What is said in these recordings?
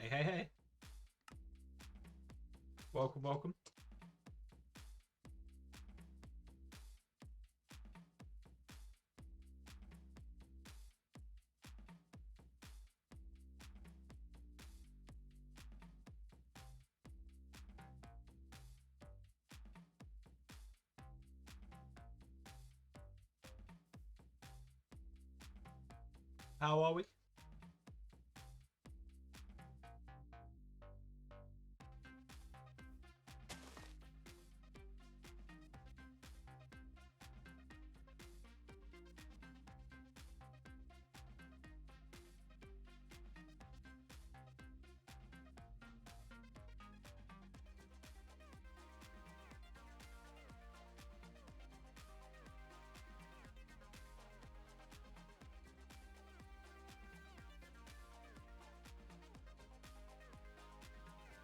Hey, hey, hey. Welcome, welcome. How are we?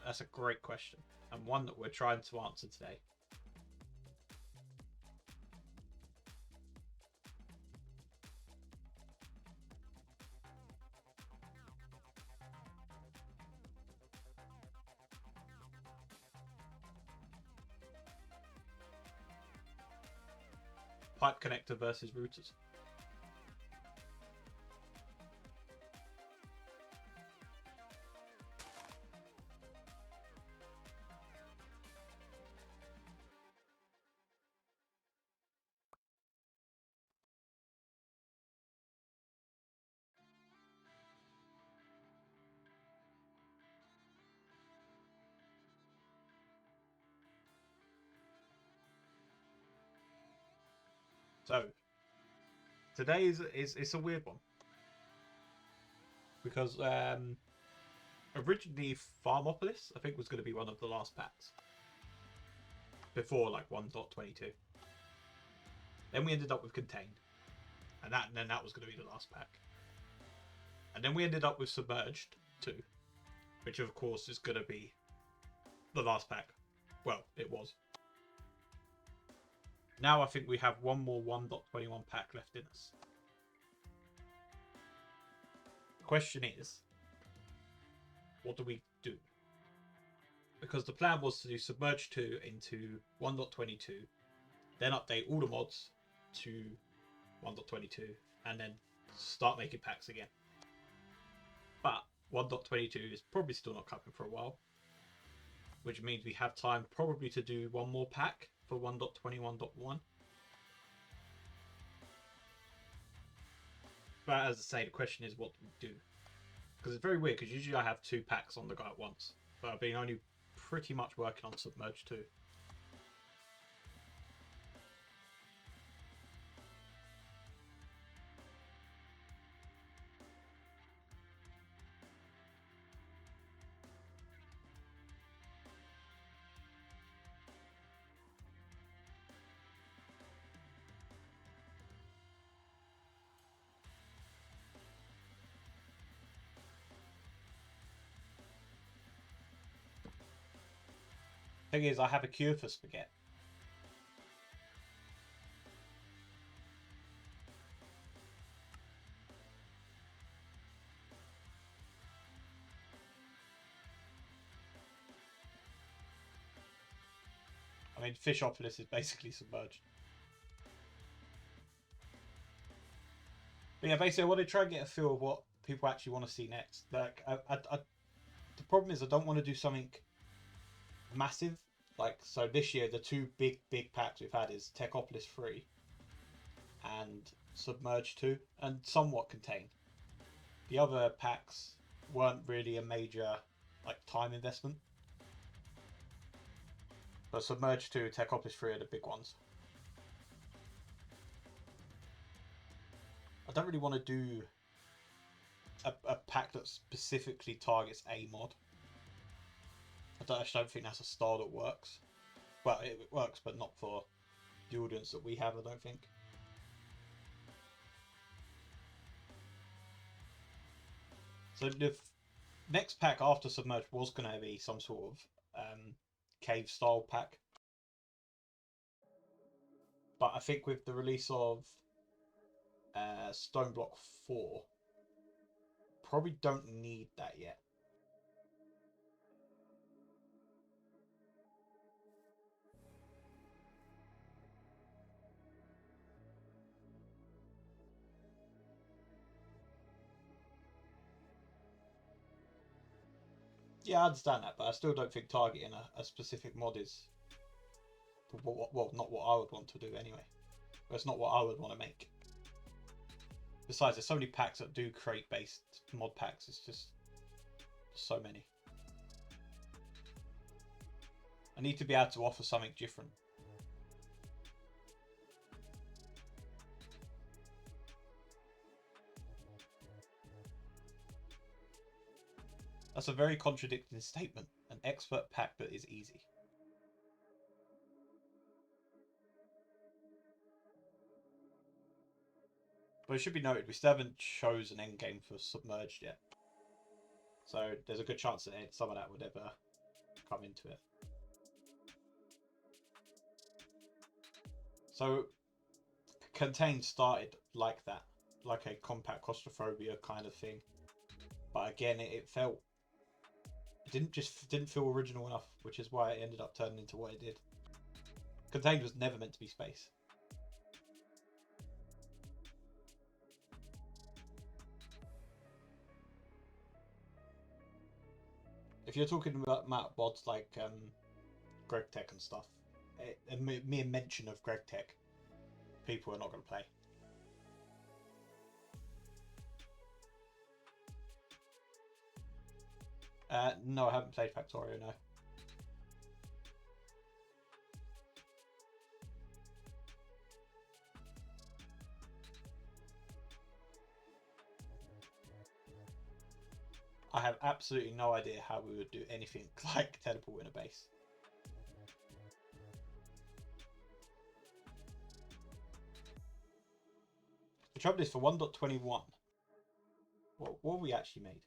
That's a great question, and one that we're trying to answer today. Pipe connector versus routers. So today is it's a weird one because originally Farmopolis I think was going to be one of the last packs before like 1.22. Then we ended up with Contained, and then that was going to be the last pack. And then we ended up with Submerged 2, which of course is going to be the last pack. Well, it was. Now I think we have one more 1.21 pack left in us. The question is, what do we do? Because the plan was to do Submerge 2 into 1.22, then update all the mods to 1.22, and then start making packs again. But 1.22 is probably still not coming for a while, which means we have time probably to do one more pack for 1.21.1. But as I say, the question is, what do we do? Because it's very weird, because usually I have 2 packs on the go at once, but I've been only pretty much working on Submerge 2. Thing is, I have a cure for spaghetti. I mean, Fishopolis is basically submerged. But yeah, basically, I want to try and get a feel of what people actually want to see next. Like, the problem is, I don't want to do something massive. Like, so this year, the 2 big packs we've had is Techopolis 3 and Submerge 2, and somewhat Contained. The other packs weren't really a major like time investment. But Submerge 2, Techopolis 3 are the big ones. I don't really want to do a pack that specifically targets a mod. I just don't think that's a style that works. Well, it works, but not for the audience that we have, I don't think. So the next pack after Submerge was going to be some sort of cave style pack. But I think with the release of Stoneblock 4, probably don't need that yet. Yeah, I understand that, but I still don't think targeting a specific mod is... Well, not what I would want to do anyway. It's not what I would want to make. Besides, there's so many packs that do crate-based mod packs. It's just so many. I need to be able to offer something different. That's a very contradicting statement. An expert pack that is easy. But it should be noted, we still haven't chosen an endgame for Submerged yet. So there's a good chance that some of that would ever come into it. So Contain started like that, like a compact claustrophobia kind of thing. But again, it didn't feel original enough, which is why it ended up turning into what it did. Contained was never meant to be space. If you're talking about mods like GregTech and stuff, a mere mention of GregTech, people are not going to play. No, I haven't played Factorio, no. I have absolutely no idea how we would do anything like teleport in a base. The trouble is, for 1.21, what have we actually made?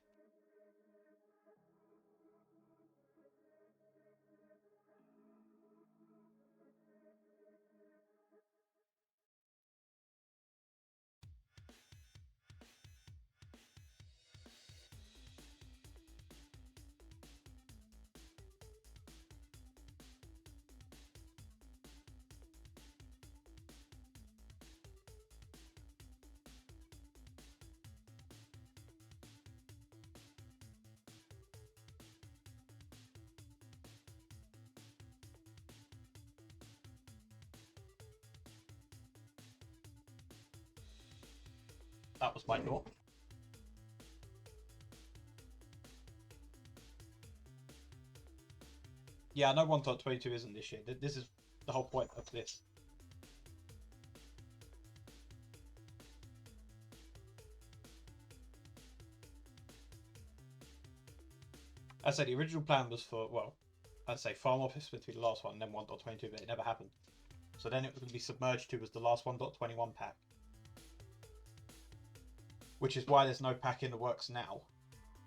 That was my thought. Yeah, I know 1.22 isn't this year. This is the whole point of this. As I said, the original plan was for, well, I'd say Farm Office would be the last one, and then 1.22, but it never happened. So then it was going to be Submerged 2 was the last 1.21 pack. Which is why there's no pack in the works now.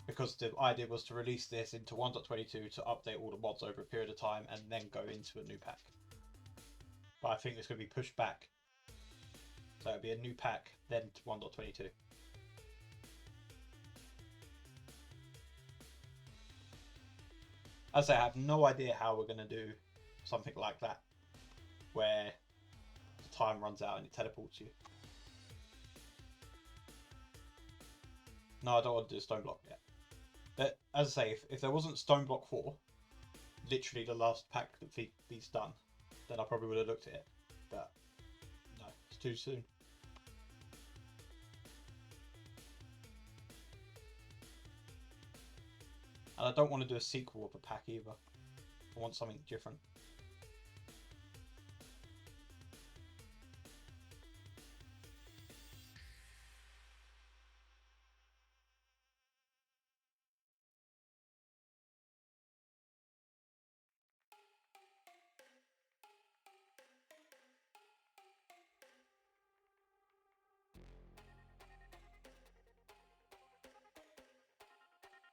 Because the idea was to release this into 1.22 to update all the mods over a period of time and then go into a new pack. But I think it's going to be pushed back. So it'll be a new pack, then to 1.22. As I say, I have no idea how we're going to do something like that. Where the time runs out and it teleports you. No, I don't want to do Stone Block yet. But as I say, if there wasn't Stone Block 4, literally the last pack that Feet's done, then I probably would have looked at it. But no, it's too soon. And I don't want to do a sequel of a pack either. I want something different.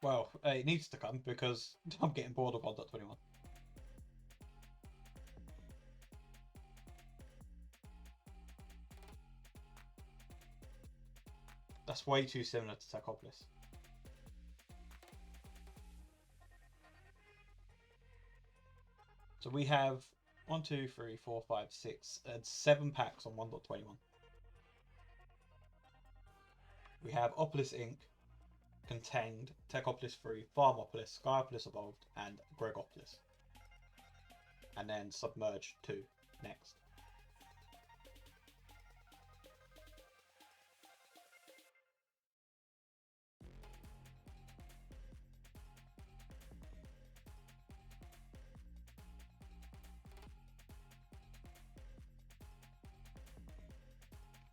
Well, it needs to come because I'm getting bored of 1.21. That's way too similar to Tacopolis. So we have 1, 2, 3, 4, 5, 6, and 7 packs on 1.21. We have Opolis Inc., contained Techopolis 3, Farmopolis, Skyopolis Evolved, and Gregopolis. And then Submerged 2 next.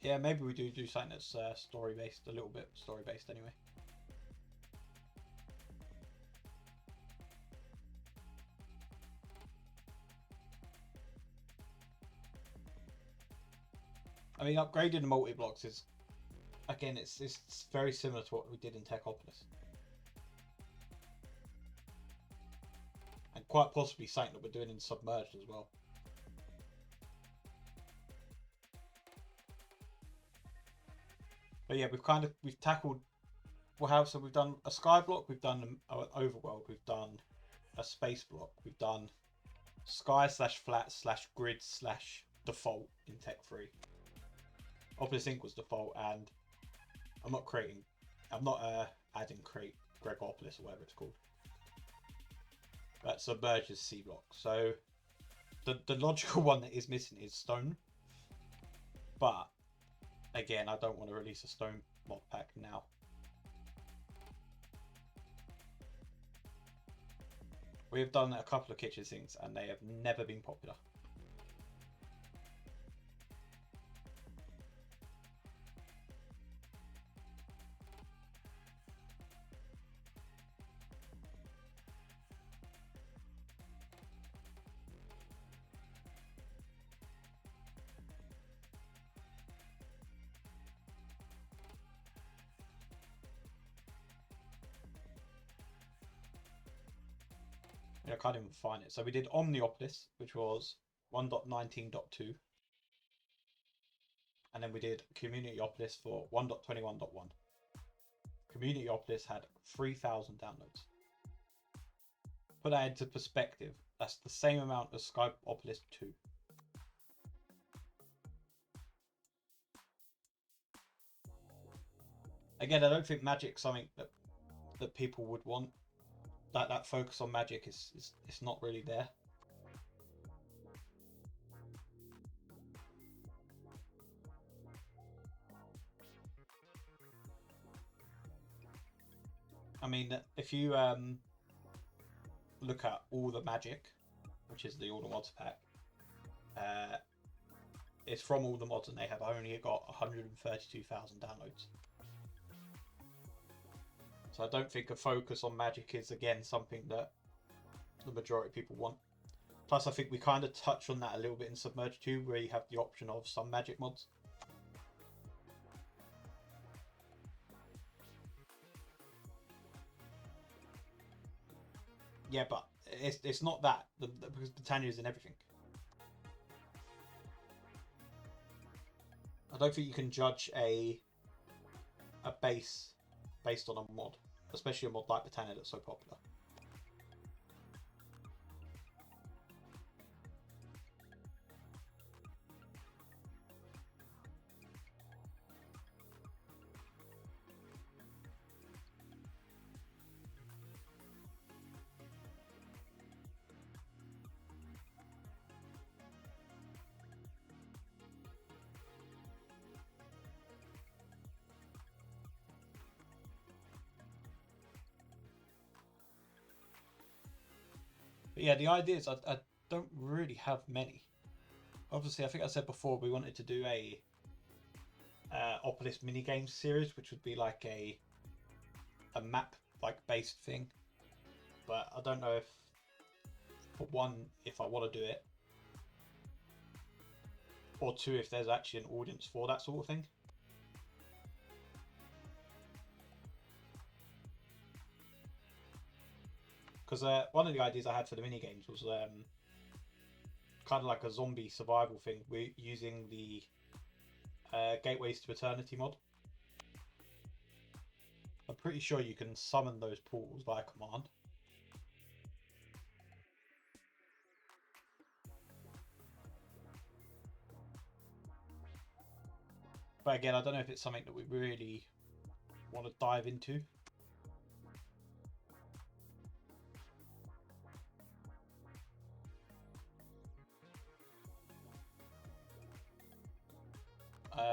Yeah, maybe we do something that's story based, a little bit story based anyway. I mean, upgrading the multi-blocks is, again, it's very similar to what we did in Techopolis. And quite possibly something that we're doing in Submerged as well. But yeah, we've tackled, well, so we've done a sky block, we've done an overworld, we've done a space block, we've done sky / flat / grid / default in Tech 3. Opolis Inc was default, and I'm not adding Gregopolis or whatever it's called. But Submerged is C block. So the logical one that is missing is stone. But again, I don't want to release a stone mod pack now. We have done a couple of kitchen sinks and they have never been popular. I can't even find it. So we did Omniopolis, which was 1.19.2. And then we did Communityopolis for 1.21.1. Communityopolis had 3,000 downloads. Put that into perspective, that's the same amount as Skyopolis 2. Again, I don't think Magic's something that people would want. That focus on Magic is not really there. I mean, if you look at all the Magic, which is the All the Mods pack, it's from all the mods and they have only got 132,000 downloads. So I don't think a focus on Magic is, again, something that the majority of people want. Plus, I think we kind of touch on that a little bit in Submerged 2, where you have the option of some Magic mods. Yeah, but it's not that, because Britannia is in everything. I don't think you can judge a base based on a mod, especially a mod like Britannia that's so popular. But yeah, the idea is I don't really have many. Obviously, I think I said before we wanted to do a Opolis minigames series, which would be like a map like based thing. But I don't know if, for one, if I want to do it, or two, if there's actually an audience for that sort of thing. Because one of the ideas I had for the minigames was kind of like a zombie survival thing. We're using the Gateways to Eternity mod. I'm pretty sure you can summon those portals via command. But again, I don't know if it's something that we really want to dive into.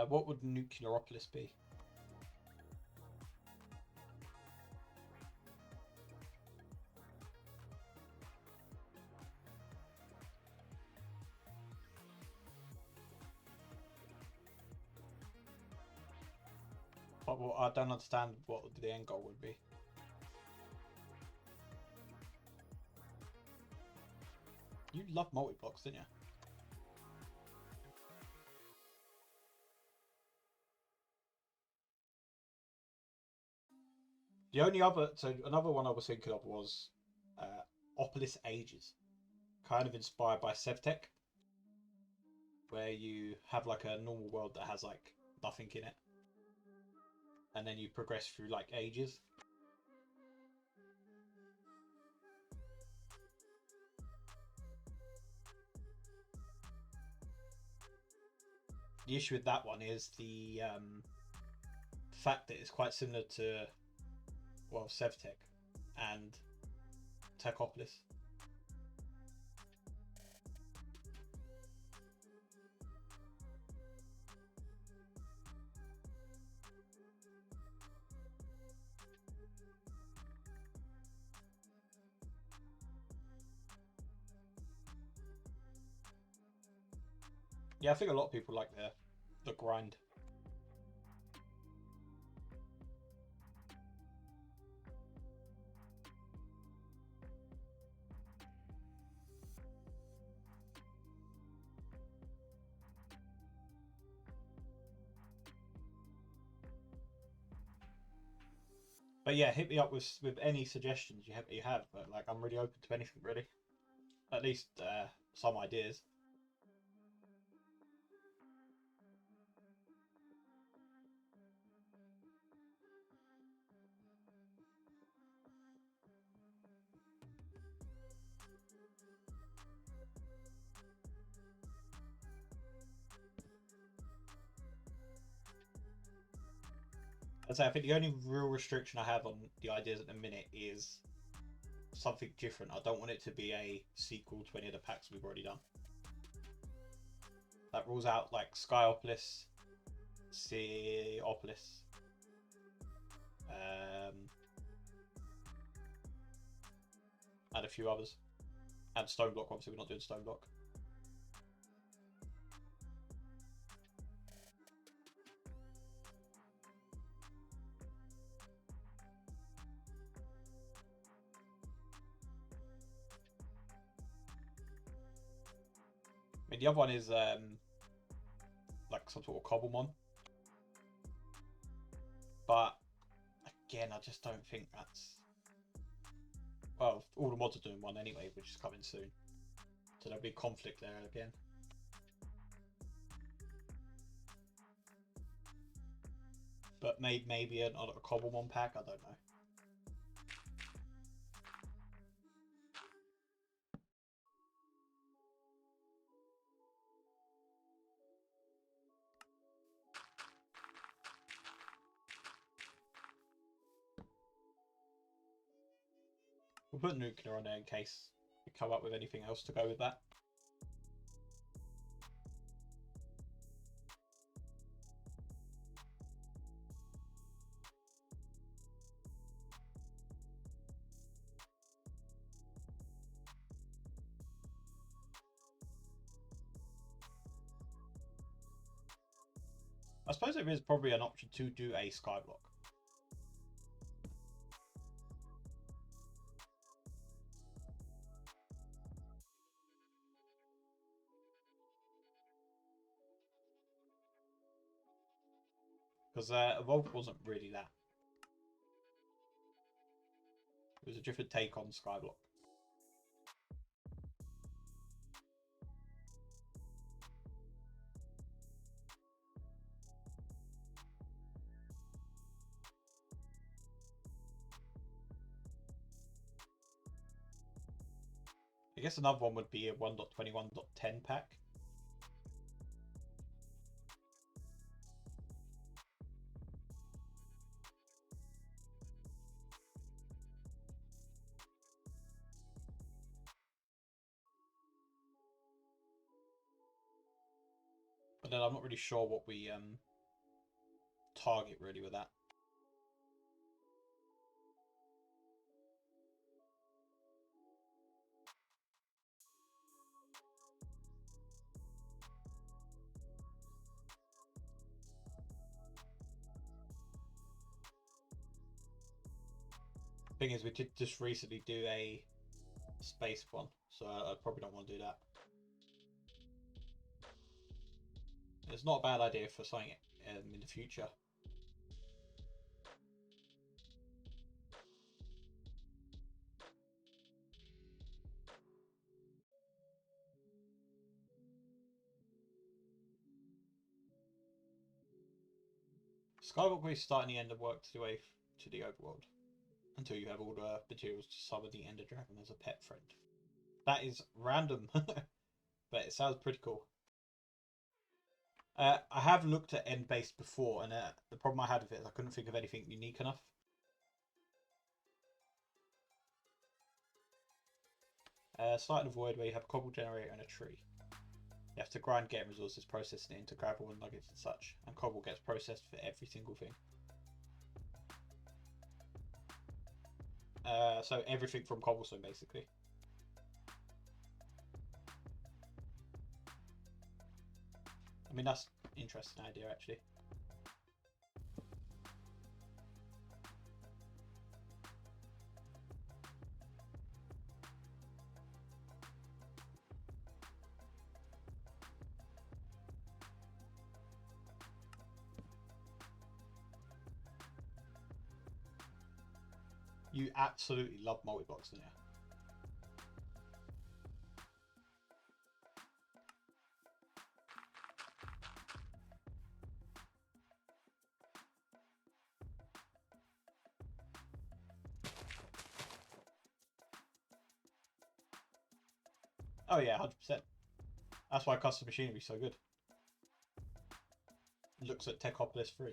What would Nuclearopolis be? But I don't understand what the end goal would be. You love multi-blocks, didn't you? The only other, so another one I was thinking of was Opolis Ages, kind of inspired by Sevtech, where you have like a normal world that has like nothing in it, and then you progress through like ages. The issue with that one is the fact that it's quite similar to, well, Sevtech and Techopolis. Yeah, I think a lot of people like the grind. But yeah, hit me up with any suggestions you have. But like, I'm really open to anything really. At least some ideas. I'd say I think the only real restriction I have on the ideas at the minute is something different. I don't want it to be a sequel to any of the packs we've already done. That rules out like Skyopolis, Seopolis, and a few others. And Stoneblock, obviously we're not doing Stoneblock. I mean, the other one is like some sort of Cobblemon. But again, I just don't think that's... Well, all the mods are doing one anyway, which is coming soon. So there'll be conflict there again. But maybe a Cobblemon pack, I don't know. We'll put Nuclear on there in case we come up with anything else to go with that. I suppose there is probably an option to do a Skyblock. Because Evolve wasn't really that. It was a different take on Skyblock. I guess another one would be a 1.21.10 pack. But then I'm not really sure what we target really with that. Thing is, we did just recently do a space one, so I probably don't want to do that. It's not a bad idea for something in the future. Skywalker is starting the end of work to the way to the overworld until you have all the materials to summon the Ender Dragon as a pet friend. That is random, but it sounds pretty cool. I have looked at end based before, and the problem I had with it is I couldn't think of anything unique enough. Sight of the Void, where you have a cobble generator and a tree. You have to grind game resources, processing it into gravel and nuggets and such, and cobble gets processed for every single thing. So everything from cobblestone, basically. I mean, that's an interesting idea, actually. You absolutely love multi-blocks, don't you? Oh yeah, 100%. That's why custom machinery is so good. It looks at Techopolis 3.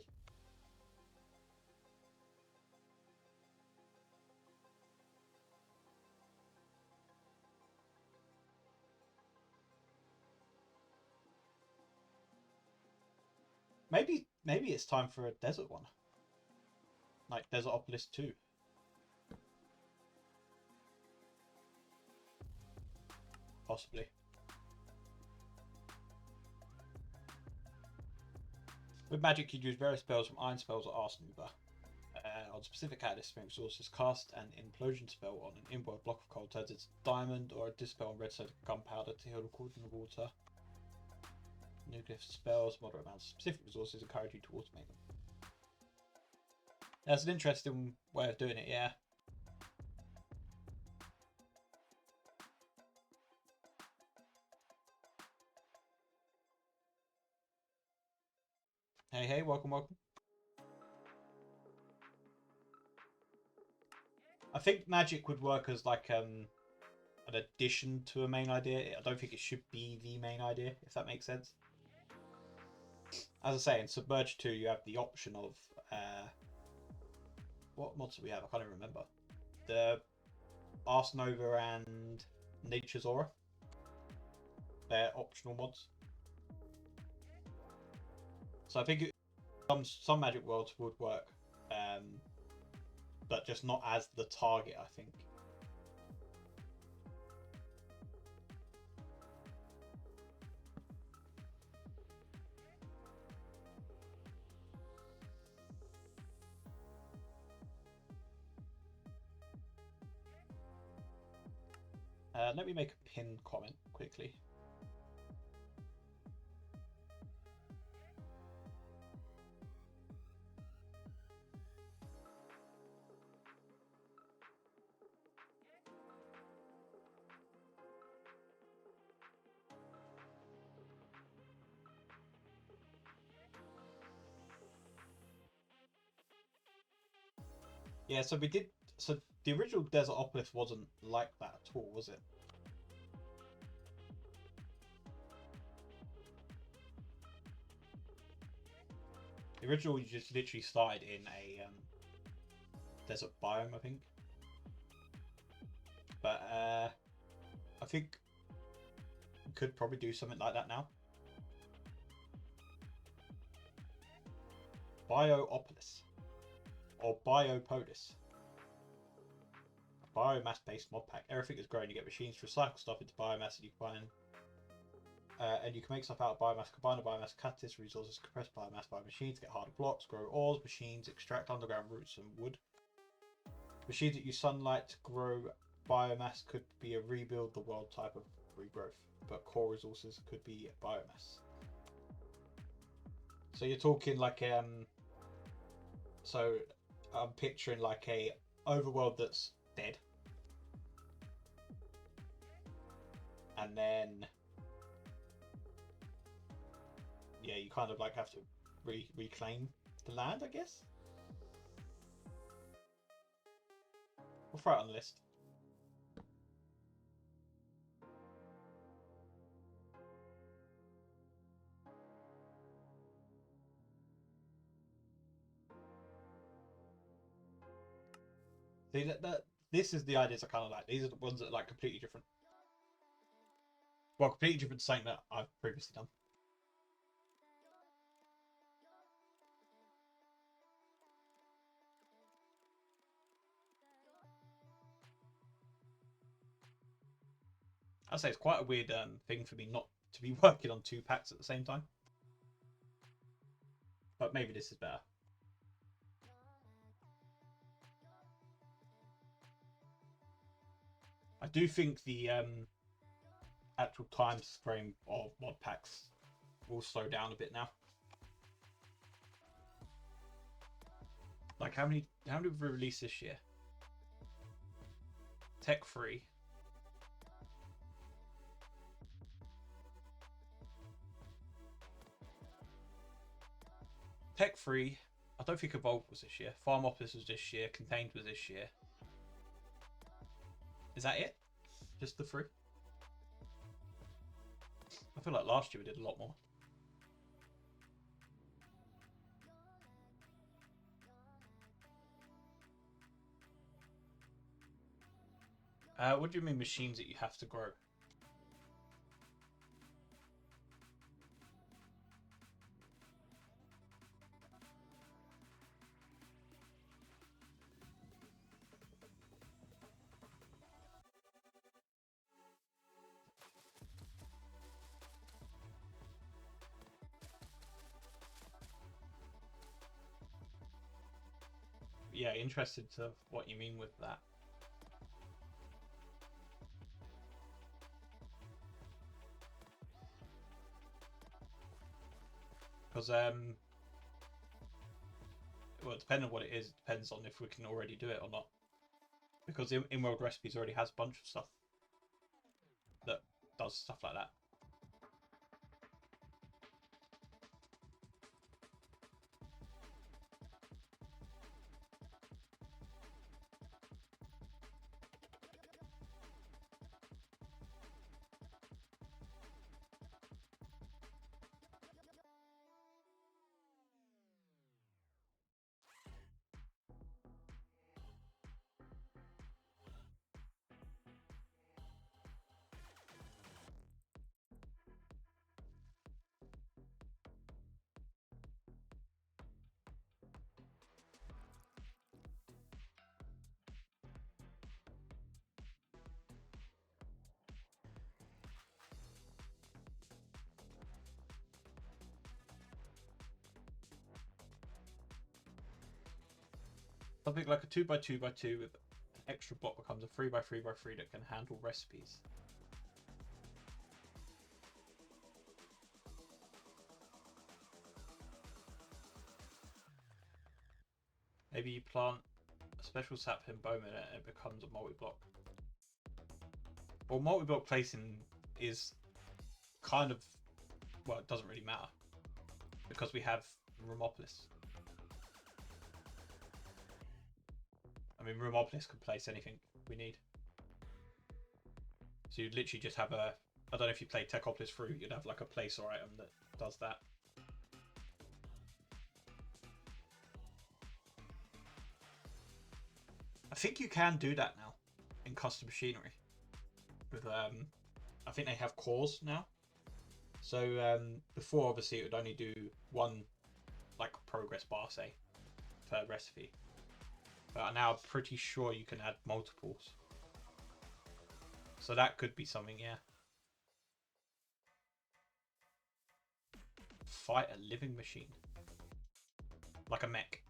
Maybe it's time for a desert one. Like Desertopolis 2. Possibly. With magic, you'd use various spells from Iron Spells or Arsenal Mover. On specific catalyst resources, cast an implosion spell on an inward block of cold turns into diamond, or a dispel on redstone gunpowder to heal the cauldron of water. Nuclear spells, moderate amounts of specific resources encourage you to automate them. That's an interesting way of doing it, yeah. Hey, welcome. I think magic would work as like an addition to a main idea. I don't think it should be the main idea, if that makes sense. As I say, in Submerged 2, you have the option of what mods do we have? I can't even remember. The Ars Nova and Nature's Aura. They're optional mods. So I think some Magic Worlds would work, but just not as the target, I think. Let me make a pinned comment quickly. Yeah, so we did. So the original Desertopolis wasn't like that at all, was it? The original, you just literally started in a desert biome, I think. But I think we could probably do something like that now. Bioopolis or Biopolis. A biomass-based mod pack. Everything is grown. You get machines to recycle stuff into biomass, and you can make stuff out of biomass. Combine the biomass, catalyst resources, compress biomass by machines, get harder blocks, grow ores. Machines extract underground roots and wood. Machines that use sunlight to grow biomass could be a rebuild the world type of regrowth, but core resources could be biomass. So you're talking like so I'm picturing like a overworld that's dead, and then yeah, you kind of like have to reclaim the land, I guess. We'll throw it on the list. See, this is the ideas I kind of like. These are the ones that are like completely different. Well, completely different to something that I've previously done. I'd say it's quite a weird thing for me not to be working on 2 packs at the same time. But maybe this is better. I do think the actual time frame of mod packs will slow down a bit now. Like how many have we released this year? Tech 3. Tech 3. I don't think Evolved was this year. Farmopolis was this year. Contained was this year. Is that it? Just the 3? I feel like last year we did a lot more. What do you mean machines that you have to grow? Yeah, interested to what you mean with that. Because well, depending on what it is, it depends on if we can already do it or not. Because in-world recipes already has a bunch of stuff that does stuff like that. Something like a 2x2x2 with an extra block becomes a 3x3x3 that can handle recipes. Maybe you plant a special sapling bowman and it becomes a multi-block. Well, multi-block placing is kind of, well, it doesn't really matter because we have Rumopolis. I mean, Rumopolis can place anything we need. So you'd literally just have a, I don't know if you play Techopolis Fruit, you'd have like a placer item that does that. I think you can do that now in custom machinery. With I think they have cores now. So before, obviously, it would only do one like progress bar say per recipe. But now I'm pretty sure you can add multiples. So that could be something, yeah. Fight a living machine. Like a mech.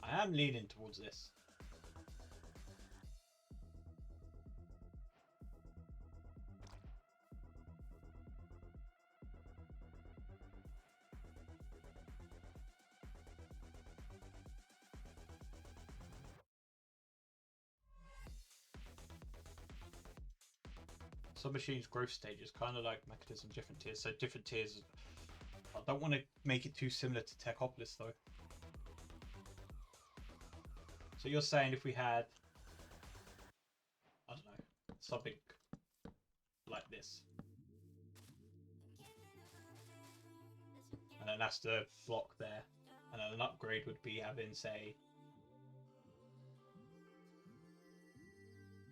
I am leaning towards this. Submachine's growth stages, kind of like Mechanism, different tiers. So different tiers. I don't want to make it too similar to Techopolis though. So you're saying if we had, I don't know, something like this, and then that's the block there, and then an upgrade would be having, say,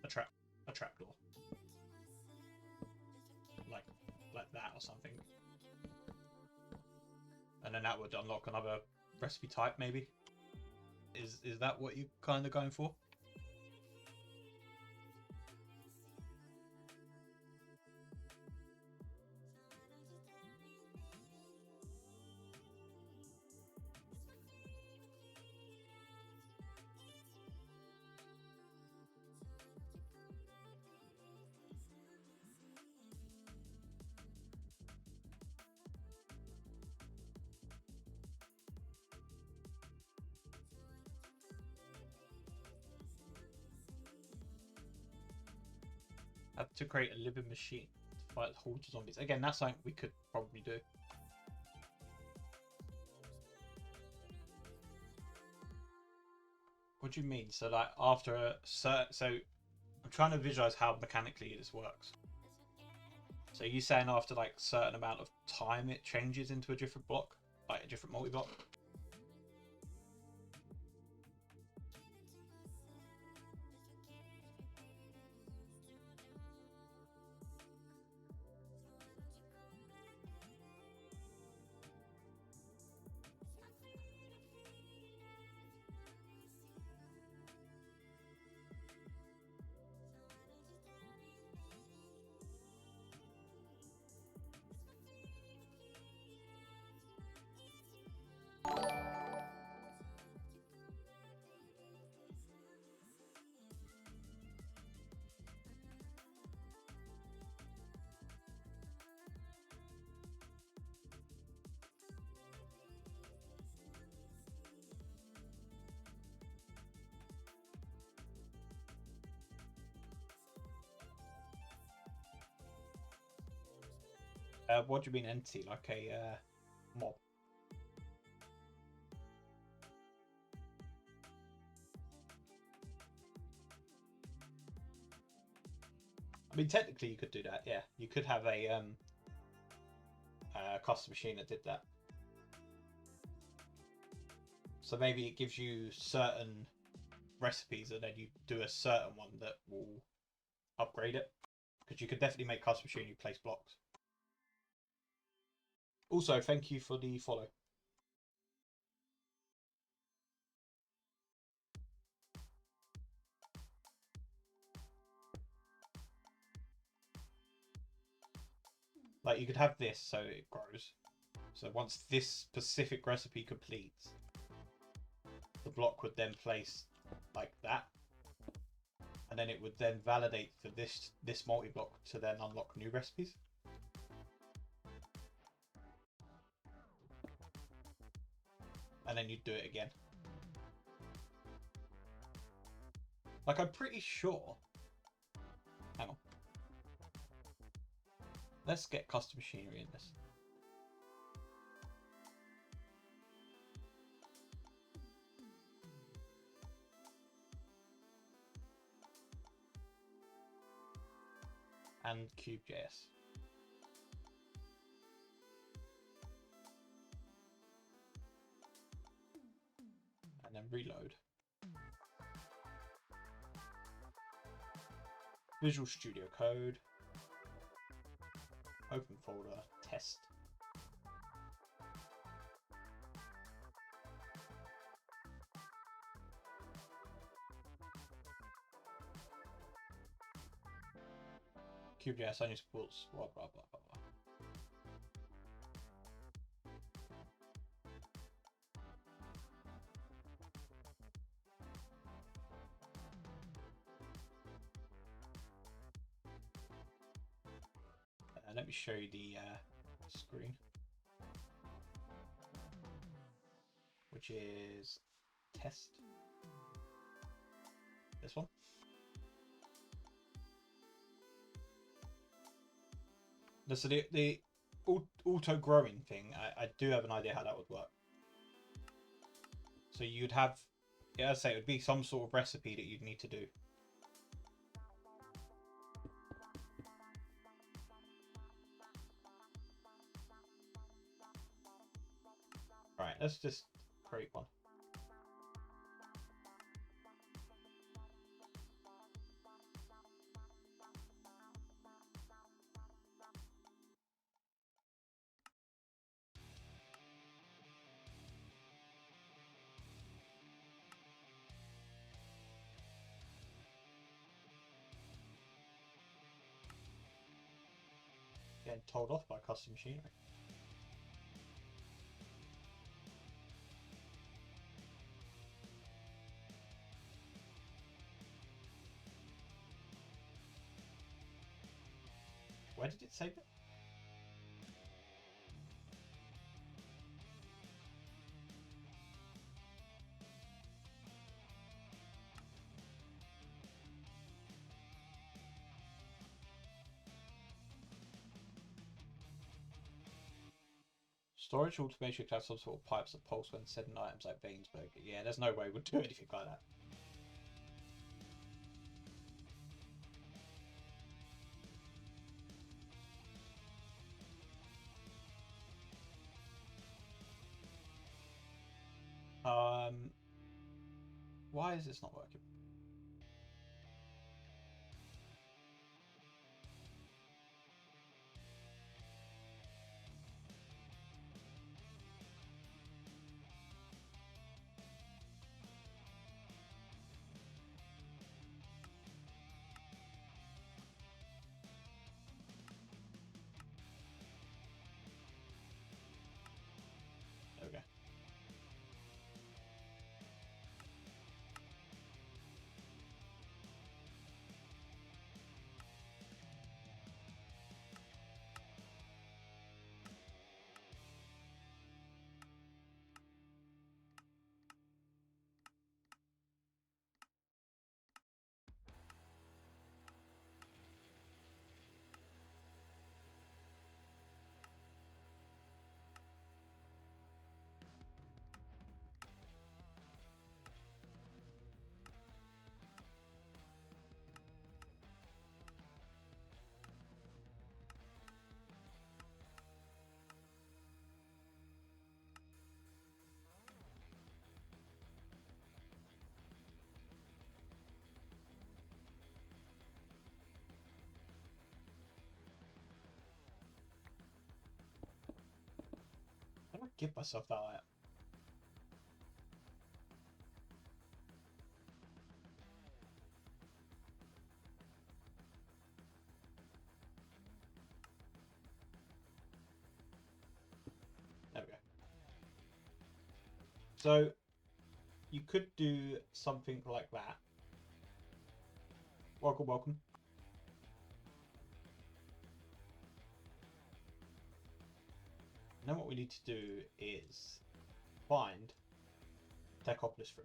a trapdoor, like that or something, and then that would unlock another recipe type maybe. Is that what you're kind of going for? Have to create a living machine to fight hordes of zombies. Again, that's something we could probably do. What do you mean? So like after a certain, so I'm trying to visualize how mechanically this works. So you saying after like a certain amount of time it changes into a different block, like a different multi-block? What do you mean entity? Like a mob? I mean, technically you could do that. Yeah, you could have a custom machine that did that. So maybe it gives you certain recipes, and then you do a certain one that will upgrade it. Because you could definitely make custom machine you place blocks. Also, thank you for the follow. Like you could have this so it grows. So once this specific recipe completes, the block would then place like that, and then it would then validate for this multi-block to then unlock new recipes. And then you'd do it again. Like I'm pretty sure. Hang on. Let's get custom machinery in this. And Cube.js. And then reload. Visual Studio Code. Open folder. Test. CubeJS only supports blah blah blah blah blah. Let me show you the screen, which is test. This one. So the auto growing thing, I do have an idea how that would work. So you'd have, yeah, I'd say it would be some sort of recipe that you'd need to do. Right, let's just create one. Getting told off by custom machinery. Where did it save it? Storage automation could have some sort of pipes that pulse when sending items like veins, but yeah, there's no way we'd do anything like that. Why is this not working? There we go. How do I give myself that out? There we go. So you could do something like that. Welcome, welcome. And then what we need to do is find Techopolis 3.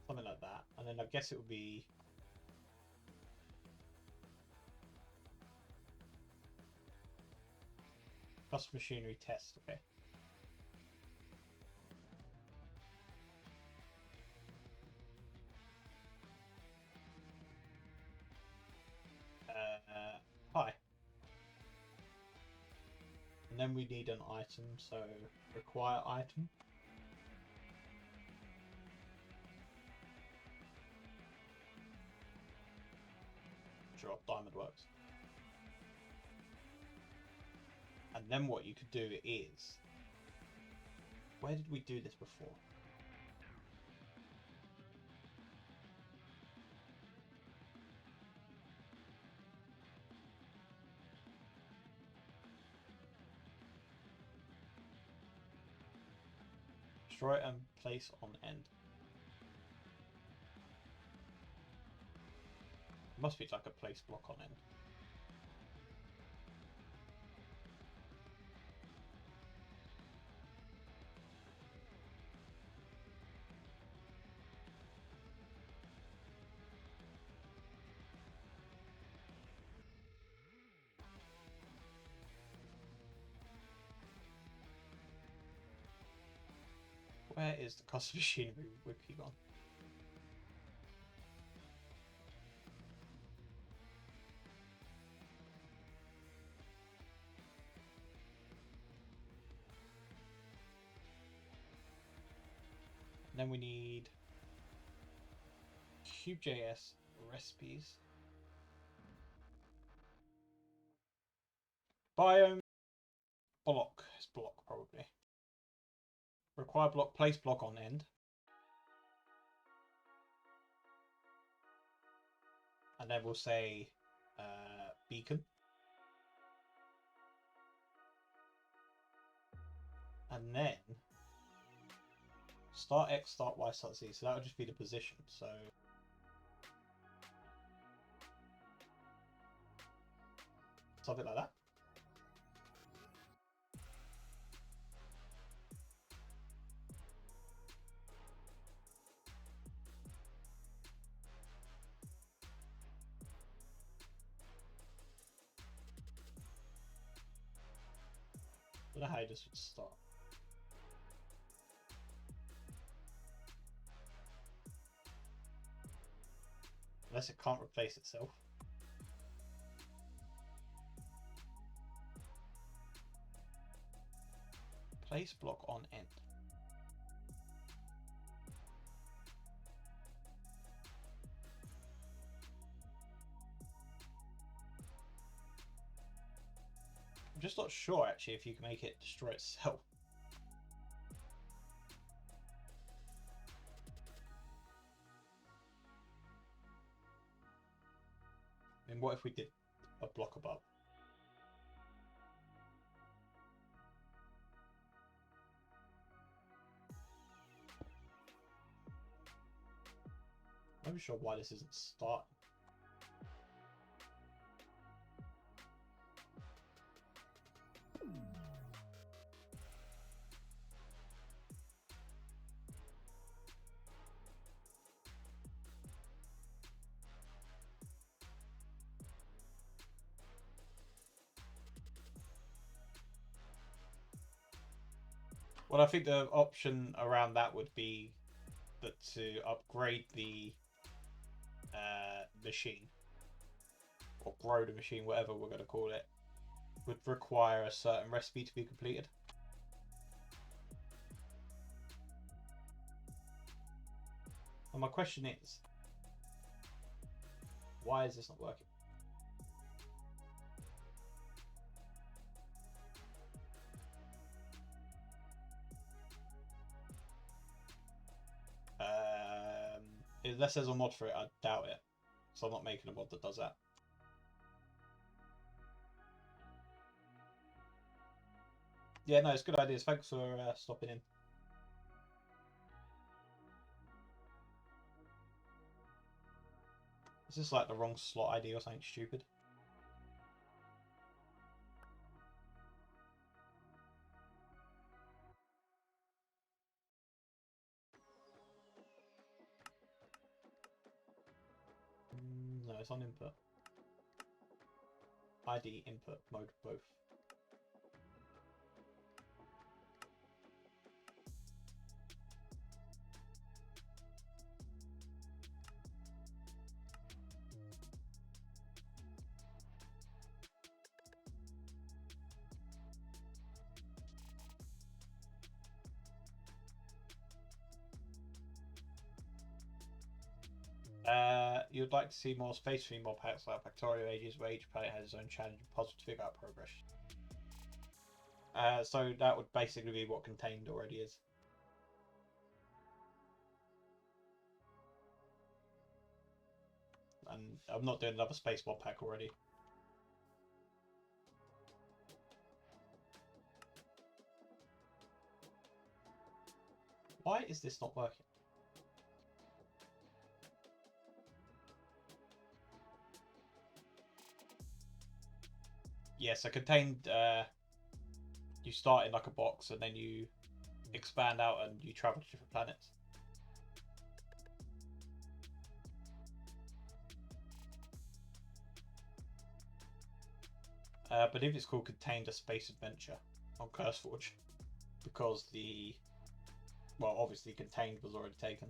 Something like that. And then I guess it would be custom machinery test, okay. And then we need an item, so require item. Sure, diamond works. And then what you could do is... Where did we do this before? Destroy and place on end. Must be like a place block on end. Where is the custom machinery wiki gone? And then we need Cube.js recipes. Biome block. It's block probably. Require block, place block on end. And then we'll say beacon. And then start X, start Y, start Z. So that would just be the position. So something like that. I don't know how this would start. Unless it can't replace itself. Place block on end. I'm just not sure actually if you can make it destroy itself. I mean, what if we did a block above? I'm not sure why this isn't starting. Well, I think the option around that would be that to upgrade the machine, or grow the machine, whatever we're going to call it, would require a certain recipe to be completed. And my question is, why is this not working? Unless there's a mod for it, I doubt it. So I'm not making a mod that does that. Yeah, no, it's good ideas. Thanks for stopping in. Is this like the wrong slot ID or something stupid? No, it's on input. ID, input, mode, both. you'd like to see more Space Theme mod packs like Factorio Ages, where each planet has its own challenge and puzzle to figure out progression. So that would basically be what Contained already is. And I'm not doing another Space mod pack already. Why is this not working? Yeah, so Contained, you start in like a box and then you expand out and you travel to different planets. I believe it's called Contained: A Space Adventure on CurseForge, because well, obviously Contained was already taken.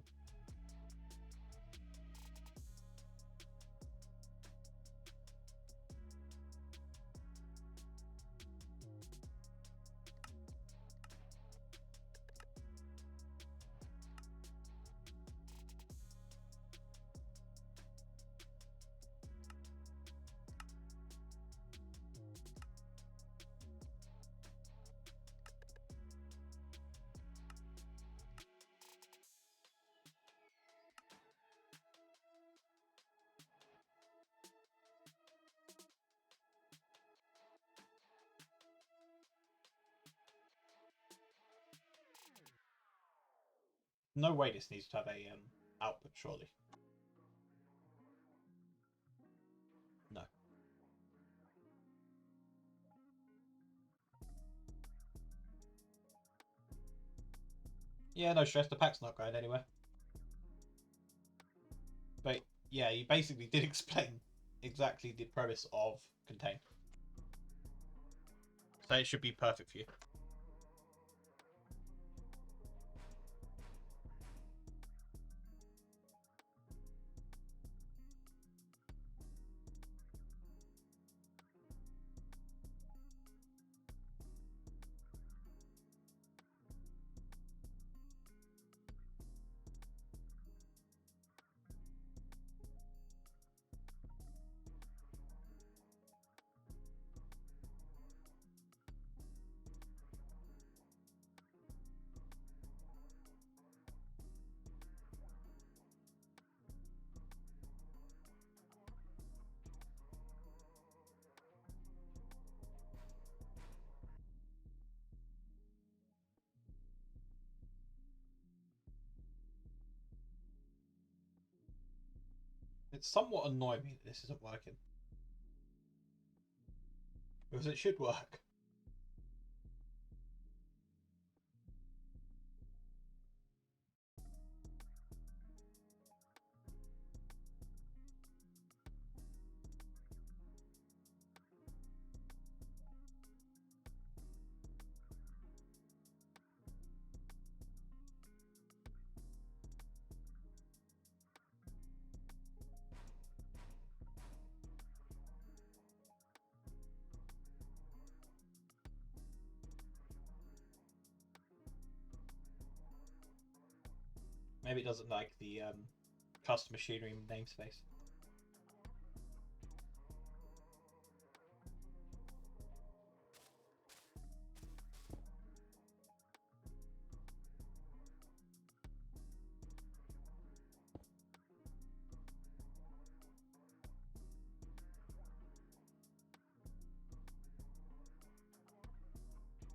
No way this needs to have a output, surely. No. Yeah, no stress, the pack's not going anywhere. But yeah, you basically did explain exactly the premise of Contain. So it should be perfect for you. It's somewhat annoying me that this isn't working, because it should work. Maybe it doesn't like the custom machinery namespace.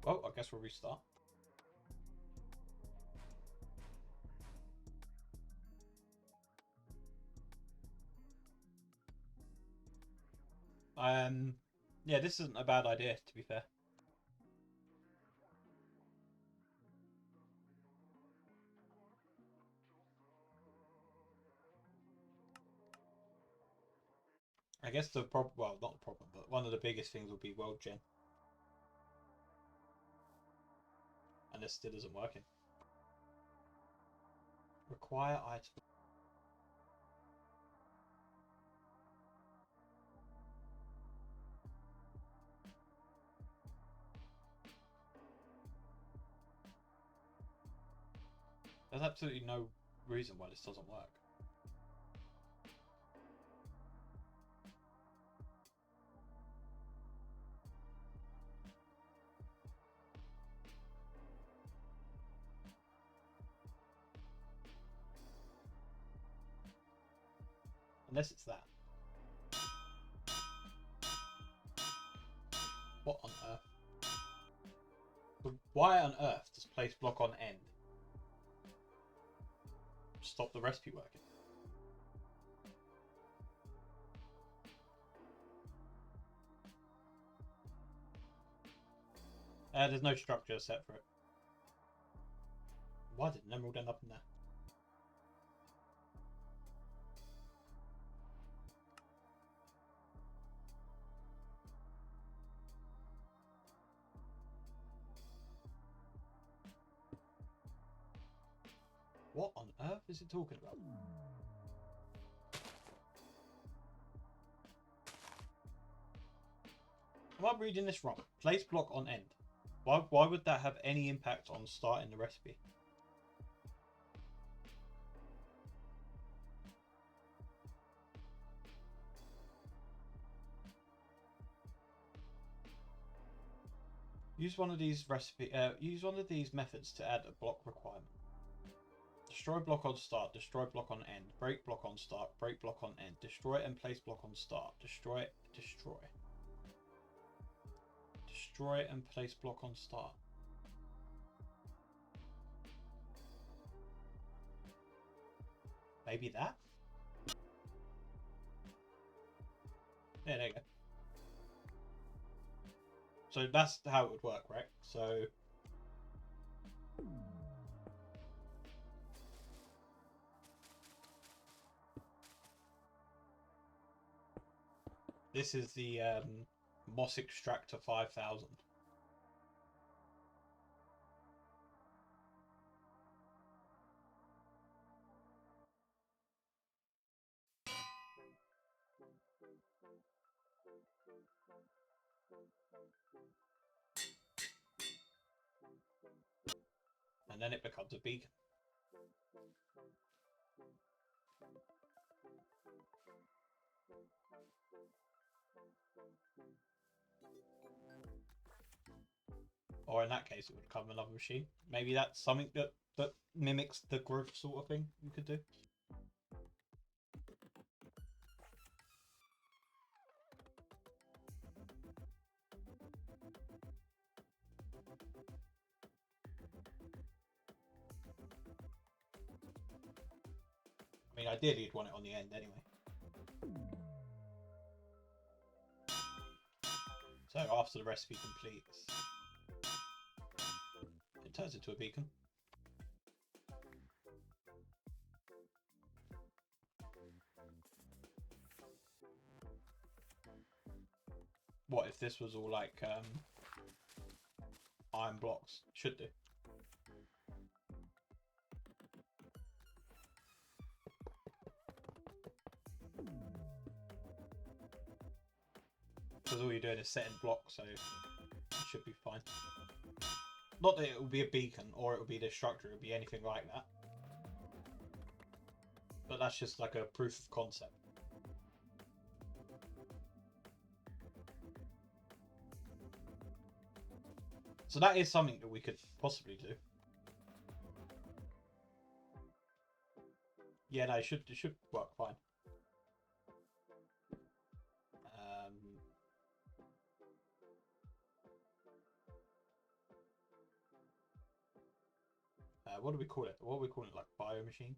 Well, I guess we'll restart. Yeah, this isn't a bad idea, to be fair. I guess the problem, well, not the problem, but one of the biggest things will be world gen. And this still isn't working. Require item. There's absolutely no reason why this doesn't work. Unless it's that. What on earth? But why on earth does place block on end stop the recipe working? There's no structure set for it. Why did an emerald end up in there? What on earth is it talking about? Am I reading this wrong? Place block on end. Why would that have any impact on starting the recipe? Use one of these methods to add a block requirement. Destroy block on start, destroy block on end, break block on start, break block on end, destroy and place block on start, destroy, destroy. Destroy and place block on start. Maybe that? Yeah, there you go. So that's how it would work, right? So this is the Moss Extractor 5000. And then it becomes a beacon. Or in that case, it would come another machine. Maybe that's something that mimics the growth sort of thing you could do. I mean, ideally you'd want it on the end anyway. So after the recipe completes, it turns into a beacon. What if this was all like iron blocks? Should do. Because all you're doing is setting blocks, so it should be fine. Not that it will be a beacon or it will be this structure, it will be anything like that. But that's just like a proof of concept. So that is something that we could possibly do. Yeah, no, it should work fine. What do we call it? What are we calling it? Like bio machine?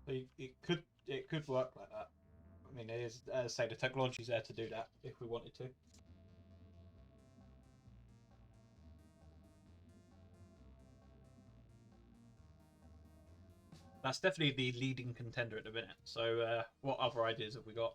So it could work like that. I mean, it is, as I say, the technology's there to do that if we wanted to. That's definitely the leading contender at the minute. So what other ideas have we got?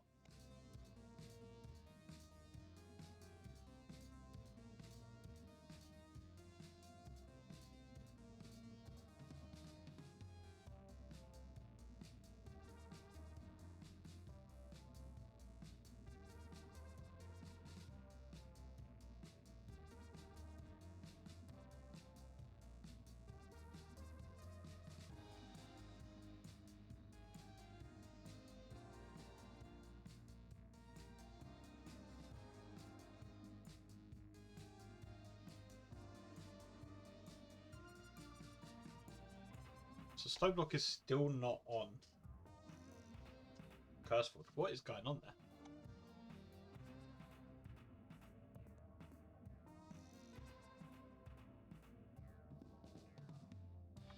So stone block is still not on Curseforge. What is going on there?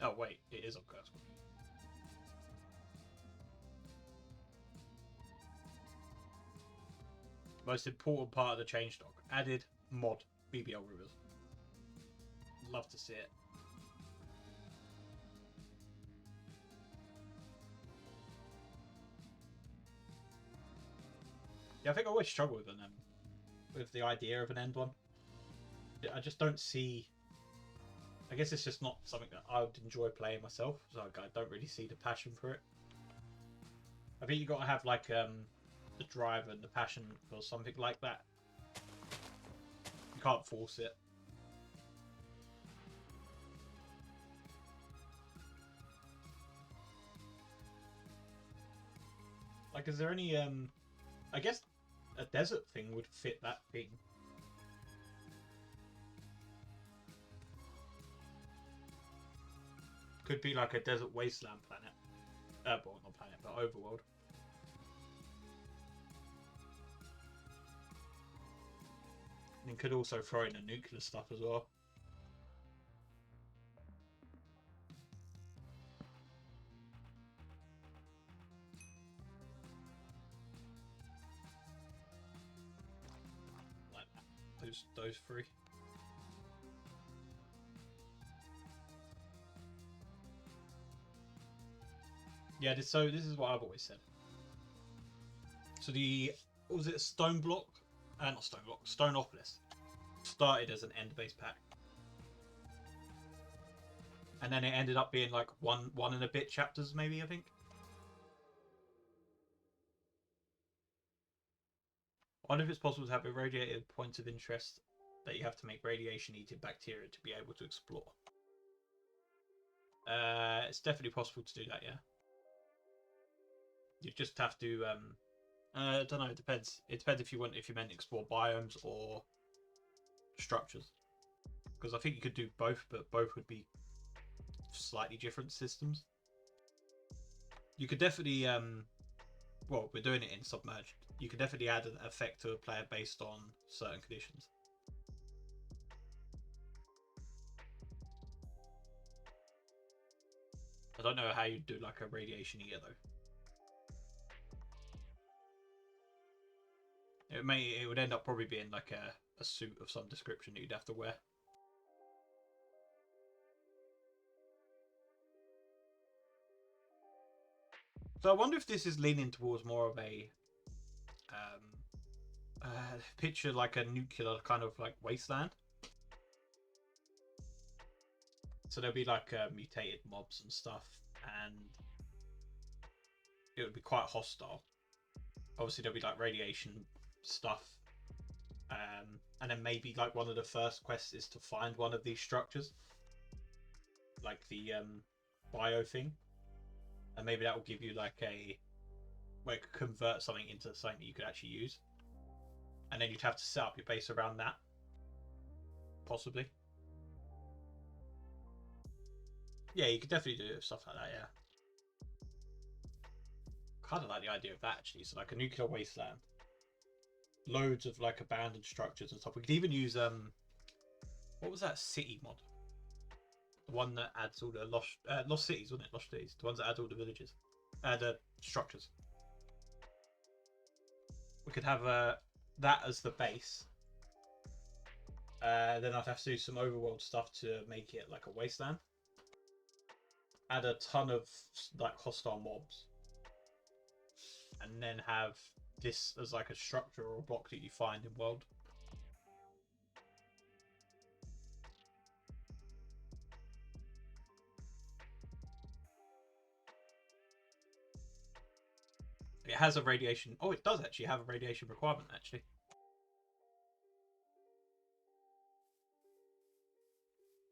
Oh wait, it is on Curseforge. Most important part of the changelog. Added mod BBL Rivers. Love to see it. Yeah, I think I always struggle with with the idea of an end one. I just don't see. I guess it's just not something that I would enjoy playing myself, so I don't really see the passion for it. I think you got to have like the drive and the passion for something like that. You can't force it. Like, is there any I guess a desert thing would fit that thing. Could be like a desert wasteland planet. Well, not planet, but overworld. And it could also throw in the nuclear stuff as well. Like that. Those three. Yeah, so this is what I've always said. So what was it, Stone Block? Not Stone Block, Stoneopolis started as an end-based pack. And then it ended up being like one and a bit chapters, maybe, I think. I wonder if it's possible to have irradiated points of interest that you have to make radiation-eating bacteria to be able to explore. It's definitely possible to do that, yeah. You just have to I don't know, it depends. It depends if you meant to explore biomes or structures. Because I think you could do both, but both would be slightly different systems. You could definitely well, we're doing it in Submerged. You could definitely add an effect to a player based on certain conditions. I don't know how you'd do like a radiation eater though. It would end up probably being like a suit of some description that you'd have to wear. So I wonder if this is leaning towards more of a picture like a nuclear kind of like wasteland. So there'll be like mutated mobs and stuff, and it would be quite hostile. Obviously there'll be like radiation stuff, and then maybe like one of the first quests is to find one of these structures, like the bio thing, and maybe that will give you like a where it could convert something into something that you could actually use, and then you'd have to set up your base around that, possibly. Yeah, you could definitely do stuff like that, yeah. Kind of like the idea of that, actually. So like a nuclear wasteland, loads of like abandoned structures and stuff. We could even use what was that city mod? The one that adds all the lost cities, wasn't it? Lost cities. The ones that add all the villages, the structures. We could have that as the base. Then I'd have to do some overworld stuff to make it like a wasteland. Add a ton of like hostile mobs, and then have this as like a structure or a block that you find in world. It has a radiation. Oh, it does actually have a radiation requirement, actually.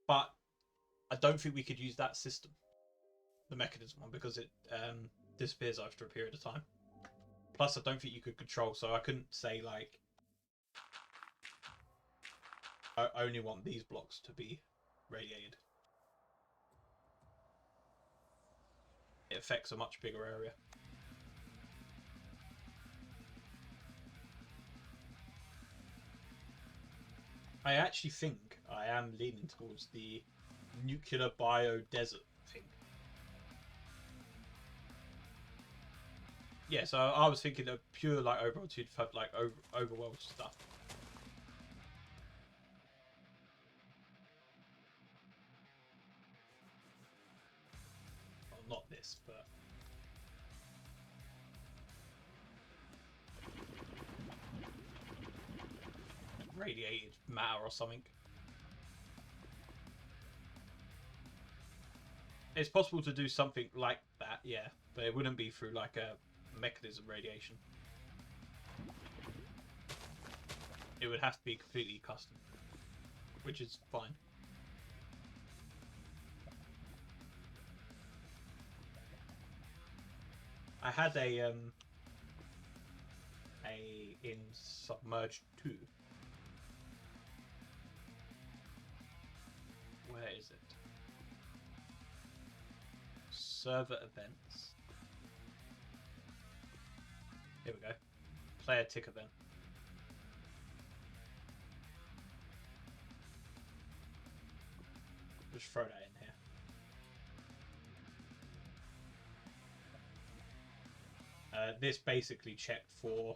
But I don't think we could use that system, the mechanism one, because it disappears after a period of time. Plus, I don't think you could control, so I couldn't say, like, I only want these blocks to be radiated. it affects a much bigger area. I actually think I am leaning towards the nuclear bio desert thing. Yeah, so I was thinking of pure like Overworld 2 have like overworld stuff. Well, not this, but radiated matter or something. It's possible to do something like that, yeah, but it wouldn't be through like a mechanism radiation. It would have to be completely custom, which is fine. I had a in Submerged 2. Where is it? Server events. Here we go. Player tick event. Just throw that in here. This basically checked for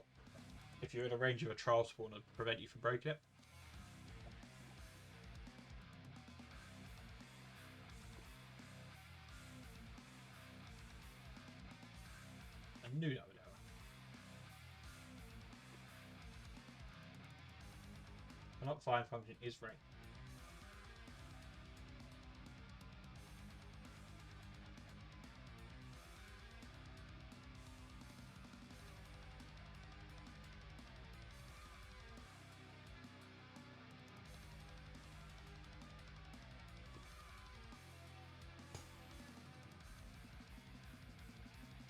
if you're in a range of a trial spawn to prevent you from breaking it. I knew that would happen. The not fire function is rank.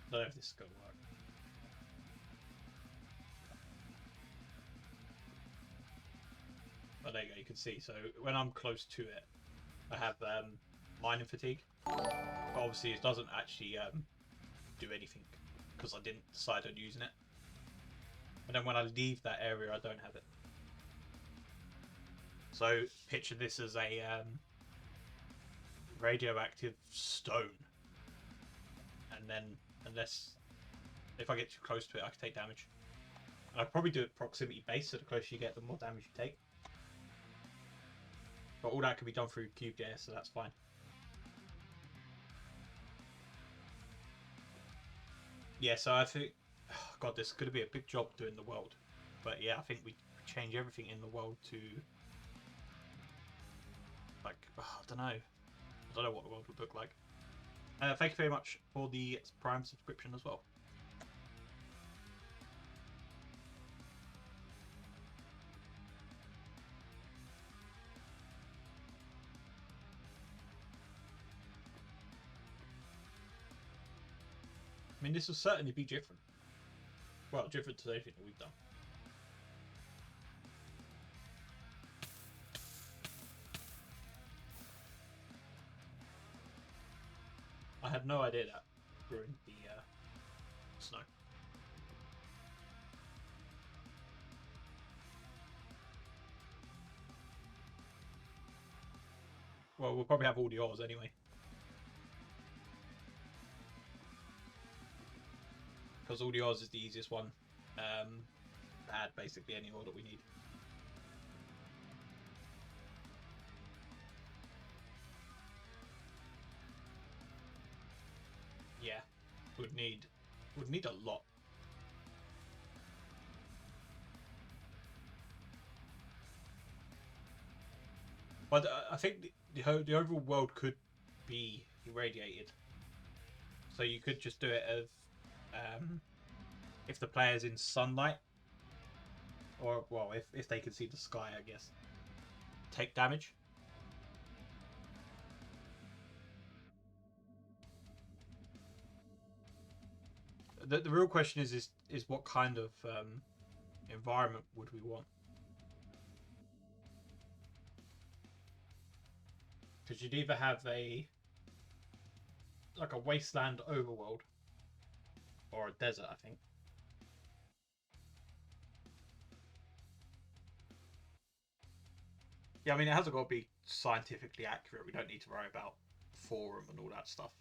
I don't know if this is going to work. But there you go, you can see. So when I'm close to it, I have mining fatigue. But obviously it doesn't actually do anything because I didn't decide on using it. And then when I leave that area, I don't have it. So picture this as a radioactive stone. And then, unless if I get too close to it, I can take damage. And I'd probably do it proximity based, so the closer you get, the more damage you take. But all that can be done through QGIS, so that's fine. Yeah, so I think, oh God, this is going to be a big job doing the world. But yeah, I think we change everything in the world to, like, oh, I don't know. I don't know what the world would look like. Thank you very much for the Prime subscription as well. I mean, this will certainly be different. Well, different to anything that we've done. I had no idea that during the snow. Well, we'll probably have all the ores anyway. Because all the ores is the easiest one. Add basically any ore that we need. Yeah, would need a lot. But I think the overall world could be irradiated. So you could just do it if the player's in sunlight, or well, if they can see the sky, I guess. Take damage. The real question is what kind of environment would we want? Because you'd either have a like a wasteland overworld. Or a desert, I think. Yeah, I mean, it hasn't got to be scientifically accurate. We don't need to worry about forum and all that stuff.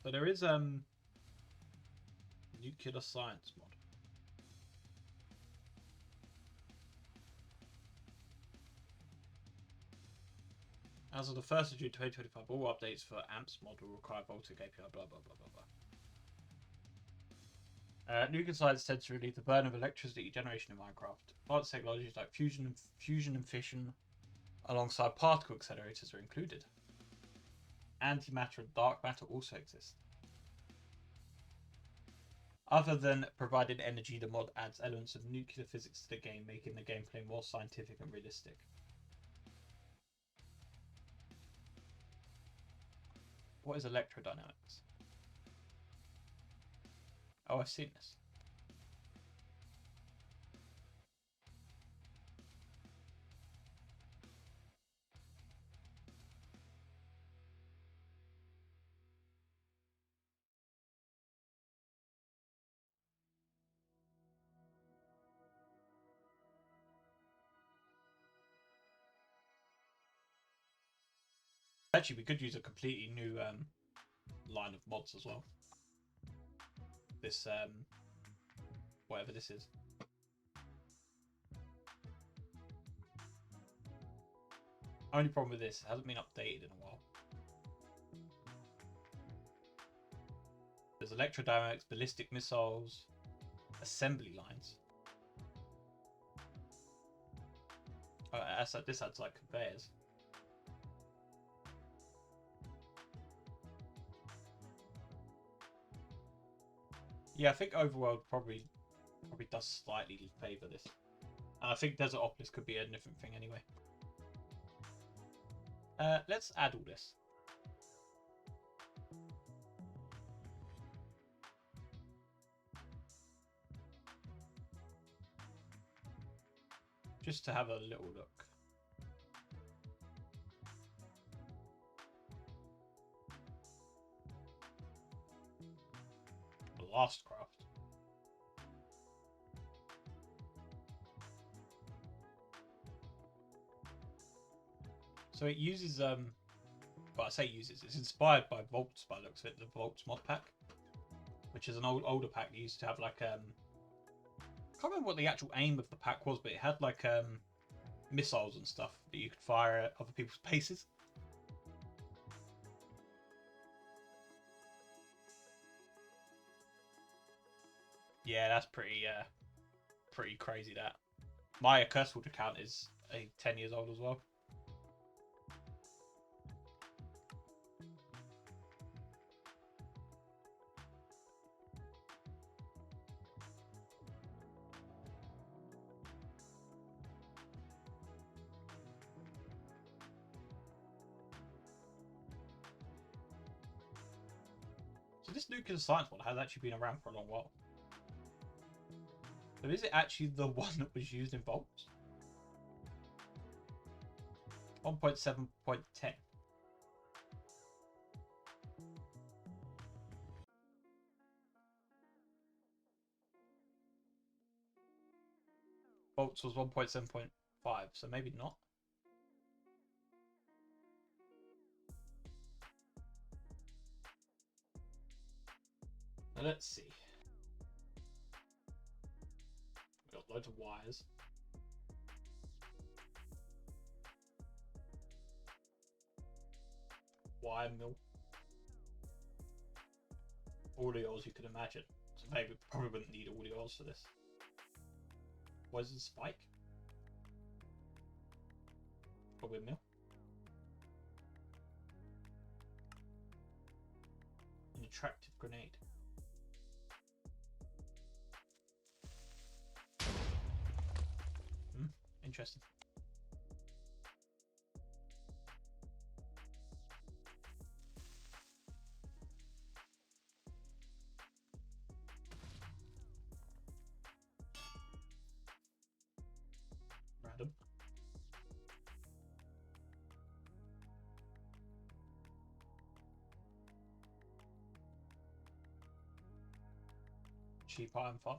So there is nuclear science mod. As of the 1st of June 2025, all updates for AMPS mod will require Voltic API, blah, blah, blah, blah, blah. Nuclear science tends to relieve the burden of electricity generation in Minecraft. Advanced technologies like fusion and fission, alongside particle accelerators, are included. Antimatter and dark matter also exist. Other than providing energy, the mod adds elements of nuclear physics to the game, making the gameplay more scientific and realistic. What is electrodynamics? Oh, I've seen this. Actually, we could use a completely new line of mods as well. This, whatever this is. Only problem with this, it hasn't been updated in a while. There's electrodynamics, ballistic missiles, assembly lines. Oh, this adds like conveyors. Yeah, I think Overworld probably does slightly favour this. And I think Desertopolis could be a different thing anyway. Let's add all this. Just to have a little look. Blastcraft. So it uses well, I say uses, it's inspired by Vaults by the looks of it, the Vaults mod pack. Which is an older pack that used to have like I can't remember what the actual aim of the pack was, but it had like missiles and stuff that you could fire at other people's bases. Yeah, that's pretty crazy. That my Curseforge account is 10 years old as well. So this nuclear science one has actually been around for a long while. So is it actually the one that was used in Vaults? 1.7.10. Vaults was 1.7.5, so maybe not. Now let's see. We've got loads of wires. Wire mill. All the oils you could imagine. So maybe probably wouldn't need all the oils for this. Poison spike. Probably a mill. An attractive grenade. Interesting. cheap iron fun.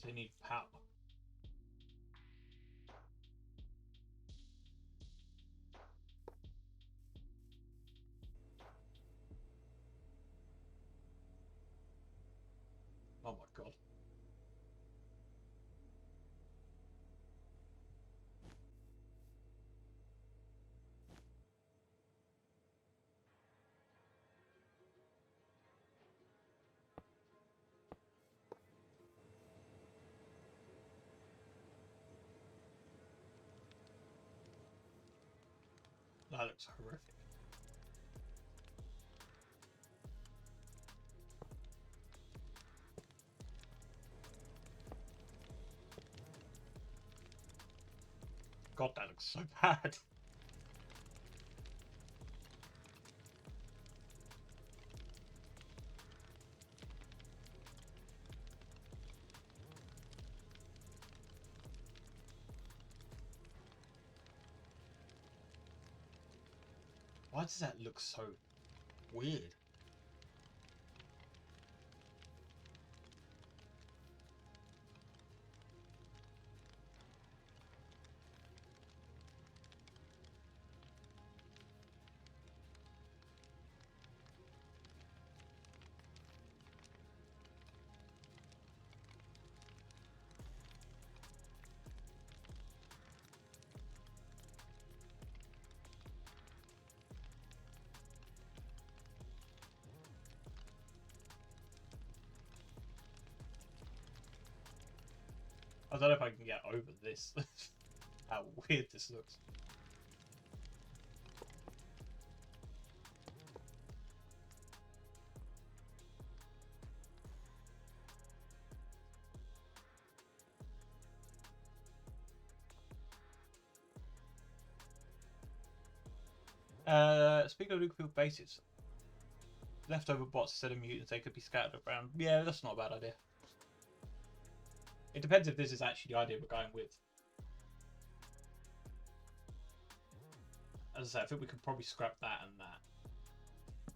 So you need power. Oh my god. That looks horrific. God, that looks so bad. Why does that look so weird? I don't know if I can get over this. How weird this looks. Speaking of nuclear bases, leftover bots instead of mutants, they could be scattered around. Yeah, that's not a bad idea. It depends if this is actually the idea we're going with. As I said, I think we could probably scrap that and that.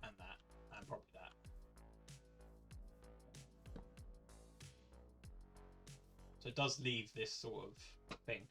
And that. And probably that. So it does leave this sort of thing.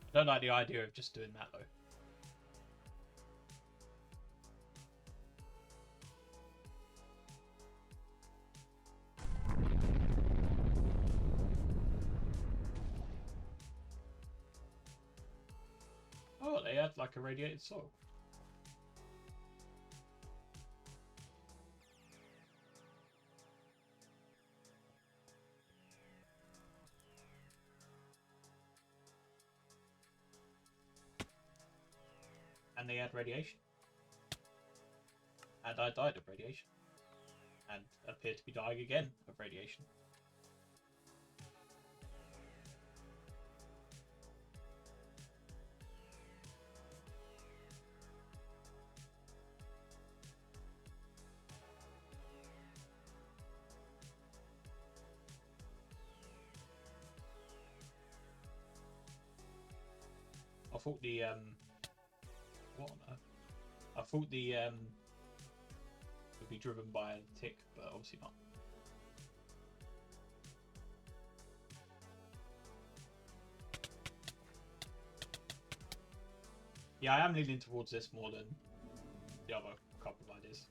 I don't like the idea of just doing that though. Oh, they had like irradiated soil. And they had radiation. And I died of radiation. And appeared to be dying again of radiation. I thought the what on earth? I thought the would be driven by a tick, but obviously not. Yeah, I am leaning towards this more than the other couple of ideas.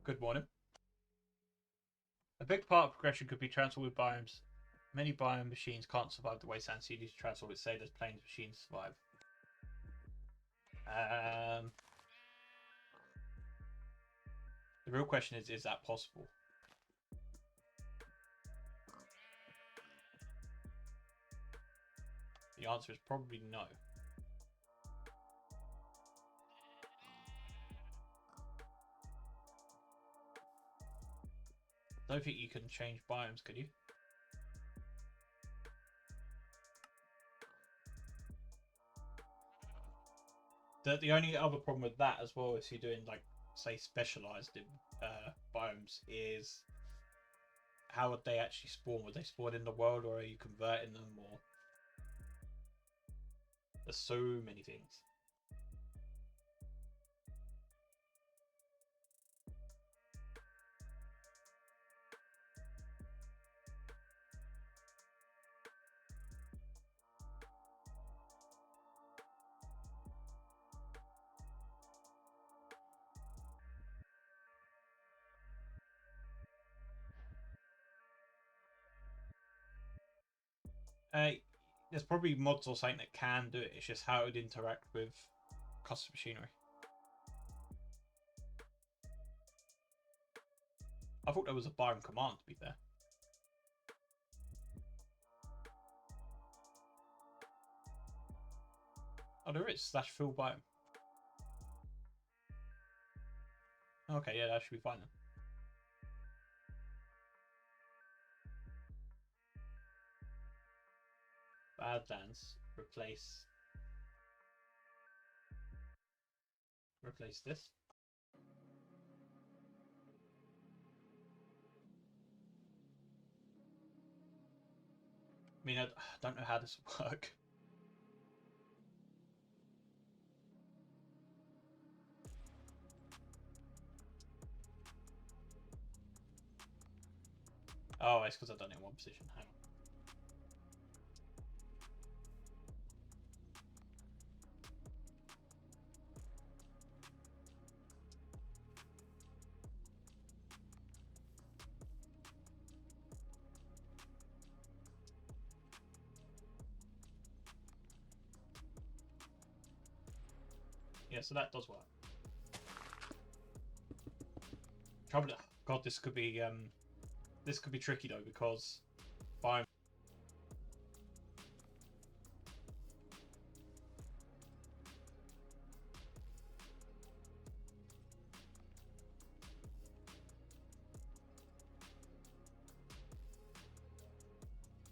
Good morning. A big part of progression could be transport with biomes. Many biome machines can't survive the way Sand Cities transport with Sailors Plains machines survive. The real question is that possible? The answer is probably no. I don't think you can change biomes, could you? The only other problem with that as well, if you're doing like say specialized in biomes, is how would they actually spawn? Would they spawn in the world, or are you converting them? Or there's so many things. There's probably mods or something that can do it. It's just how it would interact with custom machinery. I thought there was a biome command, to be fair. Oh, there is /fill biome. Okay, yeah, that should be fine then. Badlands replace this. I mean, I don't know how this will work. Oh, it's because I've done it in one position. Hang on. Yeah, so that does work. Trouble, God, this could be tricky though, because biome.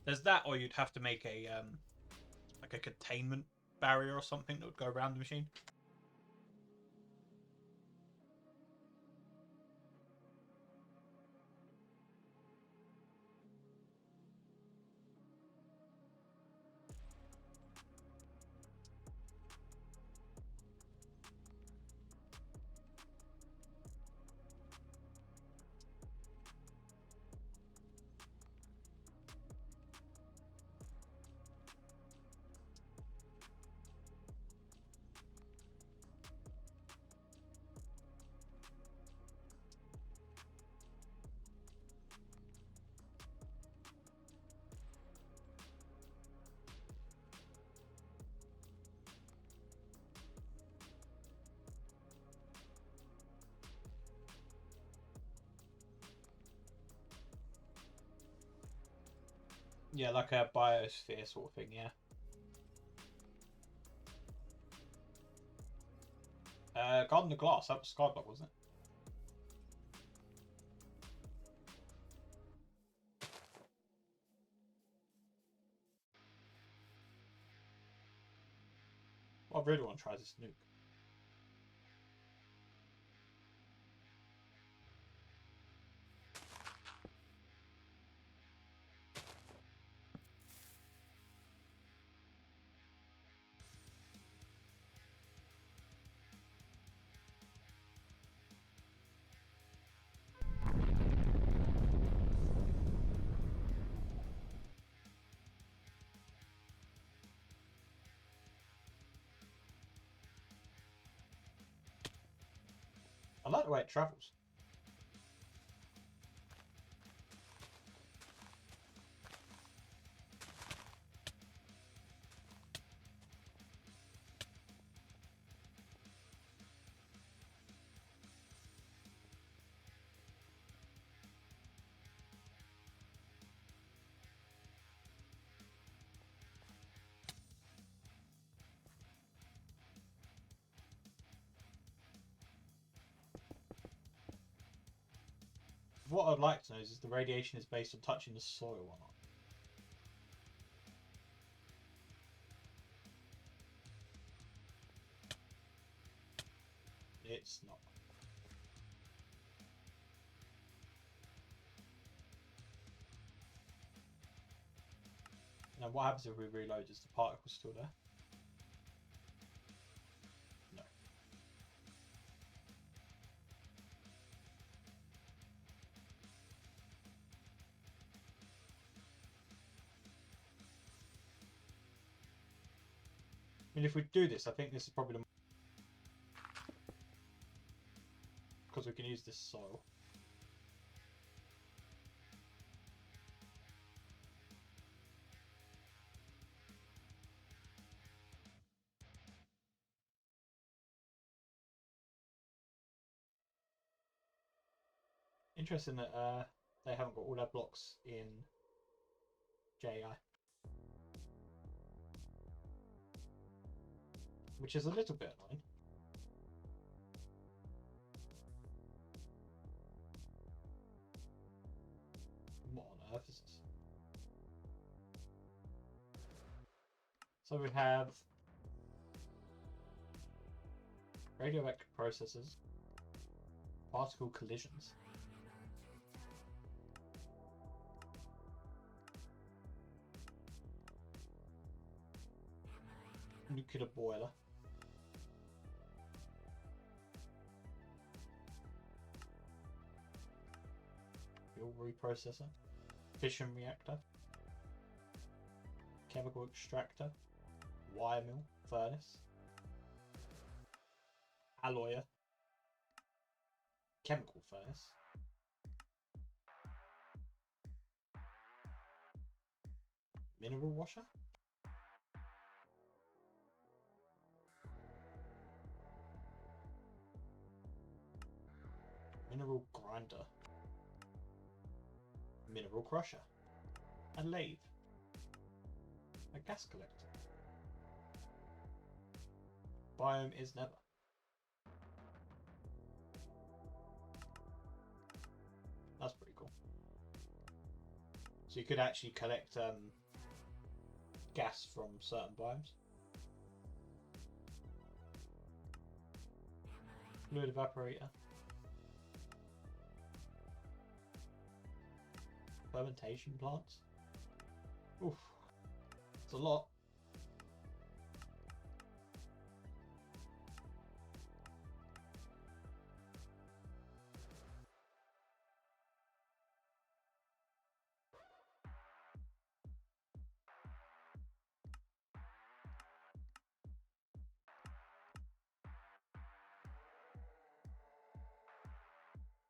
There's that, or you'd have to make a like a containment barrier or something that would go around the machine. Yeah, like a biosphere sort of thing, yeah. Garden of Glass, that was Skyblock, wasn't it? Well, really want to try this nuke. I like the way it travels. What I'd like to know is the radiation is based on touching the soil or not. It's not. Now what happens if we reload? Is the particle still there? No. I mean, if we do this, I think this is probably the... because we can use this soil. Interesting that they haven't got all their blocks in JI. Which is a little bit annoying. What on earth is this? So we have radioactive processes, particle collisions, nuclear boiler, fuel reprocessor, fission reactor, chemical extractor, wire mill, furnace, alloyer, chemical furnace, mineral washer, mineral grinder, mineral crusher, a lathe, a gas collector. Biome is never. That's pretty cool. So you could actually collect gas from certain biomes. Fluid evaporator. Fermentation plants. Oof. It's a lot.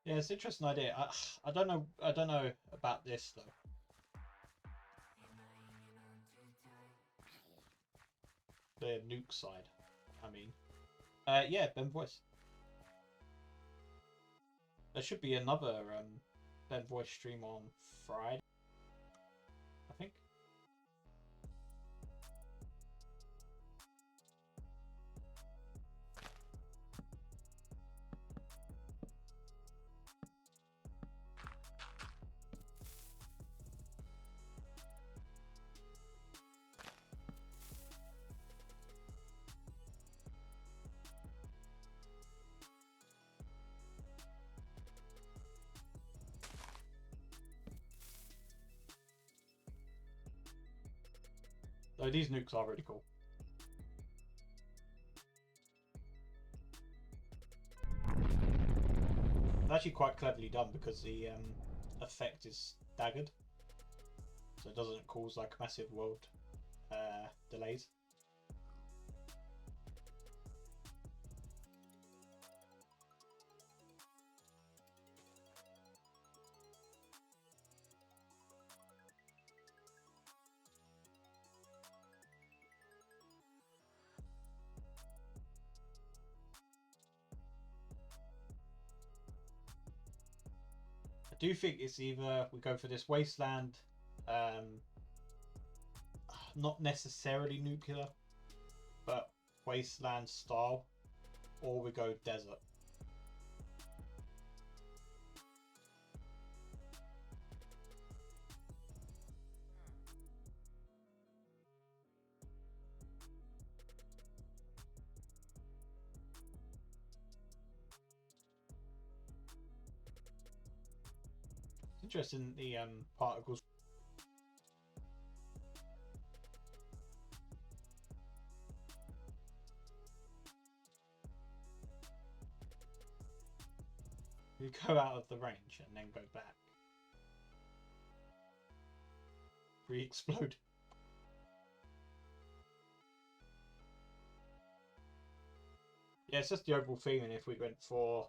Yeah, it's an interesting idea. I don't know about this though. The nuke side, I mean. Yeah, Ben Voice. There should be another Ben Voice stream on Friday, I think. So these nukes are really cool. It's actually quite cleverly done because the effect is staggered, so it doesn't cause like massive world delays. I do think it's either we go for this wasteland, not necessarily nuclear, but wasteland style, or we go desert. It's interesting the particles. You go out of the range and then go back. Re-explode. Yeah, it's just the overall feeling if we went for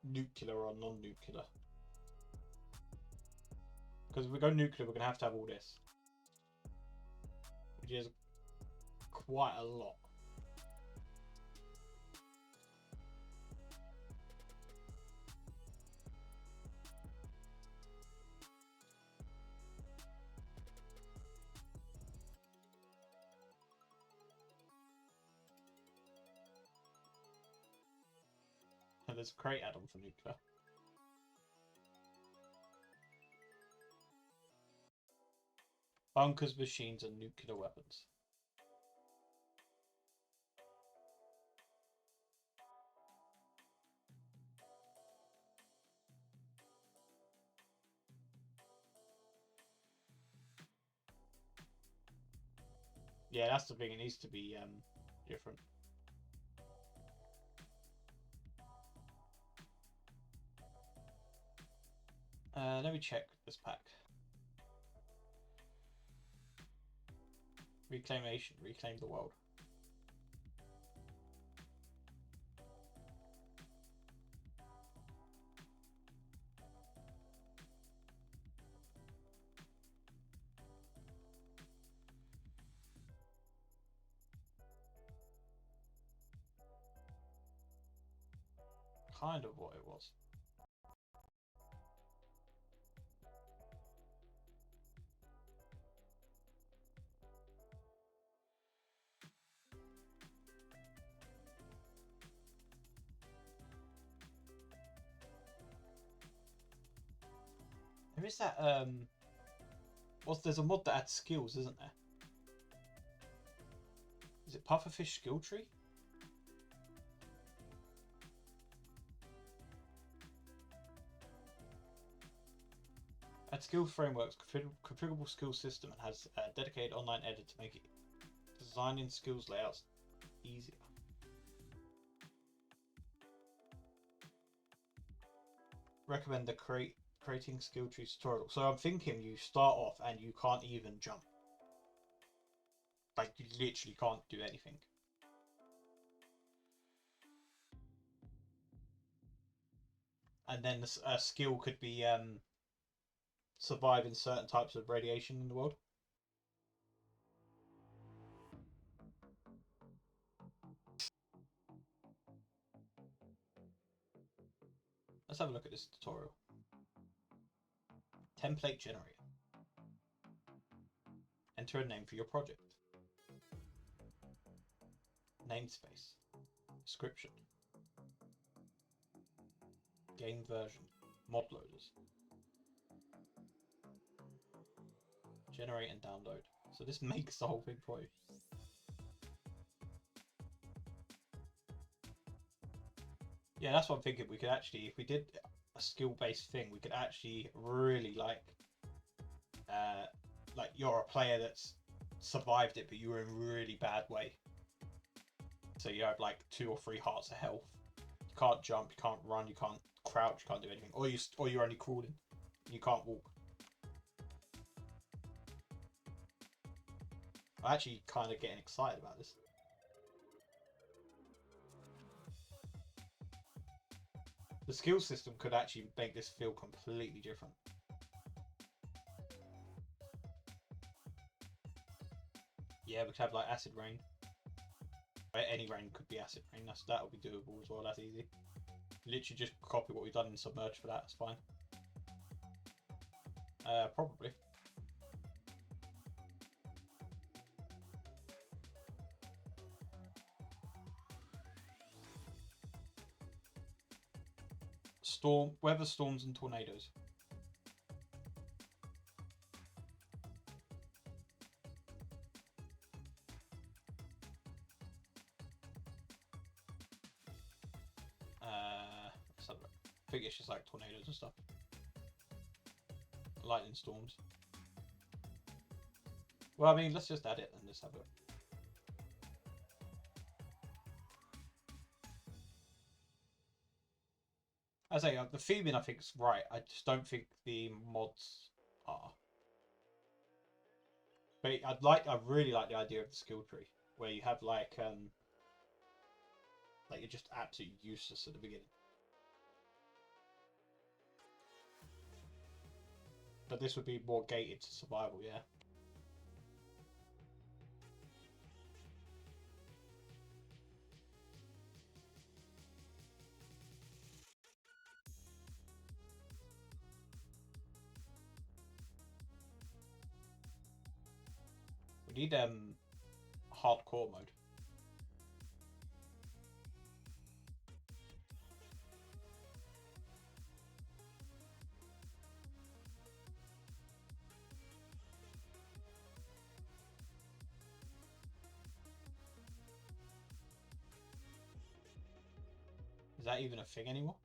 nuclear or non-nuclear. Because if we go nuclear, we're going to have all this. Which is quite a lot. And there's a crate add-on for nuclear. Bunkers, machines, and nuclear weapons. Yeah, that's the thing. It needs to be different. Let me check this pack. Reclamation, reclaim the world. Kind of what it was. There is that there's a mod that adds skills, isn't there? Is it Pufferfish skill tree? Add skill frameworks, configurable skill system, and has a dedicated online editor to make it designing skills layouts easier. Recommend the creating skill tree tutorial. So I'm thinking you start off and you can't even jump. Like you literally can't do anything. And then a skill could be surviving certain types of radiation in the world. Let's have a look at this tutorial. Template generator. Enter a name for your project. Namespace. Description. Game version. Mod loaders. Generate and download. So this makes the whole thing for you. Yeah, that's what I'm thinking. We could actually, if we did a skill-based thing, we could actually really like you're a player that's survived it, but you were in a really bad way. So you have like 2 or 3 hearts of health. You can't jump, you can't run, you can't crouch, you can't do anything, or you're only crawling. You can't walk. I'm actually kind of getting excited about this. The skill system could actually make this feel completely different. Yeah, we could have like acid rain. Any rain could be acid rain. That would be doable as well. That's easy. Literally just copy what we've done in Submerge for that. It's fine. Probably. Weather storms and tornadoes. I think it's just like tornadoes and stuff. Lightning storms. Well, I mean, let's just add it and just have it. I say the theming I think is right. I just don't think the mods are. But I really like the idea of the skill tree where you have like you're just absolutely useless at the beginning. But this would be more gated to survival, yeah. We need hardcore mode. Is that even a thing anymore?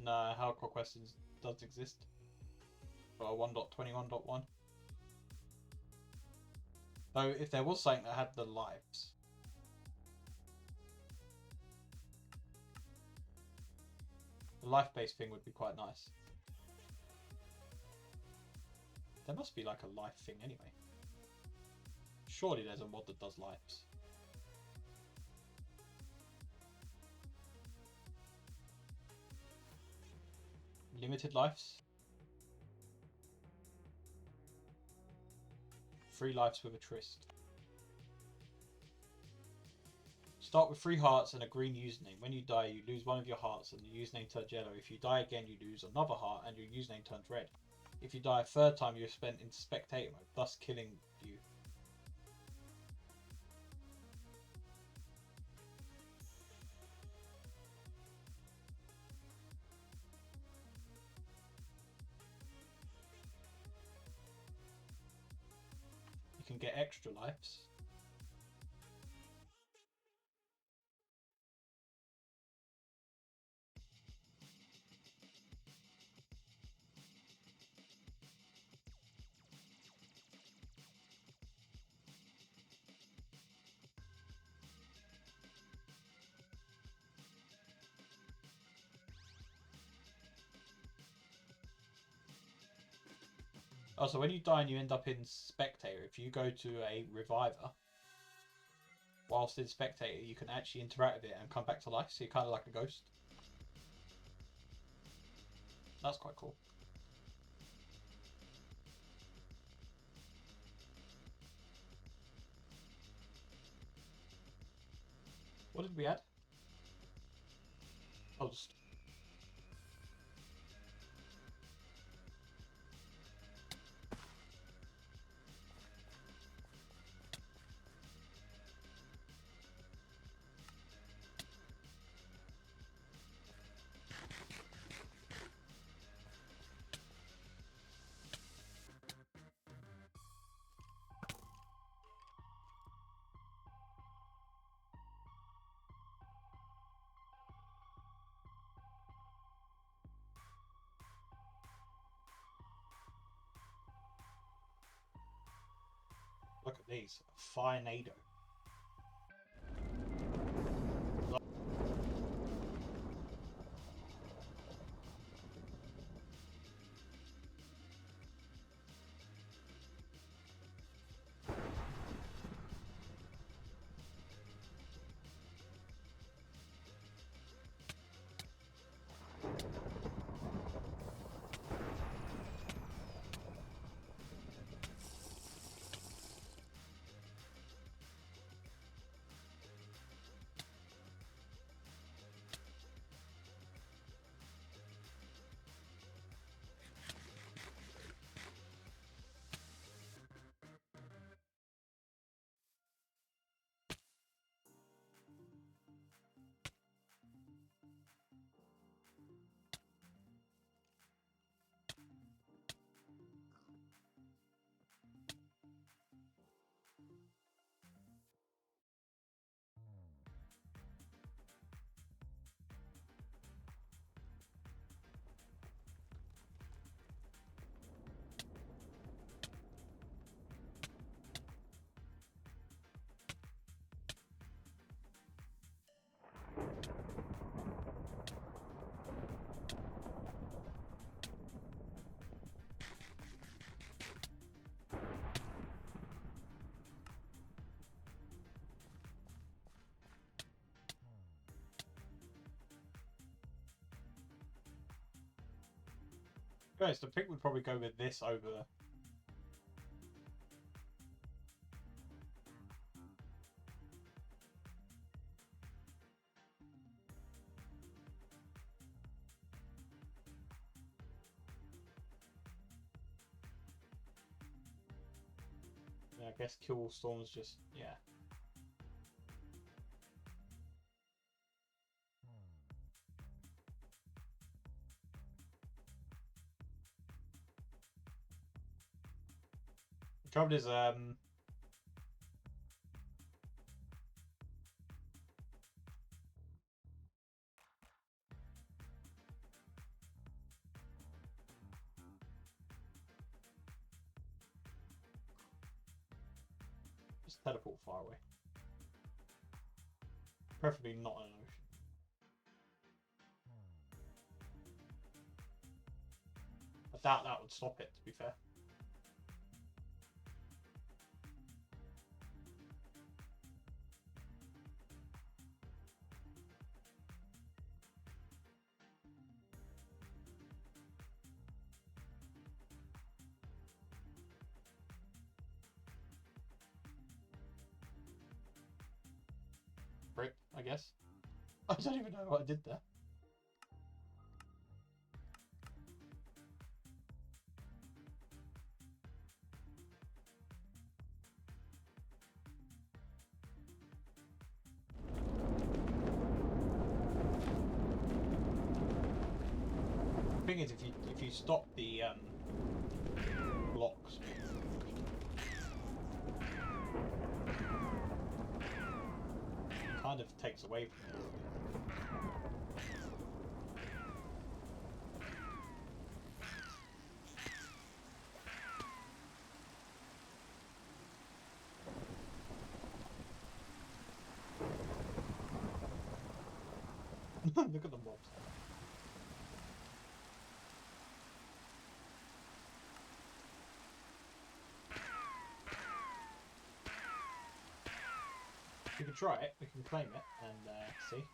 No, hardcore questions does exist. For 1.21.1. Though if there was something that had the lives. The life-based thing would be quite nice. There must be like a life thing anyway. Surely there's a mod that does lives. Limited lives. 3 lives with a tryst. Start with 3 hearts and a green username. When you die, you lose 1 of your hearts and your username turns yellow. If you die again, you lose another heart and your username turns red. If you die a 3rd time, you're spent in spectator mode, thus killing you. You can get extra lives. Oh, so when you die and you end up in spectator, if you go to a reviver, whilst in spectator, you can actually interact with it and come back to life, so you're kind of like a ghost. That's quite cool. What did we add? Oh, just... Look at these. Firenado. Guys, I think we'd probably go with this over. Yeah, I guess Kill Storm's just, yeah. The trouble is, just teleport far away. Preferably not in an ocean. I doubt that would stop it, to be fair. Brick, I guess. I don't even know what I did there. The thing is, if you stop the blocks, it kind of takes away from it. Look at the mobs. We can try it, we can claim it, and see.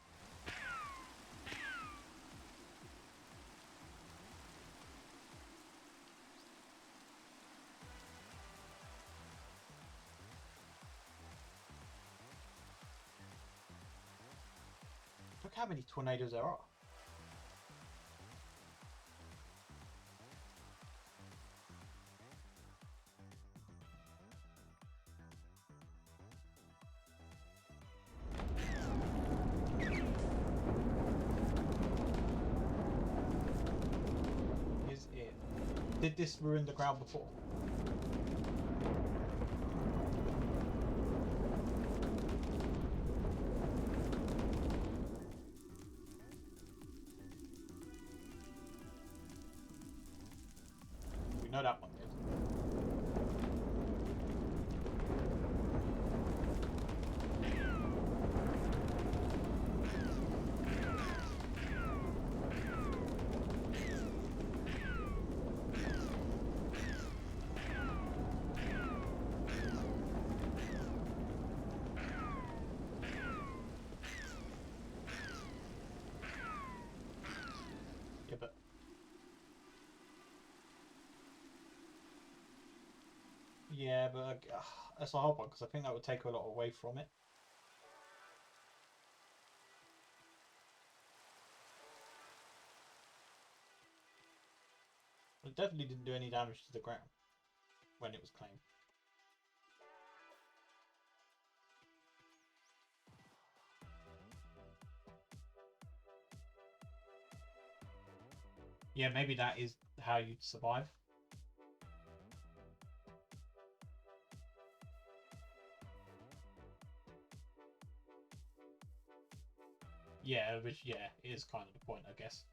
Look how many tornadoes there are. Did this ruin the ground before? We know that one did. but that's a hard one because I think that would take a lot away from it. It definitely didn't do any damage to the ground when it was claimed. Yeah, maybe that is how you'd survive. Yeah, which, yeah, is kind of the point, I guess.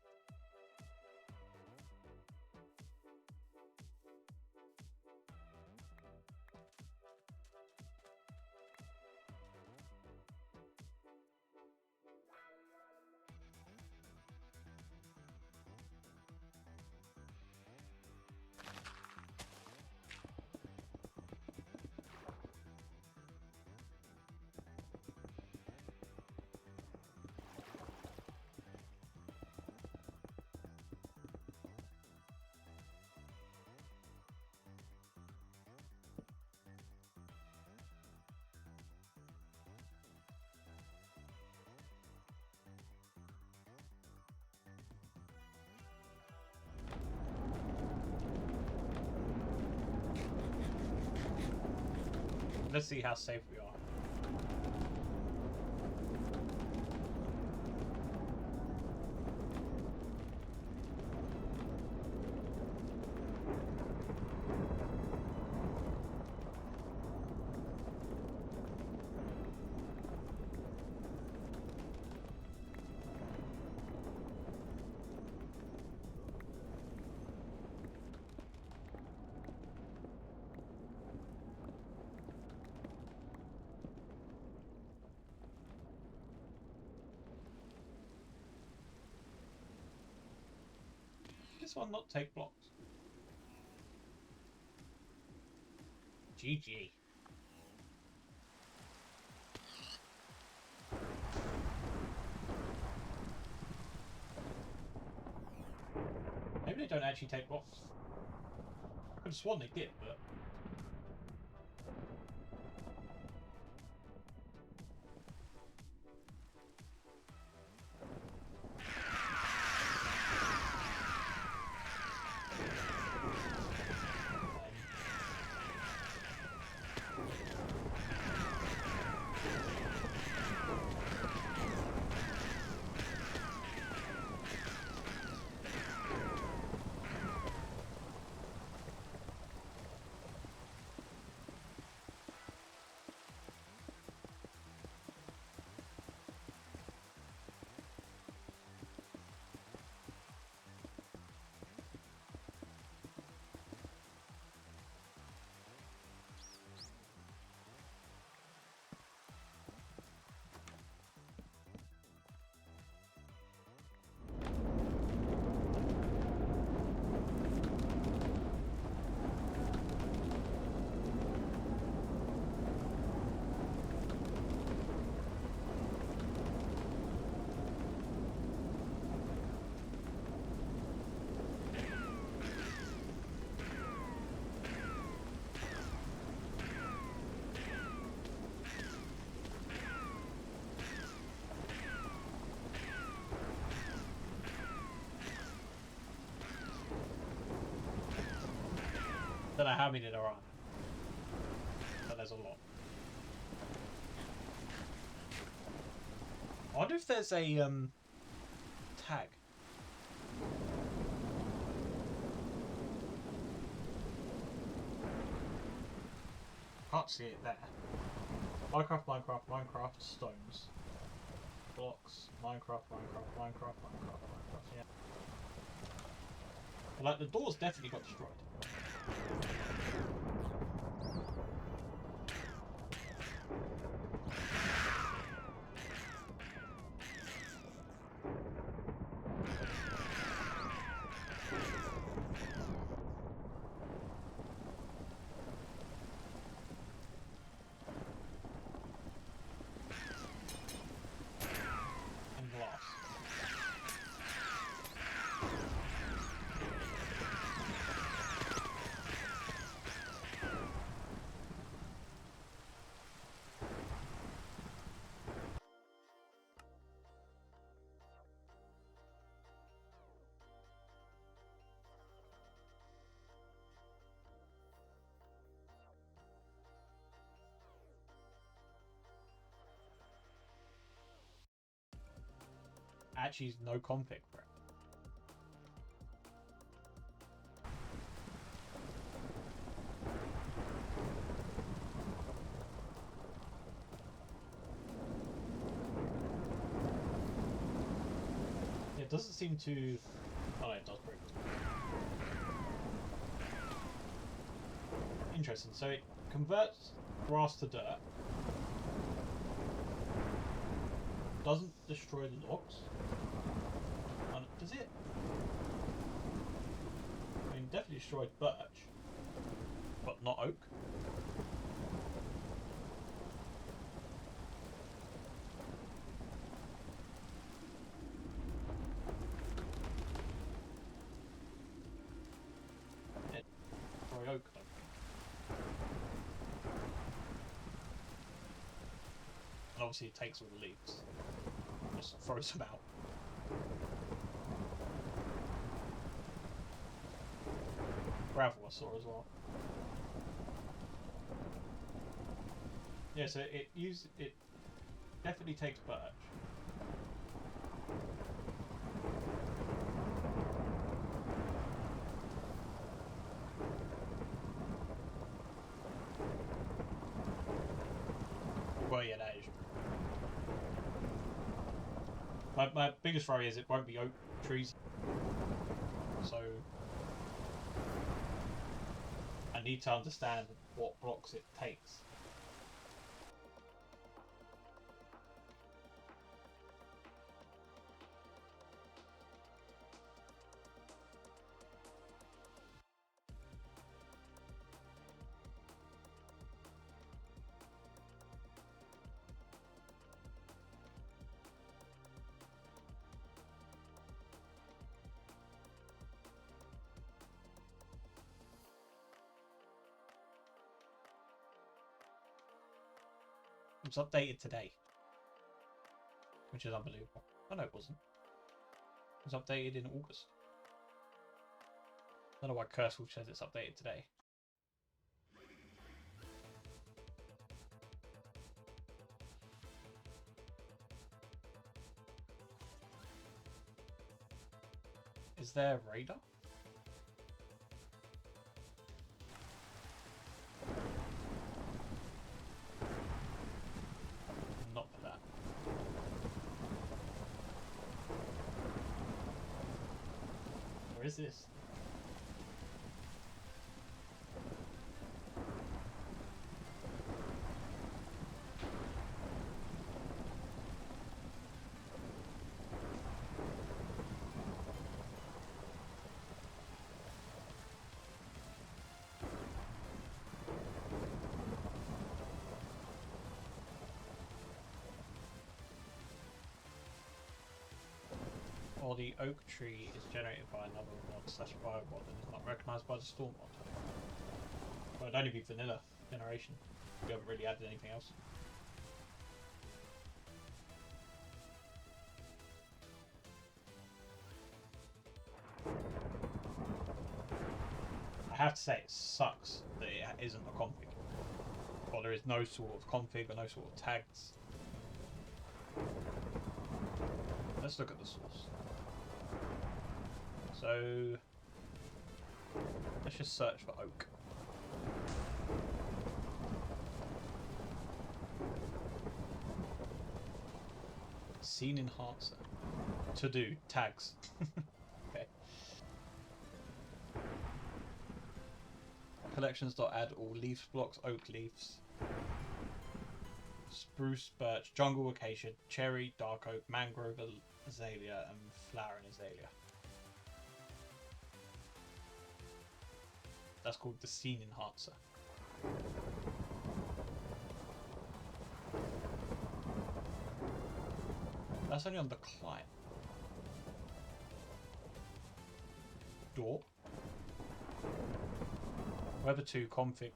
Let's see how safe we are. This one not take blocks. GG. Maybe they don't actually take blocks. I could have sworn they did, but... Don't know how many there are, but there's a lot. I wonder if there's a tag. Can't see it there. Minecraft, Minecraft, Minecraft, stones, blocks, Minecraft, Minecraft, Minecraft, Minecraft, Minecraft. Yeah. But, like, the doors definitely got destroyed. And glass. actually no config for it. It doesn't seem to... Oh, no, it does break. Interesting. So it converts grass to dirt. Doesn't destroy the logs. Does it? I mean, definitely destroyed birch, but not oak. It destroyed oak, though. And obviously it takes all the leaves. Just throws them out. Gravel I saw as well. Yeah, so it definitely takes birch. Well, yeah, that is true. My biggest worry is it won't be oak trees. So I need to understand what blocks it takes. It was updated today, which is unbelievable. Oh no, it wasn't. It was updated in August. I don't know why Cursor says it's updated today. Is there radar? Not for that. Where is this? Or the oak tree is generated by another mod / bio mod and is not recognised by the storm mod. Well, it'd only be vanilla generation. We haven't really added anything else. I have to say it sucks that it isn't a config. Or there is no sort of config or no sort of tags. Let's look at the source. So let's just search for oak. Scene enhancer. To do tags. Okay. Collections.add all leaf blocks, oak leaves, spruce, birch, jungle acacia, cherry, dark oak, mangrove, azalea, and flowering azalea. That's called the scene enhancer. That's only on the client. Door. Weather 2 config.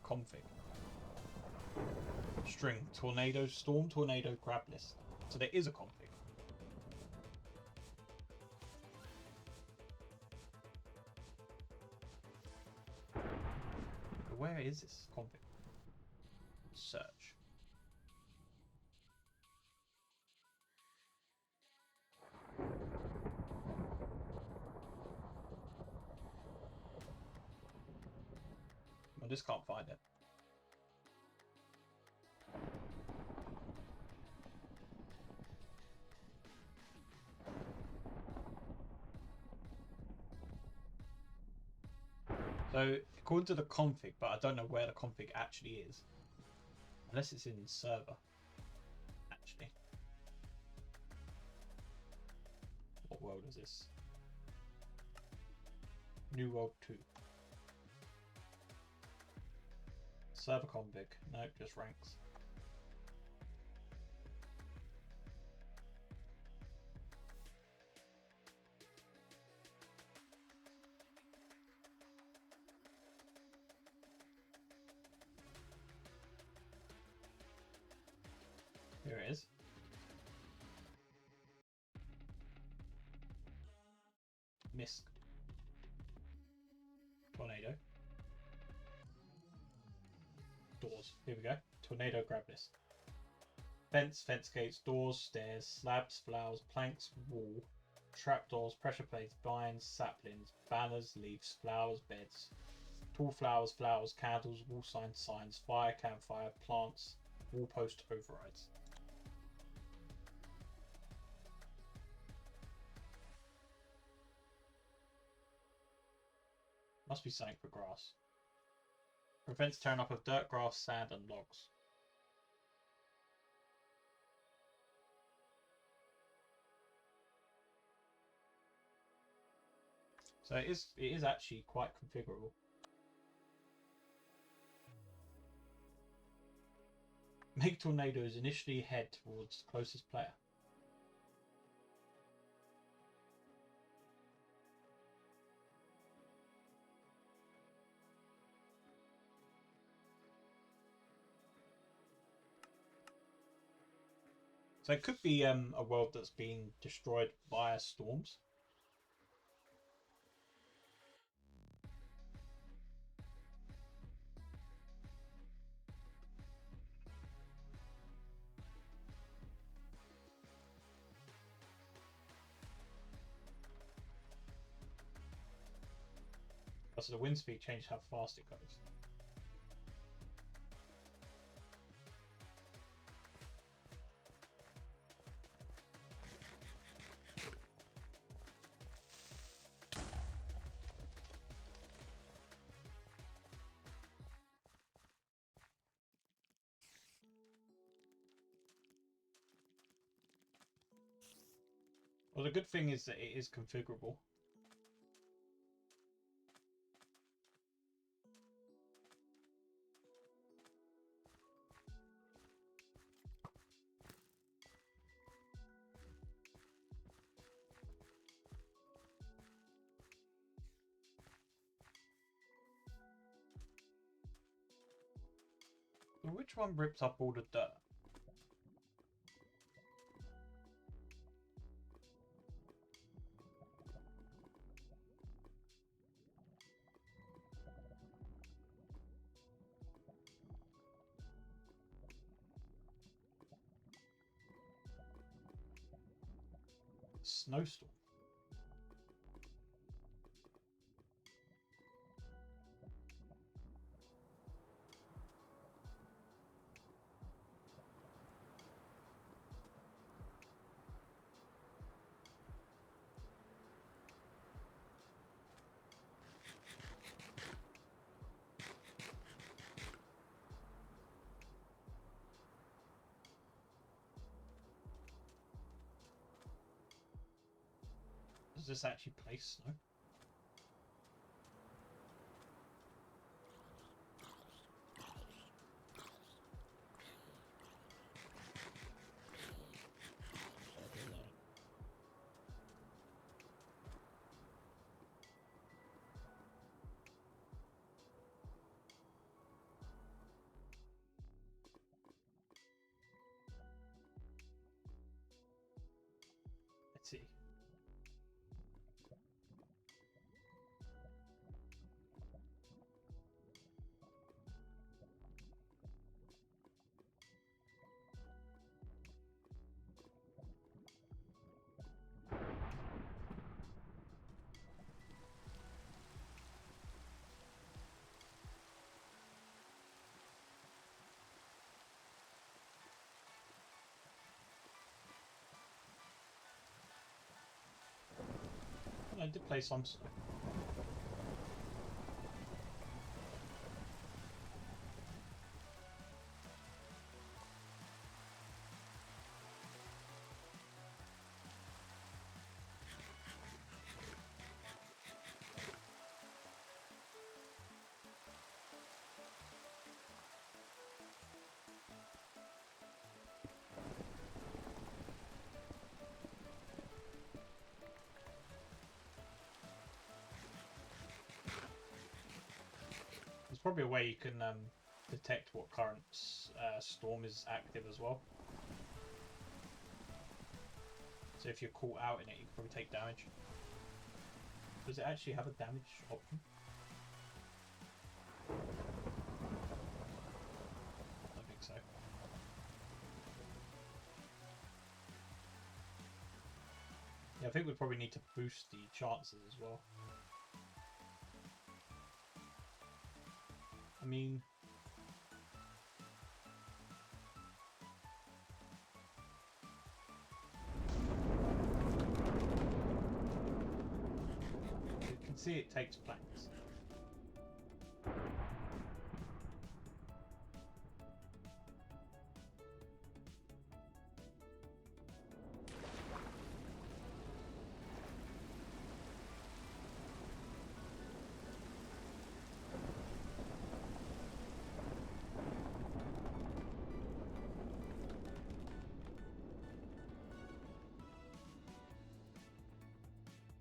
String tornado, storm tornado, grab list. So there is a config. But where is this config? Search. this can't find it. So, according to the config, but I don't know where the config actually is. Unless it's in server. Actually. What world is this? New World 2. Server config. Nope, just ranks. Here it is. Misk. Tornado. Doors. Here we go. Tornado grab list. Fence, fence gates, doors, stairs, slabs, flowers, planks, wall, trapdoors, pressure plates, vines, saplings, banners, leaves, flowers, beds, tall flowers, flowers, candles, wall signs, signs, fire, campfire, plants, wall post overrides. Must be something for grass. Prevents tearing up of dirt, grass, sand, and logs. So it is actually quite configurable. Make tornadoes initially head towards the closest player. So it could be a world that's being destroyed via storms. So the wind speed changed how fast it goes. Well, the good thing is that it is configurable. So which one rips up all the dirt? Snowstorm. Does this actually place snow? Let's see. did play some snow. There's probably a way you can detect what current storm is active as well. So if you're caught out in it, you can probably take damage. Does it actually have a damage option? I don't think so. Yeah, I think we probably need to boost the chances as well. I mean... you can see it takes planks.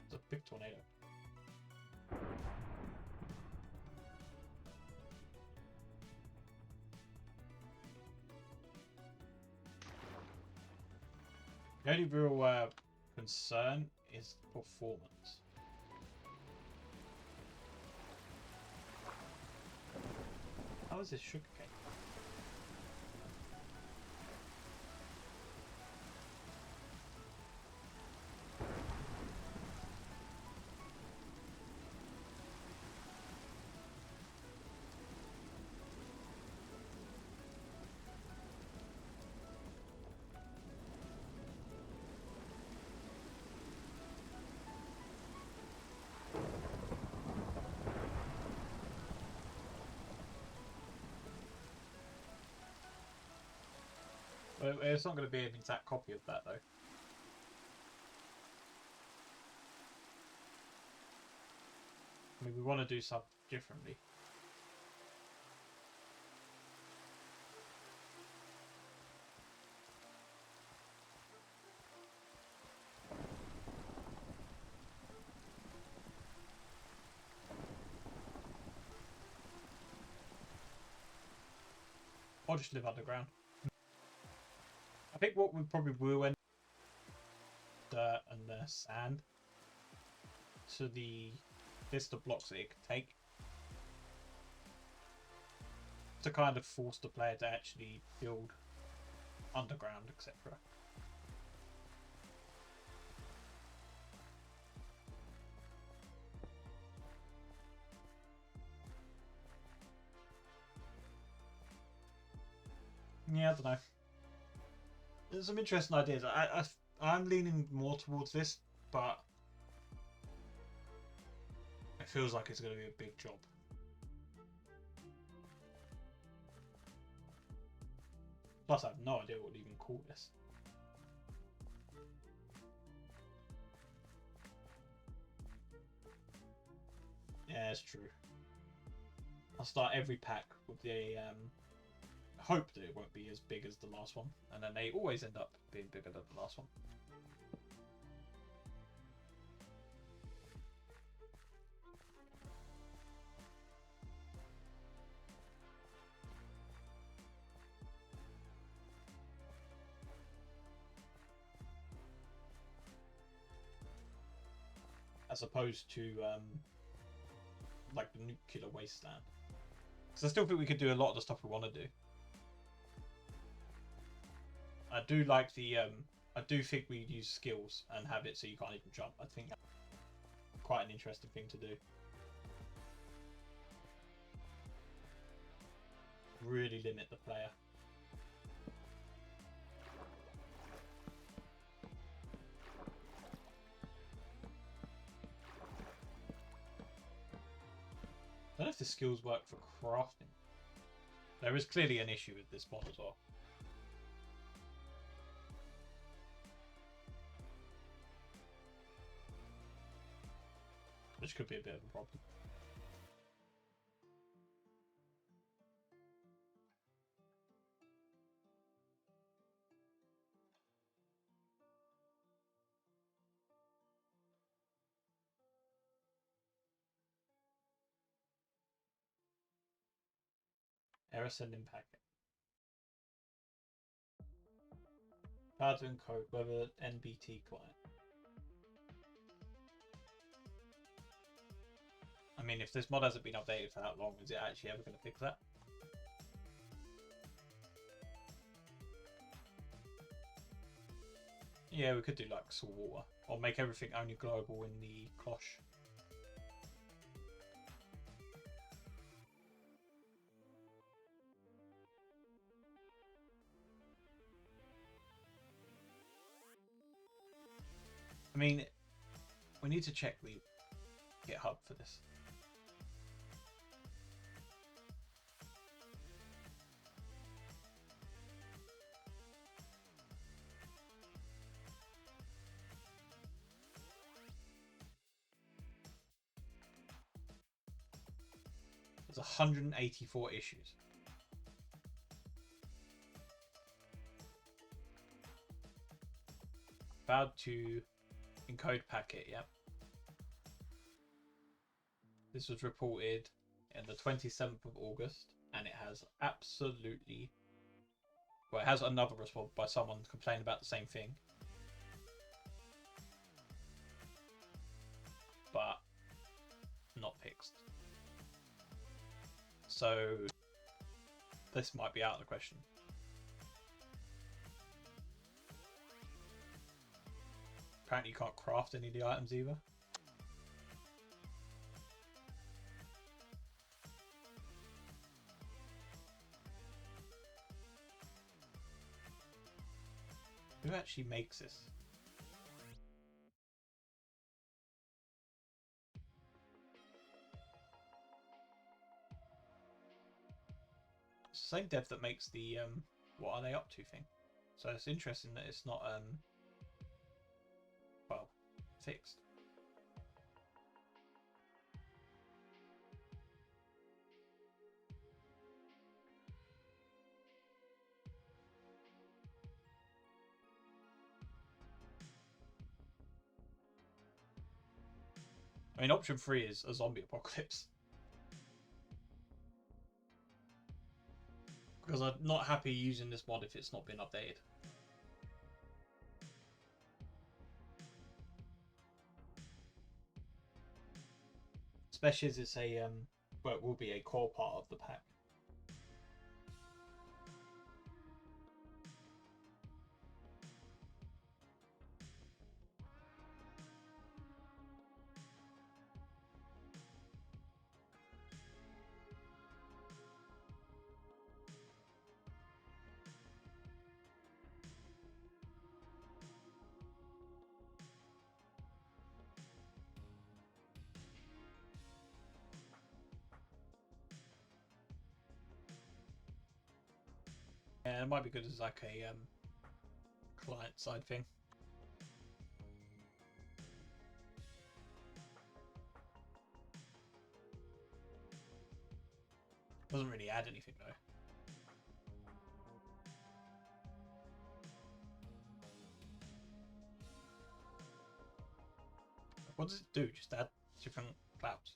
It's a big tornado. The only real concern is performance. How is this sugarcane? Well, it's not going to be an exact copy of that though. I mean, we want to do something differently. Or just live underground. I think what we probably will end dirt and the sand to the list of blocks that it can take to kind of force the player to actually build underground, etc. Yeah, I don't know. There's some interesting ideas. I'm leaning more towards this, but it feels like it's going to be a big job. Plus, I have no idea what to even call this. Yeah, it's true. I'll start every pack with the hope that it won't be as big as the last one, and then they always end up being bigger than the last one. As opposed to like the nuclear wasteland, because I still think we could do a lot of the stuff we want to do. I do like the I do think we use skills and have it so you can't even jump. I think that's quite an interesting thing to do. Really limit the player. the skills work for crafting? There is clearly an issue with this mod as well. Which could be a bit of a problem. Error sending packet. How to encode whether NBT client. I mean, if this mod hasn't been updated for that long, is it actually ever going to fix that? Yeah, we could do like salt water, or make everything only global in the cloche. I mean, we need to check the GitHub for this. There's 184 issues. About to encode packet, yep. This was reported on the 27th of August, and it has absolutely... Well, it has another response by someone complaining about the same thing. But not fixed. So this might be out of the question. Apparently you can't craft any of the items either. Who actually makes this? It's the same dev that makes the what are they up to thing. So it's interesting that it's not well, fixed. I mean, option 3 is a zombie apocalypse. Because I'm not happy using this mod if it's not been updated. Especially as it's a, well, it will be a core part of the pack. Yeah, it might be good as like a client side thing. Doesn't really add anything though. What does it do? Just add different clouds.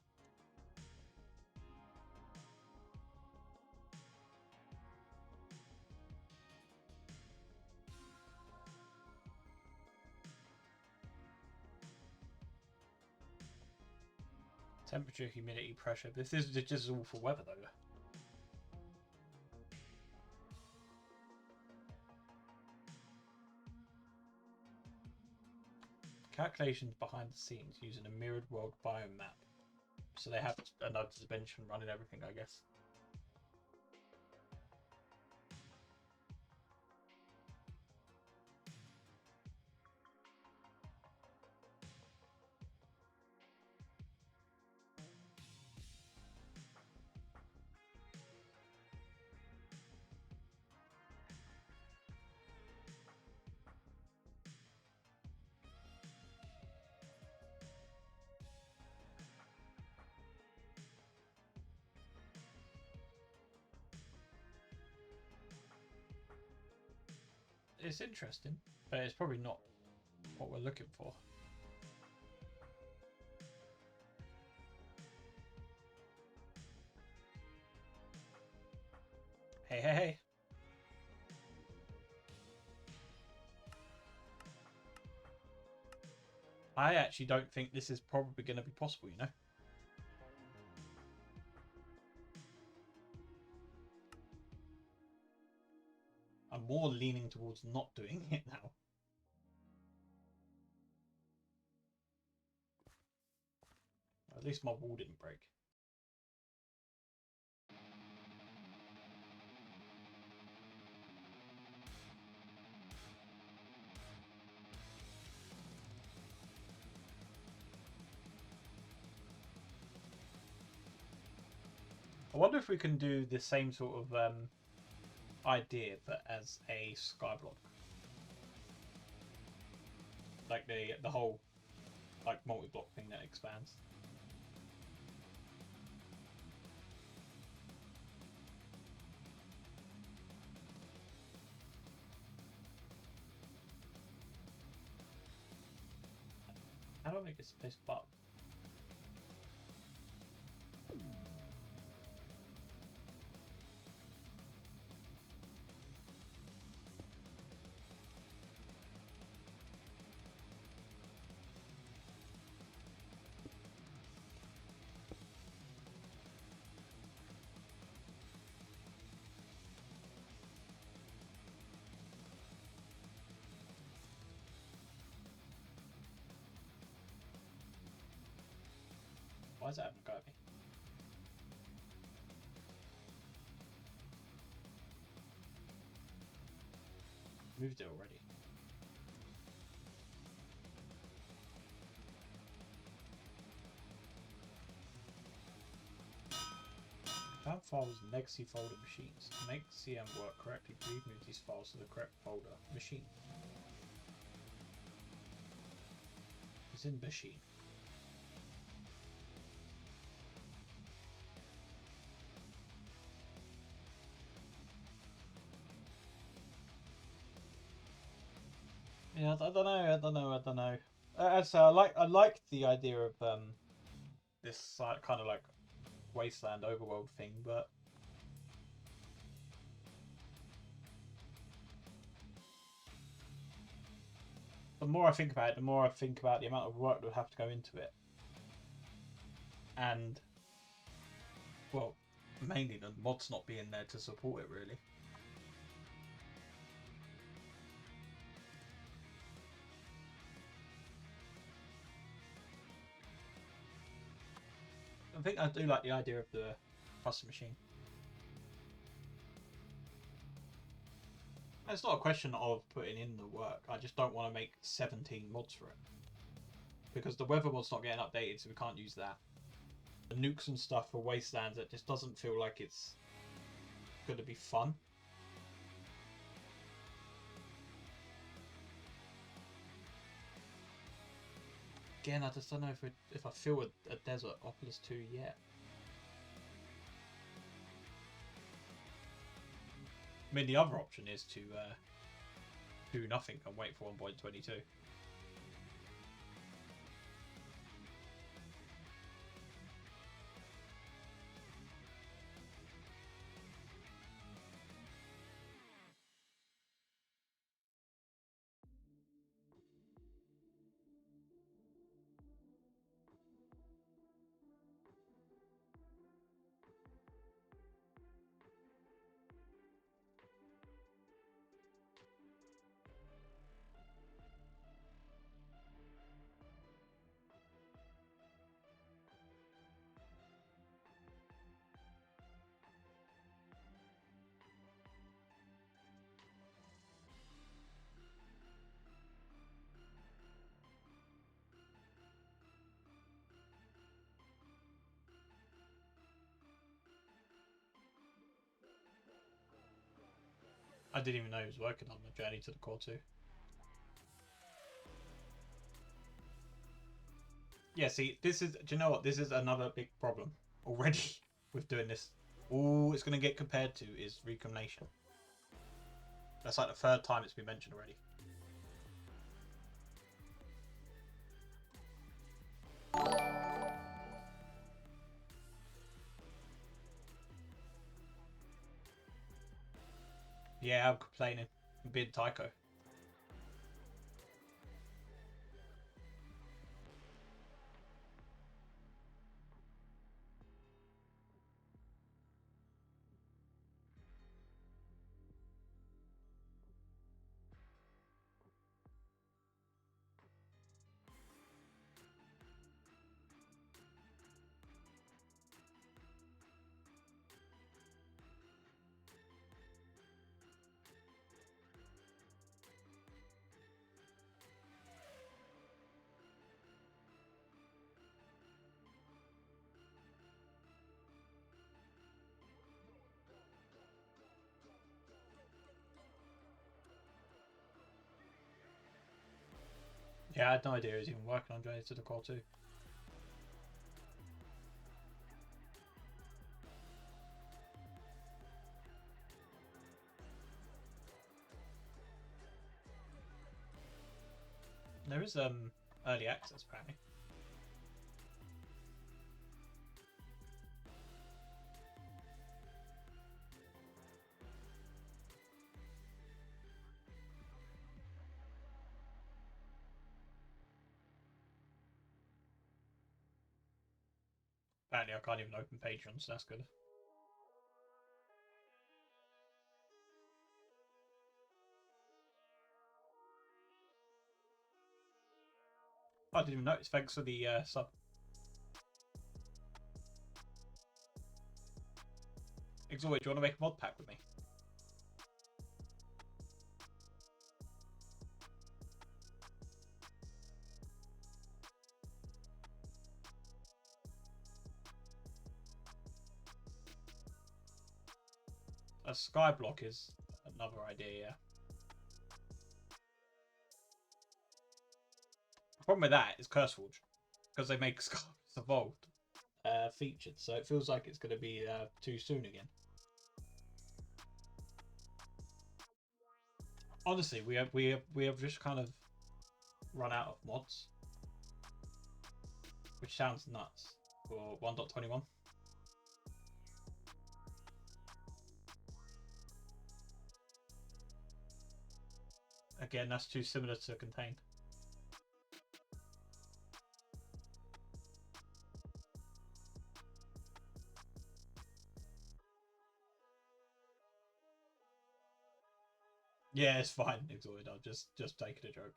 Temperature, humidity, pressure. This is just all for weather though. Calculations behind the scenes using a mirrored world biome map. So they have another dimension running everything, I guess. it's interesting, but it's probably not what we're looking for. Hey, hey, hey. I actually don't think this is probably going to be possible, you know? I'm more leaning towards not doing it now. At least my wall didn't break. I wonder if we can do the same sort of idea, but as a skyblock. Like the whole like multi-block thing that expands. How do I make this place bug? Why is that having a go at me? Moved it already. Found files in legacy folder machines. To make CM work correctly, please move these files to the correct folder machine. It's in machine. Yeah, I don't know. As I like the idea of this kind of like wasteland overworld thing, but the more I think about it, the more I think about the amount of work that would have to go into it, and well, mainly the mods not being there to support it really. I think I do like the idea of the custom machine. It's not a question of putting in the work. I just don't want to make 17 mods for it. Because the weather mod's not getting updated, so we can't use that. The nukes and stuff for Wastelands, it just doesn't feel like it's going to be fun. Again, I just don't know if I feel a desert Oculus 2 yet. I mean, the other option is to do nothing and wait for 1.22. I didn't even know he was working on the journey to the core 2. Yeah, see, this is... Do you know what? This is another big problem already with doing this. All it's going to get compared to is Reclamation. That's like the third time it's been mentioned already. Yeah, I'm complaining. I'm being Tycho. Yeah, I had no idea he was even working on Journey to the Core 2. There is early access apparently. Apparently I can't even open Patreon, so that's good. I didn't even notice. Thanks for the sub. Exoid, do you want to make a mod pack with me? A skyblock is another idea, yeah. The problem with that is Curseforge, because they make Skyrim Evolved featured, so it feels like it's going to be too soon again. Honestly, we have just kind of run out of mods, which sounds nuts for 1.21. Again, that's too similar to Contained. Yeah, it's fine, Exoid. I'll just take it a joke.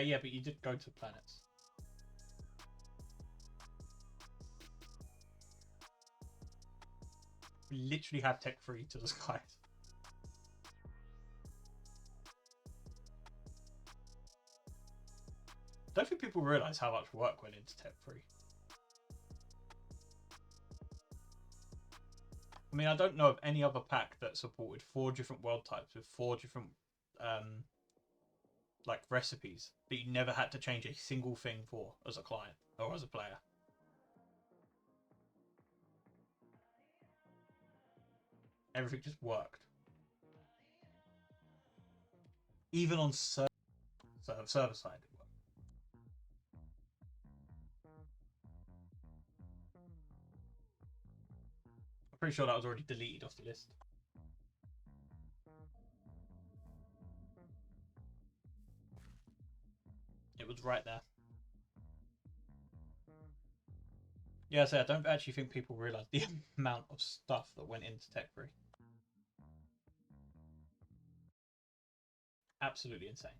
Yeah, but you did go to planets. We literally have tech free to the skies. Don't think people realise how much work went into tech free. I mean, I don't know of any other pack that supported 4 different world types with 4 different like recipes that you never had to change a single thing for as a client or as a player. Everything just worked. Even on server side, it worked. I'm pretty sure that was already deleted off the list. It was right there. Yeah, I don't actually think people realise the amount of stuff that went into tech free. Absolutely insane.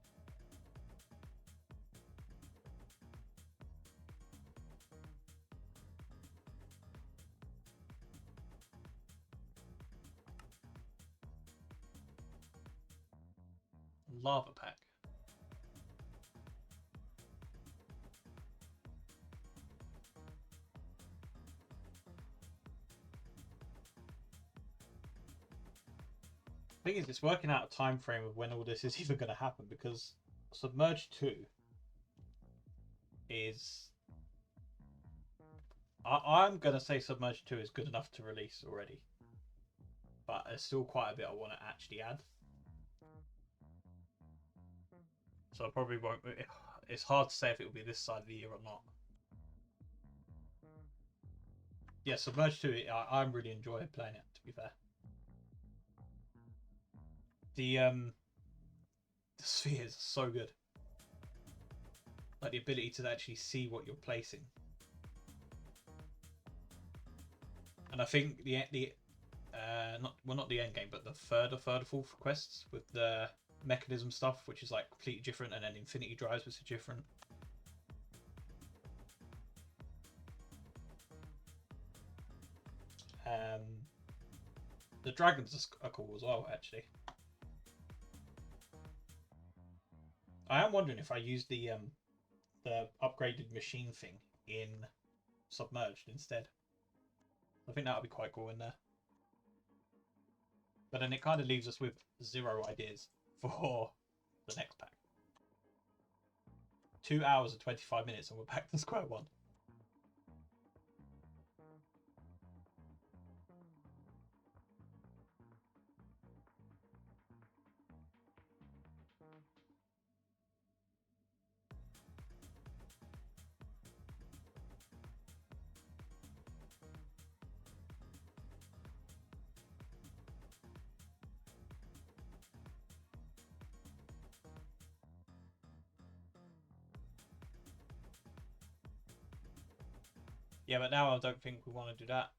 Lava pack. Thing is, it's working out a time frame of when all this is even going to happen, because Submerged 2 is. I'm going to say Submerged 2 is good enough to release already. But there's still quite a bit I want to actually add. So I probably won't. It's hard to say if it will be this side of the year or not. Yeah, Submerged 2, I'm really enjoying playing it, to be fair. The spheres are so good. Like the ability to actually see what you're placing. And I think the not the end game, but the third or fourth quests with the mechanism stuff, which is like completely different, and then Infinity Drives, which is different. The dragons are cool as well, actually. I am wondering if I use the upgraded machine thing in Submerged instead. I think that would be quite cool in there. But then it kind of leaves us with 0 ideas for the next pack. 2 hours and 25 minutes and we're back to square one. Yeah, but now I don't think we want to do that.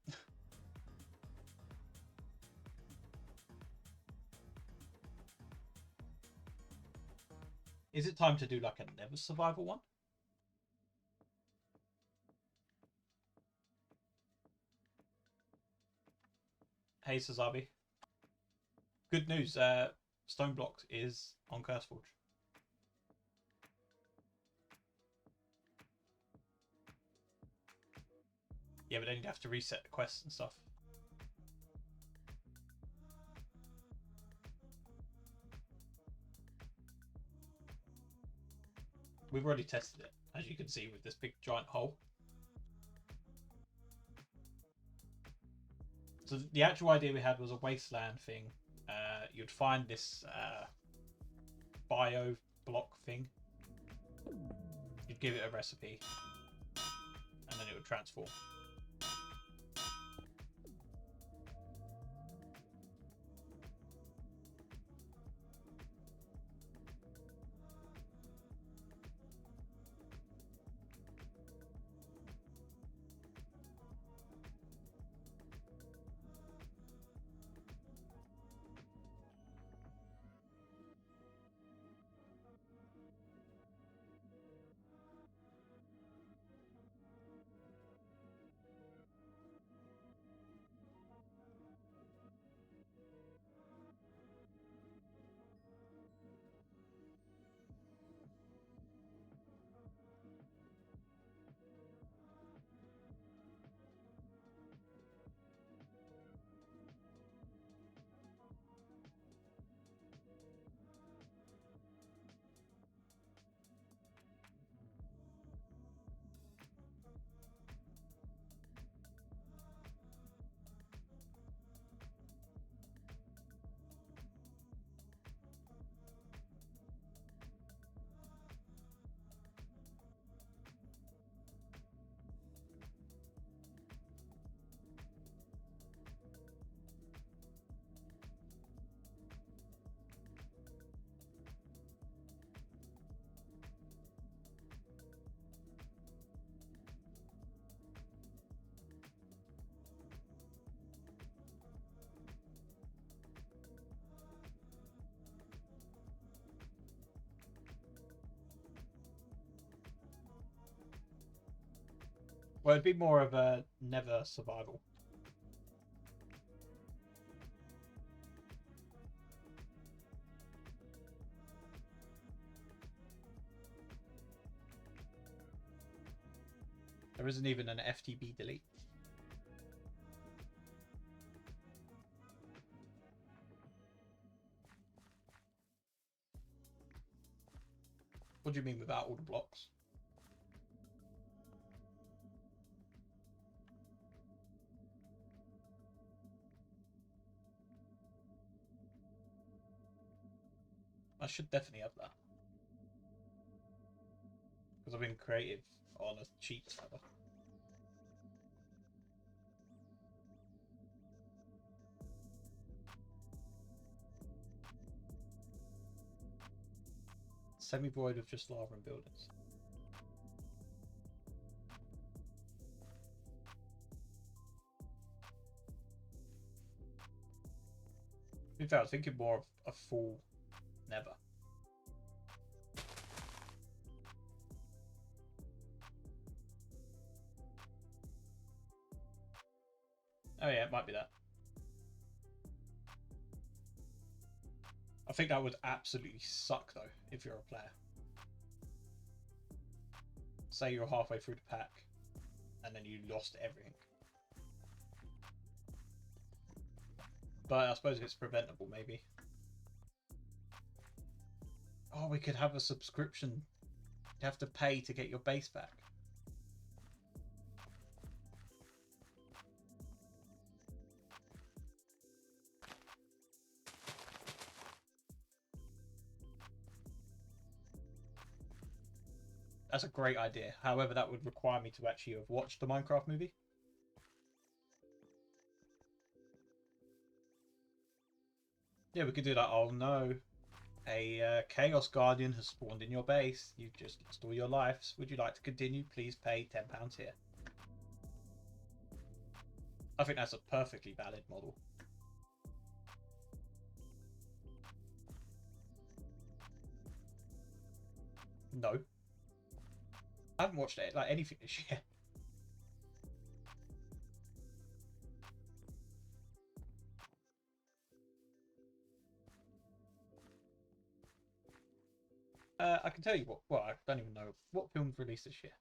Is it time to do like a never survival one? Hey Sazabi. Good news, Stoneblock is on Curseforge. Yeah, but then you'd have to reset the quests and stuff. We've already tested it, as you can see, with this big giant hole. So the actual idea we had was a wasteland thing. You'd find this bio block thing. You'd give it a recipe, and then it would transform. Well, it'd be more of a never survival. There isn't even an FTB delete. What do you mean without all the blocks? I should definitely have that. Because I've been creative on a cheap server. Semi-void of just lava and buildings. To be fair, I was thinking more of a full never. Oh yeah, it might be that. I think that would absolutely suck though, if you're a player. Say you're halfway through the pack, and then you lost everything. But I suppose it's preventable, maybe. Oh, we could have a subscription. You have to pay to get your base back. That's a great idea. However, that would require me to actually have watched the Minecraft movie. Yeah, we could do that. Oh no. A Chaos Guardian has spawned in your base. You've just lost all your lives. Would you like to continue? Please pay £10 here. I think that's a perfectly valid model. No. I haven't watched it like anything this year. I can tell you what. Well, I don't even know what films released this year.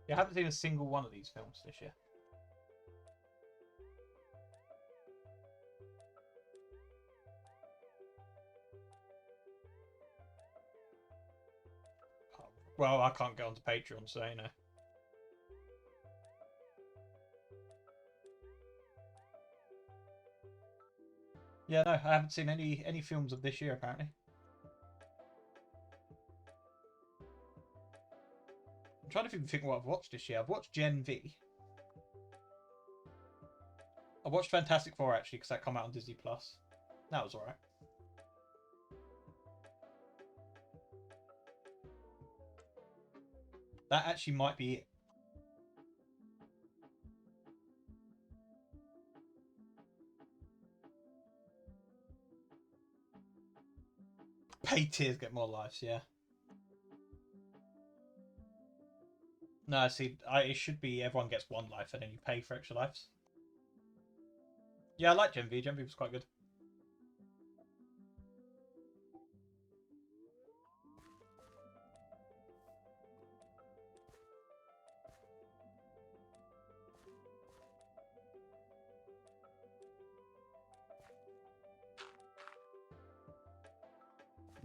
Yeah, I haven't seen a single one of these films this year. Oh, well, I can't get onto Patreon, so you know. Yeah, no, I haven't seen any films of this year apparently. I'm trying to even think what I've watched this year. I've watched Gen V. I watched Fantastic Four actually because that come out on Disney Plus. That was alright. That actually might be it. Paid tiers get more lives, yeah. No, see, it should be everyone gets one life and then you pay for extra lives. Yeah, I like Gen V. Gen V was quite good.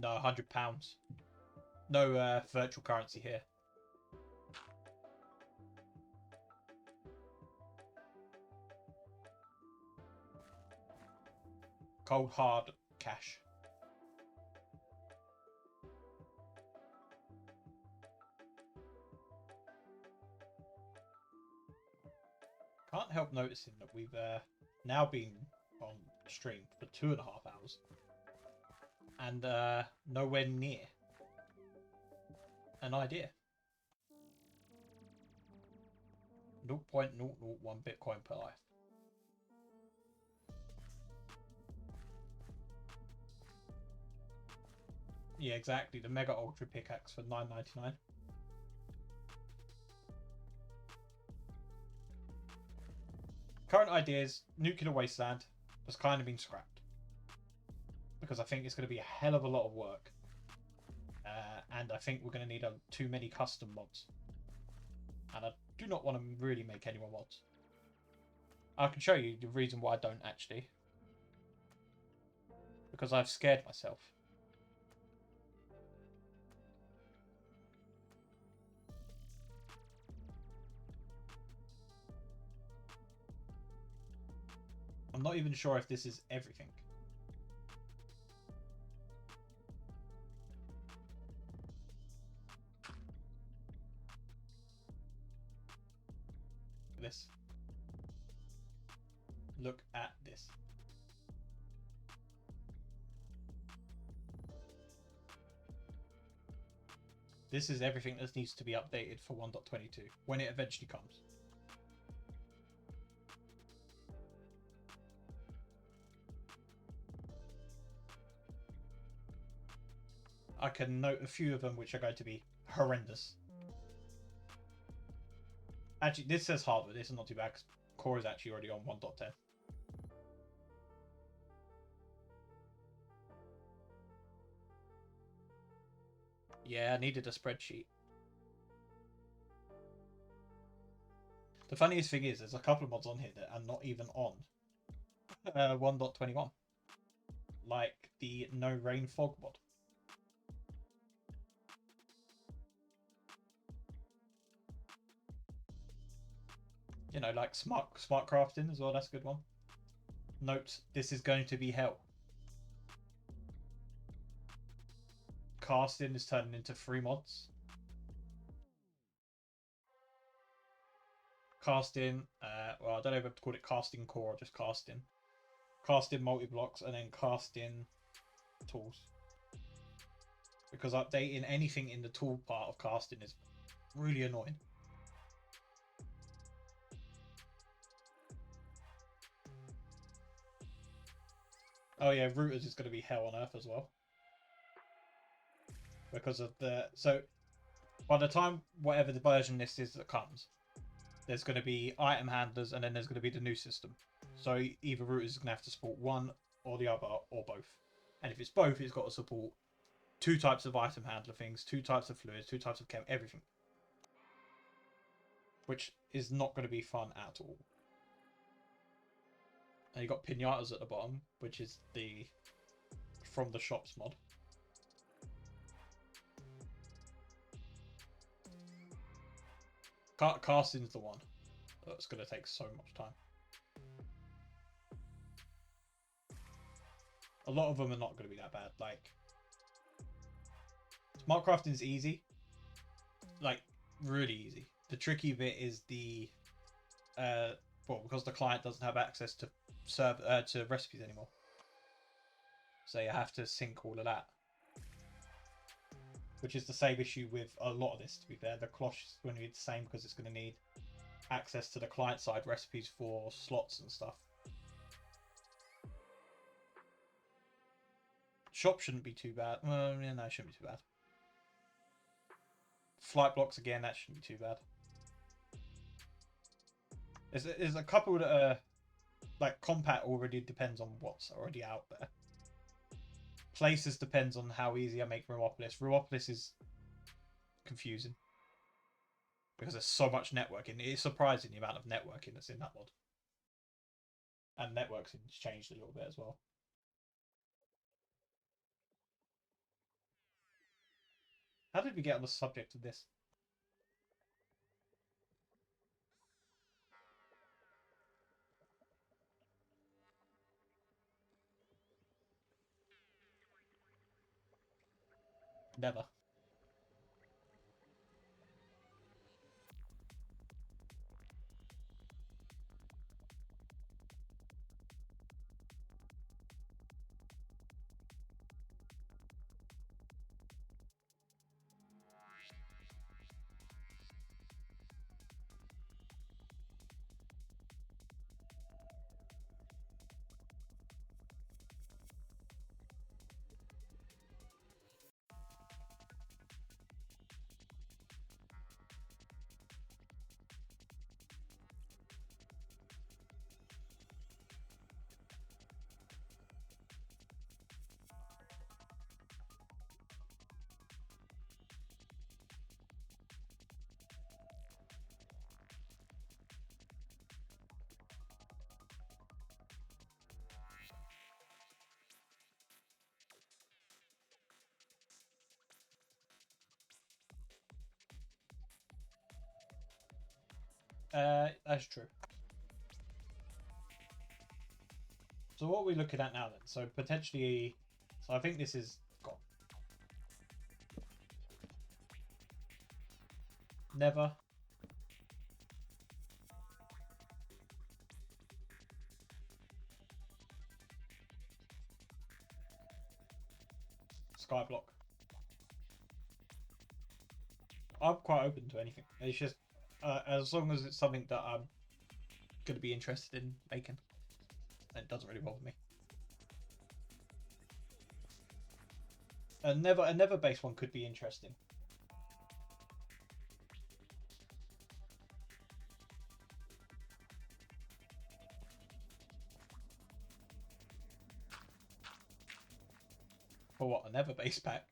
No, £100. No virtual currency here. Cold hard cache. Can't help noticing that we've now been on stream for 2.5 hours and nowhere near an idea. 0.001 Bitcoin per life. Yeah, exactly. The Mega Ultra pickaxe for $9.99. Current ideas, Nuclear Wasteland has kind of been scrapped because I think it's going to be a hell of a lot of work, and I think we're going to need too many custom mods, and I do not want to really make any more mods. I can show you the reason why I don't actually, because I've scared myself. I'm not even sure if this is everything. This. Look at this. This is everything that needs to be updated for 1.22 when it eventually comes. I can note a few of them which are going to be horrendous. Actually, this says hardware. This is not too bad because Core is actually already on 1.10. Yeah, I needed a spreadsheet. The funniest thing is, there's a couple of mods on here that are not even on 1.21. Like the No Rain Fog mod. You know, like smart crafting as well. That's a good one. Note, this is going to be hell. Casting is turning into 3 mods. Casting, well, I don't know if I have to call it casting core or just casting. Casting multi-blocks and then casting tools. Because updating anything in the tool part of casting is really annoying. Oh yeah, routers is going to be hell on earth as well. Because of the... So, by the time whatever the version list is that comes, there's going to be item handlers and then there's going to be the new system. So either routers is going to have to support one or the other or both. And if it's both, it's got to support 2 types of item handler things, 2 types of fluids, 2 types of chem, everything. Which is not going to be fun at all. And you got pinatas at the bottom, which is the from the shops mod. Casting's the one that's going to take so much time. A lot of them are not going to be that bad. Like, smart crafting is easy, like really easy. The tricky bit is the well, because the client doesn't have access to to recipes anymore, so you have to sync all of that, which is the same issue with a lot of this. To be fair, the cloche is going to be the same because it's going to need access to the client side recipes for slots and stuff. Shop shouldn't be too bad. Well, yeah, no, it shouldn't be too bad. Flight blocks again, that shouldn't be too bad. There's a couple that are like compat already depends on what's already out there. Places depends on how easy I make Ruopolis. Ruopolis is confusing because there's so much networking. It is surprising the amount of networking that's in that mod. And networking's changed a little bit as well. How did we get on the subject of this? Never. That's true. So what are we looking at now then? So potentially, so I think this is gone. Never. Skyblock. I'm quite open to anything. It's just as long as it's something that I'm going to be interested in making, it doesn't really bother me. A never based one could be interesting. For what, a never based pack?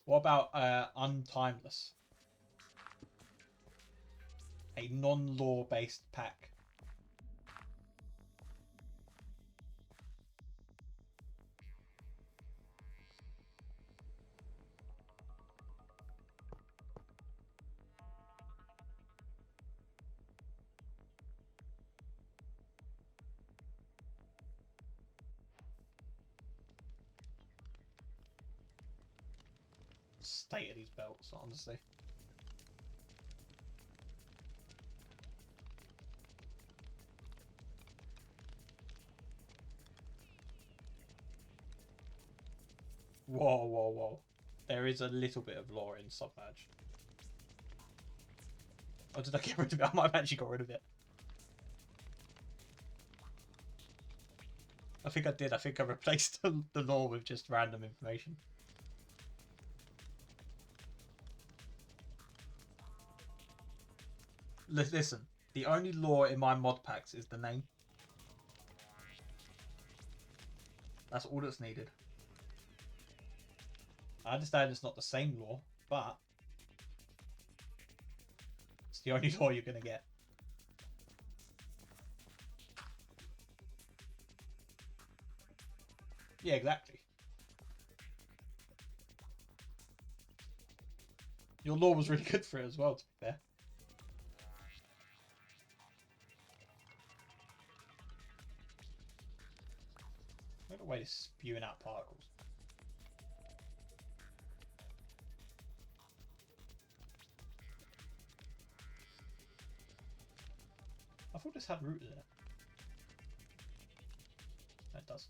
What about Untimeless? A non-lore based pack. State of these belts, honestly. Whoa, whoa, whoa. There is a little bit of lore in Submerge. Oh, did I get rid of it? I might have actually got rid of it. I think I did. I think I replaced the lore with just random information. Listen, the only lore in my mod packs is the name. That's all that's needed. I understand it's not the same lore, but it's the only lore you're going to get. Yeah, exactly. Your lore was really good for it as well, to be fair. What a way to spewing out particles. I thought this had root in it. It does.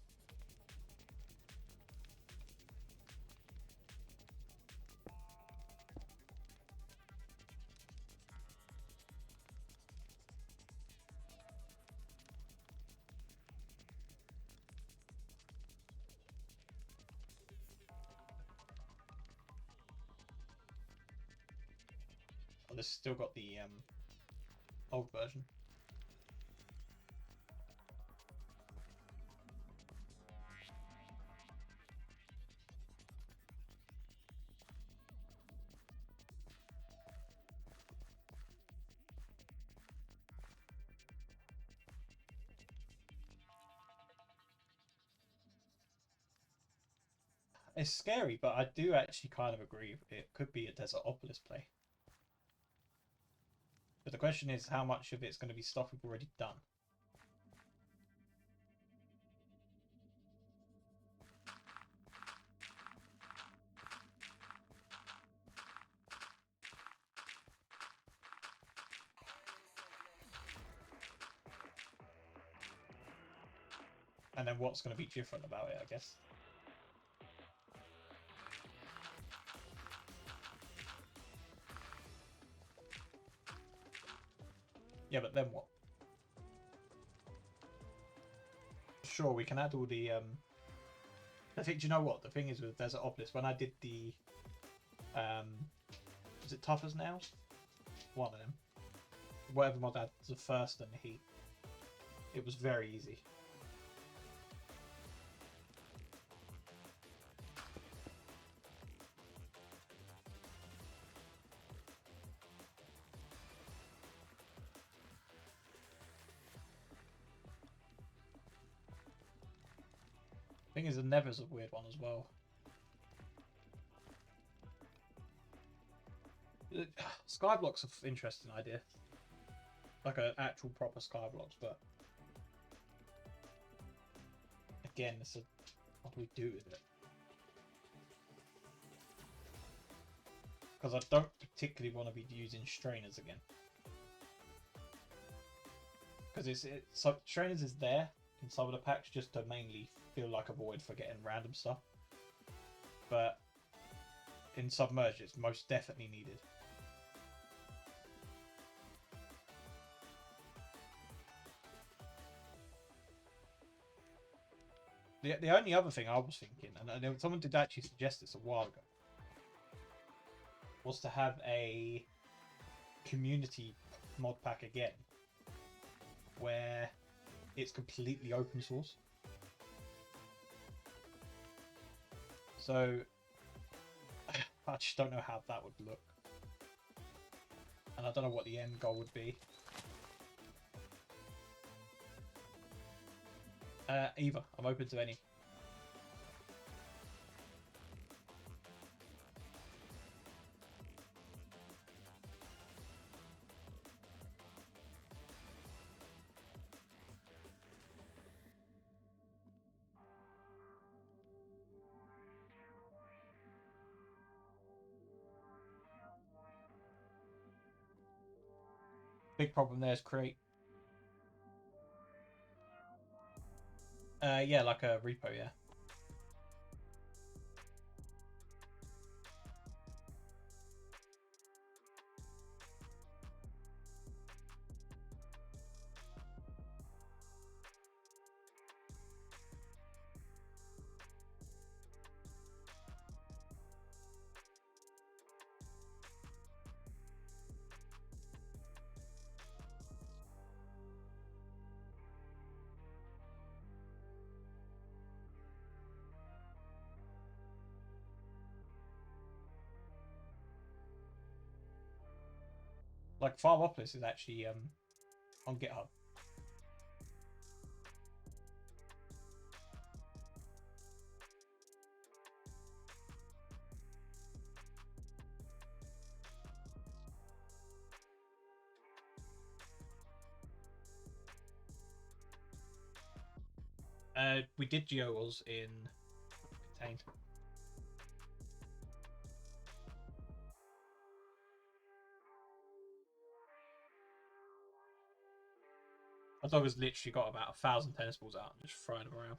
Oh, this still got the old version. It's scary, but I do actually kind of agree. It could be a Desertopolis play. But the question is how much of it's going to be stuff we've already done. And then what's going to be different about it, I guess. Yeah, but then what? Sure, we can add all the I think, do you know what? The thing is with Desert Obelisk, when I did the was it Tough as Nails? One of them. Whatever mod had the first and the heat. It was very easy. Thing is, the Nether's a weird one as well. Skyblock's an interesting idea. Like an actual proper Skyblock, but again, it's a what do we do with it? Because I don't particularly want to be using strainers again. Because so strainers is there in some of the packs just to mainly feel like a void for getting random stuff. But in Submerged, it's most definitely needed. The only other thing I was thinking, and someone did actually suggest this a while ago, was to have a community mod pack again, where it's completely open source. So I just don't know how that would look, and I don't know what the end goal would be. Either. I'm open to any. Big problem there is create. Yeah, like a repo, yeah. Like Farmopolis is actually on GitHub. We did GeoWars in Contained. My dog has literally got about 1,000 tennis balls out and just throwing them around.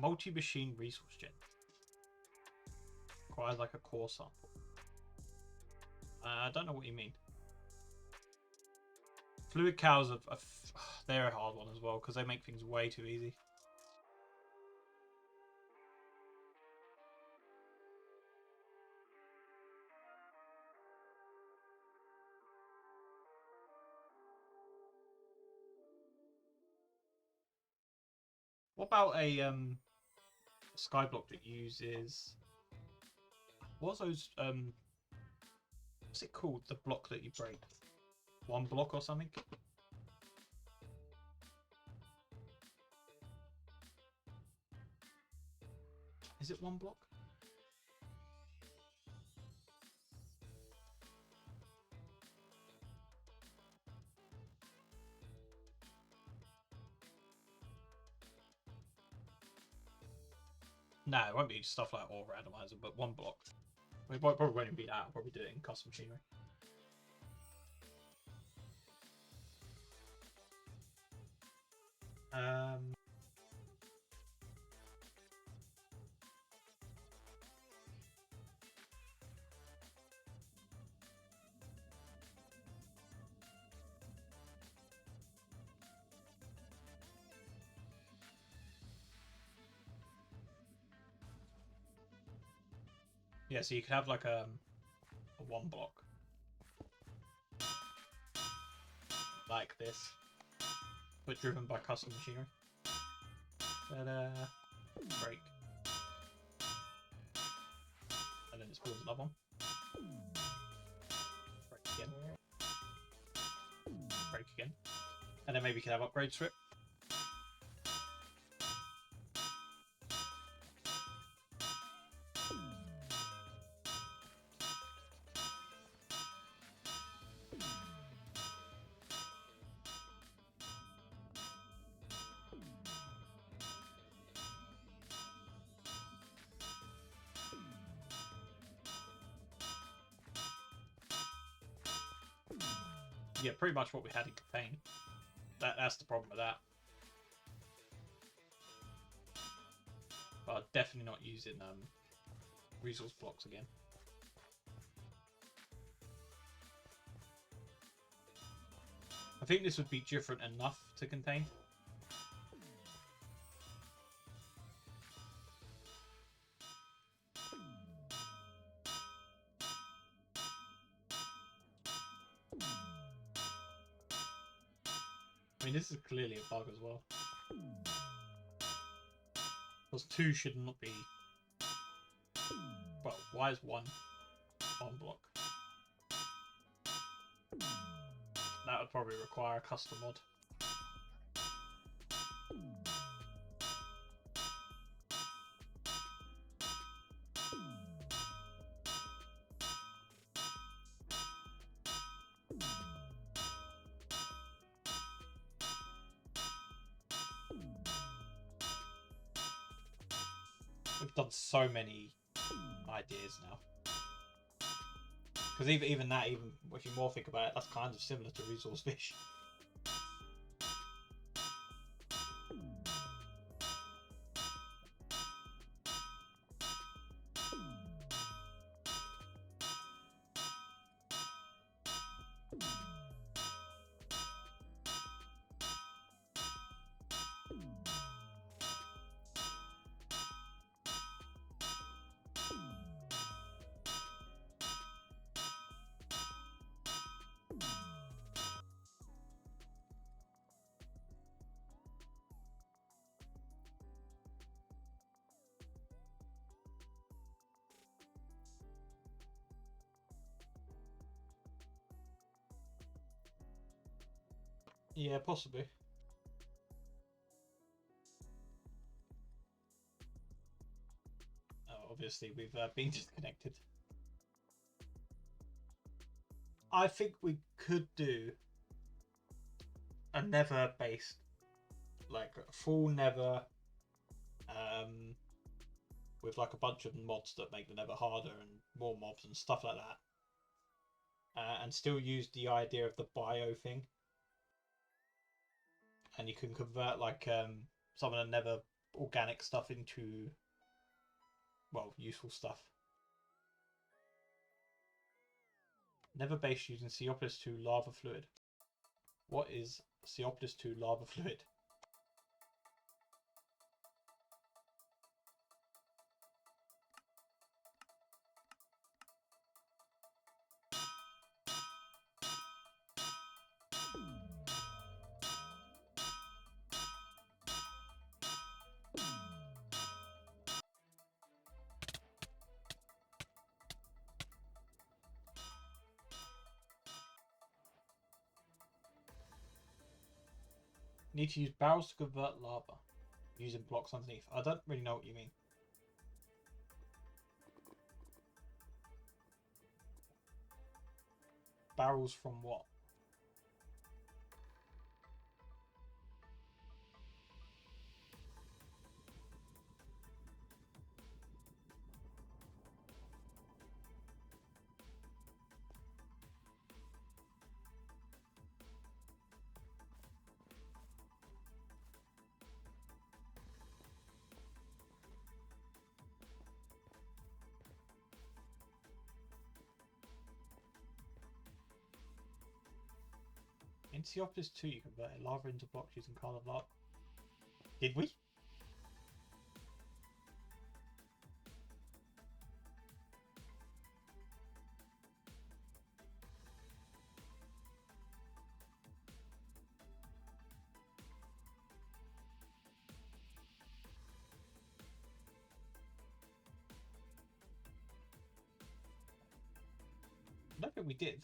Multi-machine resource gen. Requires like a core sample. I don't know what you mean. Fluid cows they're a hard one as well because they make things way too easy. What about a Skyblock that uses... What's those... What's it called? The block that you break? One block or something? Is it one block? No, it won't be stuff like all randomizer, but one block. It probably won't be that. I'll probably do it in custom machinery. Yeah, so you could have like a one block. Like this. But driven by custom machinery. Break. And then it spawns another one. Break again. Break again. And then maybe you can have upgrade strip. Yeah, pretty much what we had in campaign. That's the problem with that. But definitely not using resource blocks again. I think this would be different enough to contain. I mean, this is clearly a bug as well. Because 2 should not be... Well, why is 1 on block? That would probably require a custom mod. We've done so many ideas now. Because even that, if you more think about it, that's kind of similar to resource fish. Yeah, possibly. Oh, obviously, we've been disconnected. I think we could do a Nether based, like a full Nether, with like a bunch of mods that make the Nether harder and more mobs and stuff like that, and still use the idea of the bio thing. And you can convert like some of the Nether organic stuff into, well, useful stuff. Nether base using Seopolis 2 lava fluid. What is Seopolis 2 lava fluid? Need to use barrels to convert lava using blocks underneath. I don't really know what you mean. Barrels from what? In Theopolis 2, you converted lava into blocks using colored lava. Did we? I don't think we did.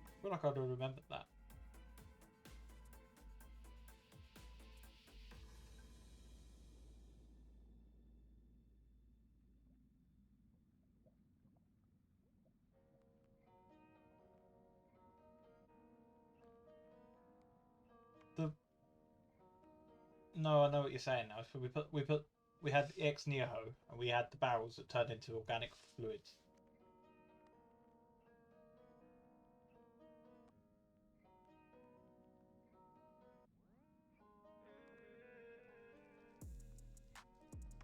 I feel like I'd have remembered that. No, I know what you're saying now. So we had the ex Neoho and we had the barrels that turned into organic fluids.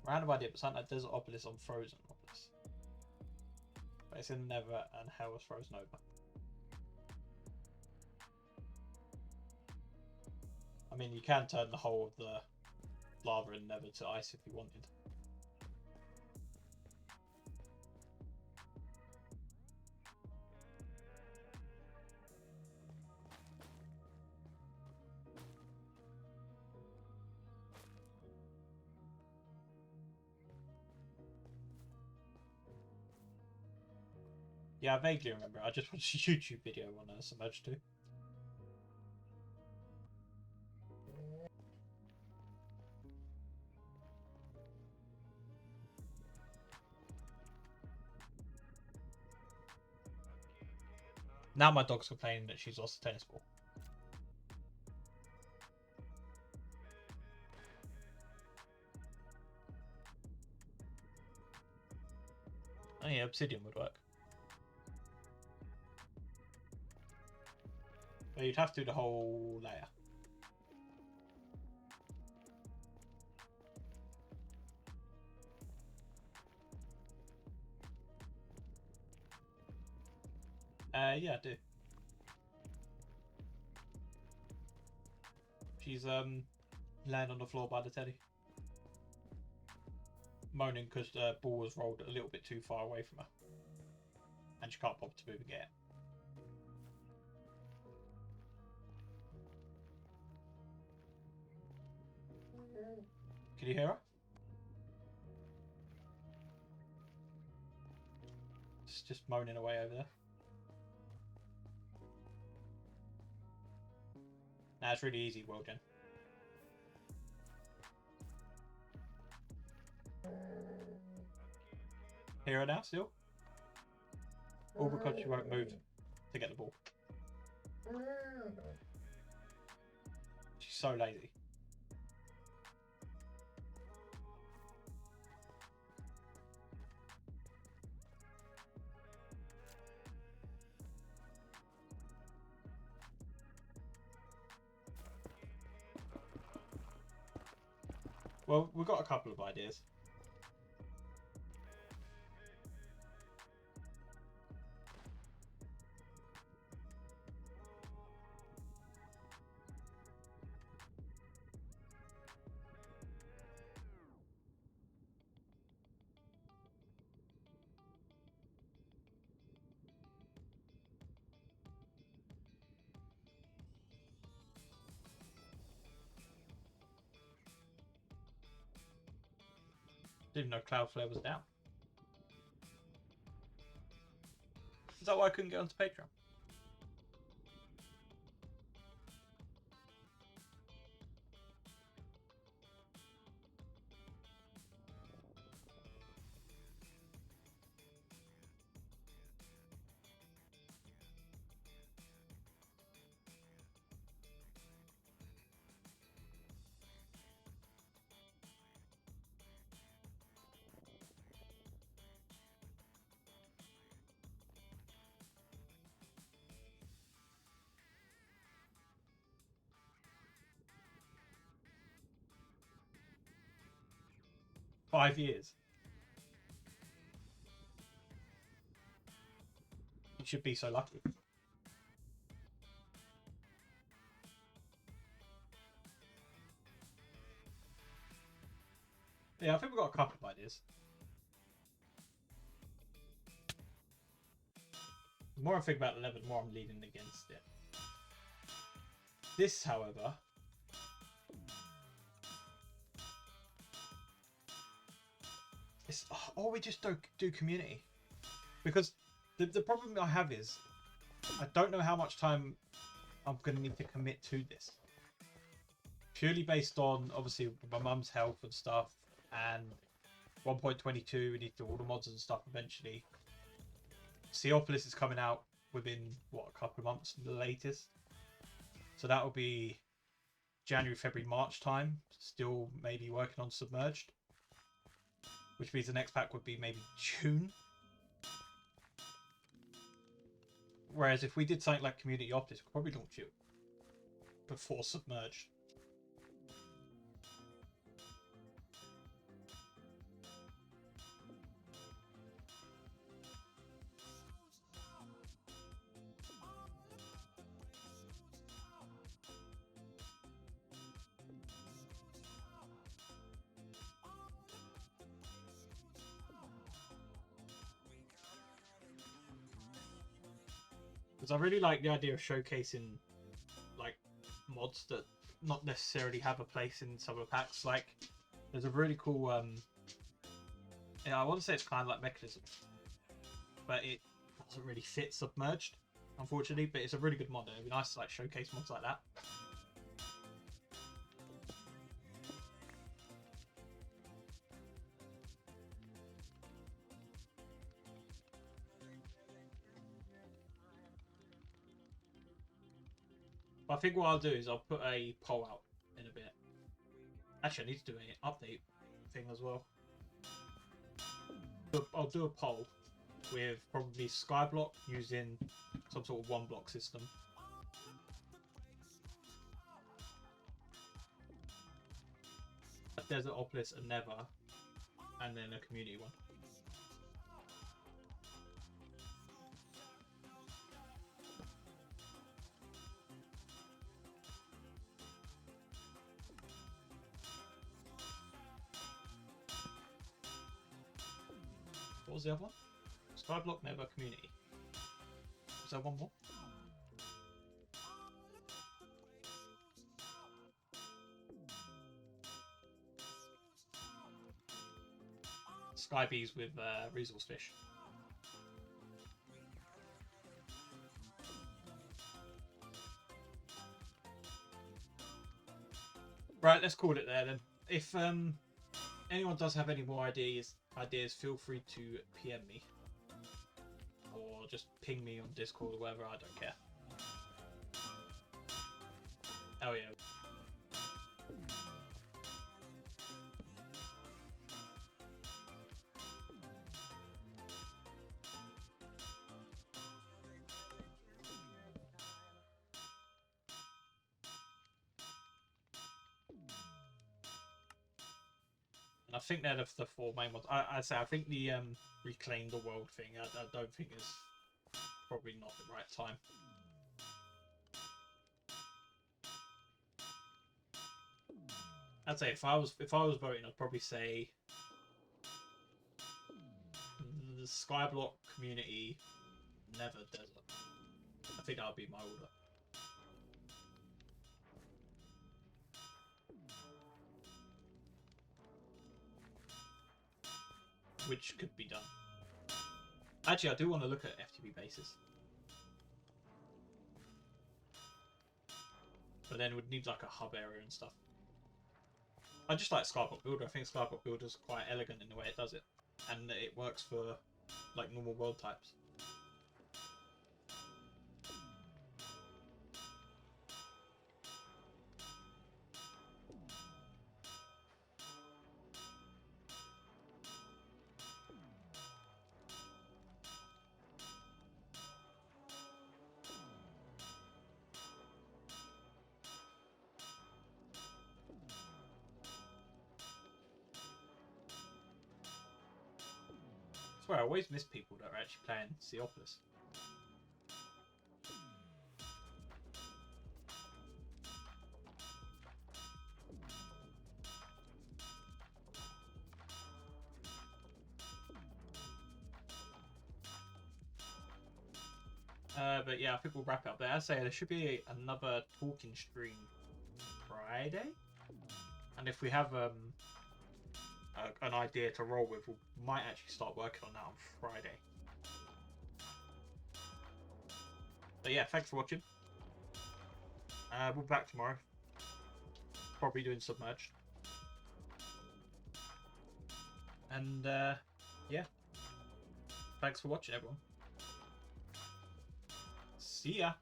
Random idea, but something like Desertopolis on Frozenopolis. But it's in Nether and Hell was frozen over. I mean, you can turn the whole of the lava in Nether to ice if you wanted. Yeah, I vaguely remember. I just watched a YouTube video on Submerged 2. Now my dog's complaining that she's lost a tennis ball. Oh yeah, obsidian would work. But you'd have to do the whole layer. Yeah, I do. She's laying on the floor by the teddy, moaning because the ball was rolled a little bit too far away from her, and she can't bother to move and get it. Can you hear her? It's just moaning away over there. Nah, it's really easy, Worldgen. Hear her now, still? All because she won't move to get the ball. She's so lazy. Well, we've got a couple of ideas. Didn't know Cloudflare was down. Is that why I couldn't get onto Patreon? 5 years. You should be so lucky. Yeah, I think we've got a couple of ideas. The more I think about 11, the more I'm leaning against it. This, however, is, or we just don't do community, because the problem I have is I don't know how much time I'm going to need to commit to this, purely based on obviously my mum's health and stuff, and 1.22 we need to do all the mods and stuff eventually. Seopolis is coming out within what, a couple of months the latest, so that will be January, February, March time. Still maybe working on Submerged, which means the next pack would be maybe June. Whereas if we did something like Community Optics, we'd probably launch it before Submerged. Because I really like the idea of showcasing like mods that not necessarily have a place in some of the packs. Like there's a really cool yeah, I want to say it's kind of like Mechanism, but it doesn't really fit Submerged, unfortunately. But it's a really good mod. It'd be nice to like showcase mods like that. But I think what I'll do is I'll put a poll out in a bit. Actually, I need to do an update thing as well. I'll do a poll with probably Skyblock using some sort of one block system. A Desert Opolis, a Never, and then a community one. What was the other one? Skyblock, Never, community. Was there one more? Sky Bees with Resource Fish. Right, let's call it there then. If anyone does have any more ideas, feel free to PM me. Or just ping me on Discord or whatever, I don't care. Oh yeah. And I think they're the four main ones. I'd say I think the Reclaim the World thing, I don't think is probably not the right time. I'd say if I was voting, I'd probably say the Skyblock, community, Never, Desert. I think that would be my order. Which could be done. Actually, I do want to look at FTB bases. But then we'd need like a hub area and stuff. I just like Skyblock Builder. I think Skyblock Builder is quite elegant in the way it does it. And it works for like normal world types. swear, I always miss people that are actually playing Seopolis. But yeah, I think we'll wrap it up there. I say there should be another talking stream Friday, and if we have an idea to roll with, we might actually start working on that on Friday. But yeah, thanks for watching. We'll be back tomorrow. Probably doing Submerged. And yeah, thanks for watching, everyone. See ya.